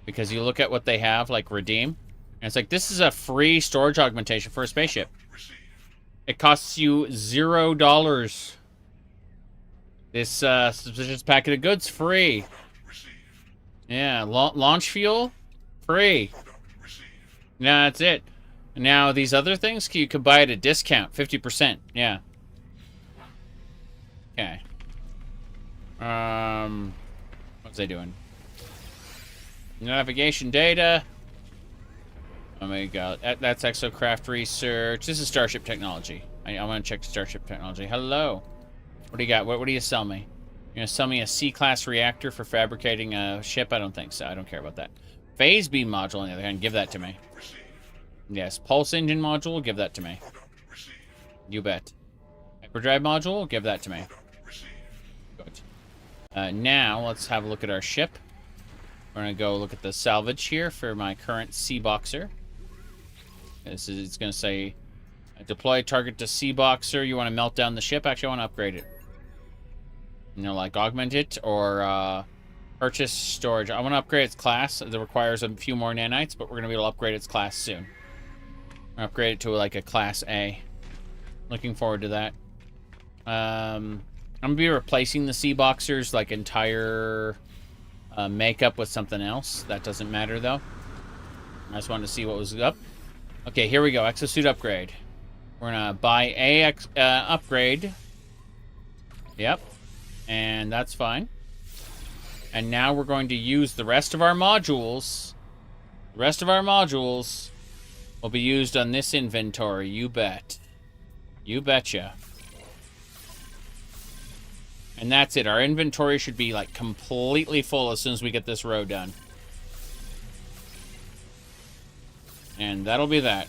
Because you look at what they have, like redeem, and it's like, this is a free storage augmentation for a spaceship. It costs you $0. This suspicious packet of goods free. Yeah, launch fuel, free. Product received. Yeah, that's it. Now, these other things, you could buy at a discount, 50%. Yeah. Okay. What's they doing? Navigation data. Oh my god, that's exocraft research. This is Starship technology. I want to check Starship technology. Hello. What do you got? What do you sell me? You're gonna sell me a C-class reactor for fabricating a ship? I don't think so. I don't care about that. Phase beam module, on the other hand, give that to me. Received. Yes, pulse engine module, give that to me. Product received. You bet. Hyperdrive module, give that to me. Product received. Good. Now, let's have a look at our ship. We're going to go look at the salvage here for my current Sea Boxer. It's going to say, deploy target to Sea Boxer. You want to melt down the ship? Actually, I want to upgrade it. You know, like augment it or purchase storage. I want to upgrade its class. It requires a few more nanites, but we're going to be able to upgrade its class soon. Upgrade it to like a class A. Looking forward to that. I'm going to be replacing the Sea Boxer's like entire makeup with something else. That doesn't matter though. I just wanted to see what was up. Okay, here we go. Exosuit upgrade. We're gonna buy a upgrade. Yep, and that's fine. And now we're going to use the rest of our modules. The rest of our modules will be used on this inventory. You bet. You betcha. And that's it. Our inventory should be, like, completely full as soon as we get this row done. And that'll be that.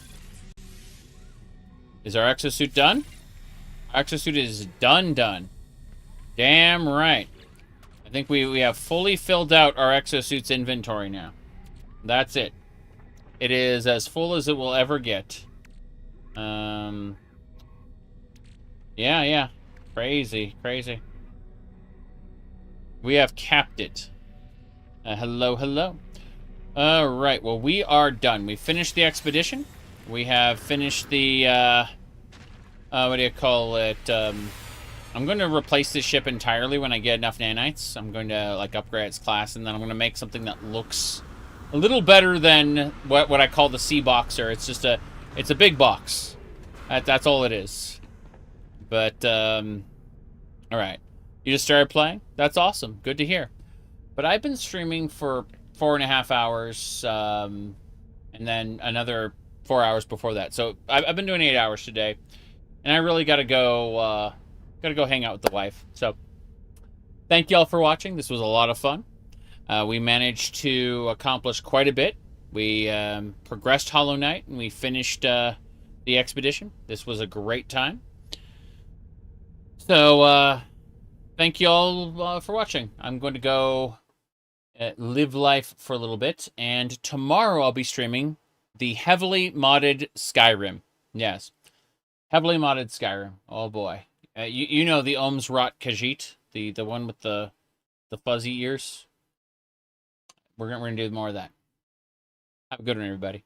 Is our exosuit done? Our exosuit is done. Damn right. I think we have fully filled out our exosuit's inventory now. That's it. It is as full as it will ever get. Yeah. Crazy. We have capped it. Hello. Alright, well, we are done. We finished the expedition. We have finished the, what do you call it? I'm going to replace this ship entirely when I get enough nanites. I'm going to, like, upgrade its class, and then I'm going to make something that looks a little better than what I call the Sea Boxer. It's just it's a big box. That's all it is. But, alright. You just started playing? That's awesome. Good to hear. But I've been streaming for 4.5 hours, and then another 4 hours before that. So I've been doing 8 hours today, and I really gotta go hang out with the wife. So thank y'all for watching. This was a lot of fun. We managed to accomplish quite a bit. We progressed Hollow Knight, and we finished the expedition. This was a great time. So thank you all for watching. I'm going to go live life for a little bit, and tomorrow I'll be streaming the heavily modded Skyrim. Yes, heavily modded Skyrim. Oh boy, you know the Ohms Rot Khajiit, the one with the fuzzy ears. We're gonna do more of that. Have a good one, everybody.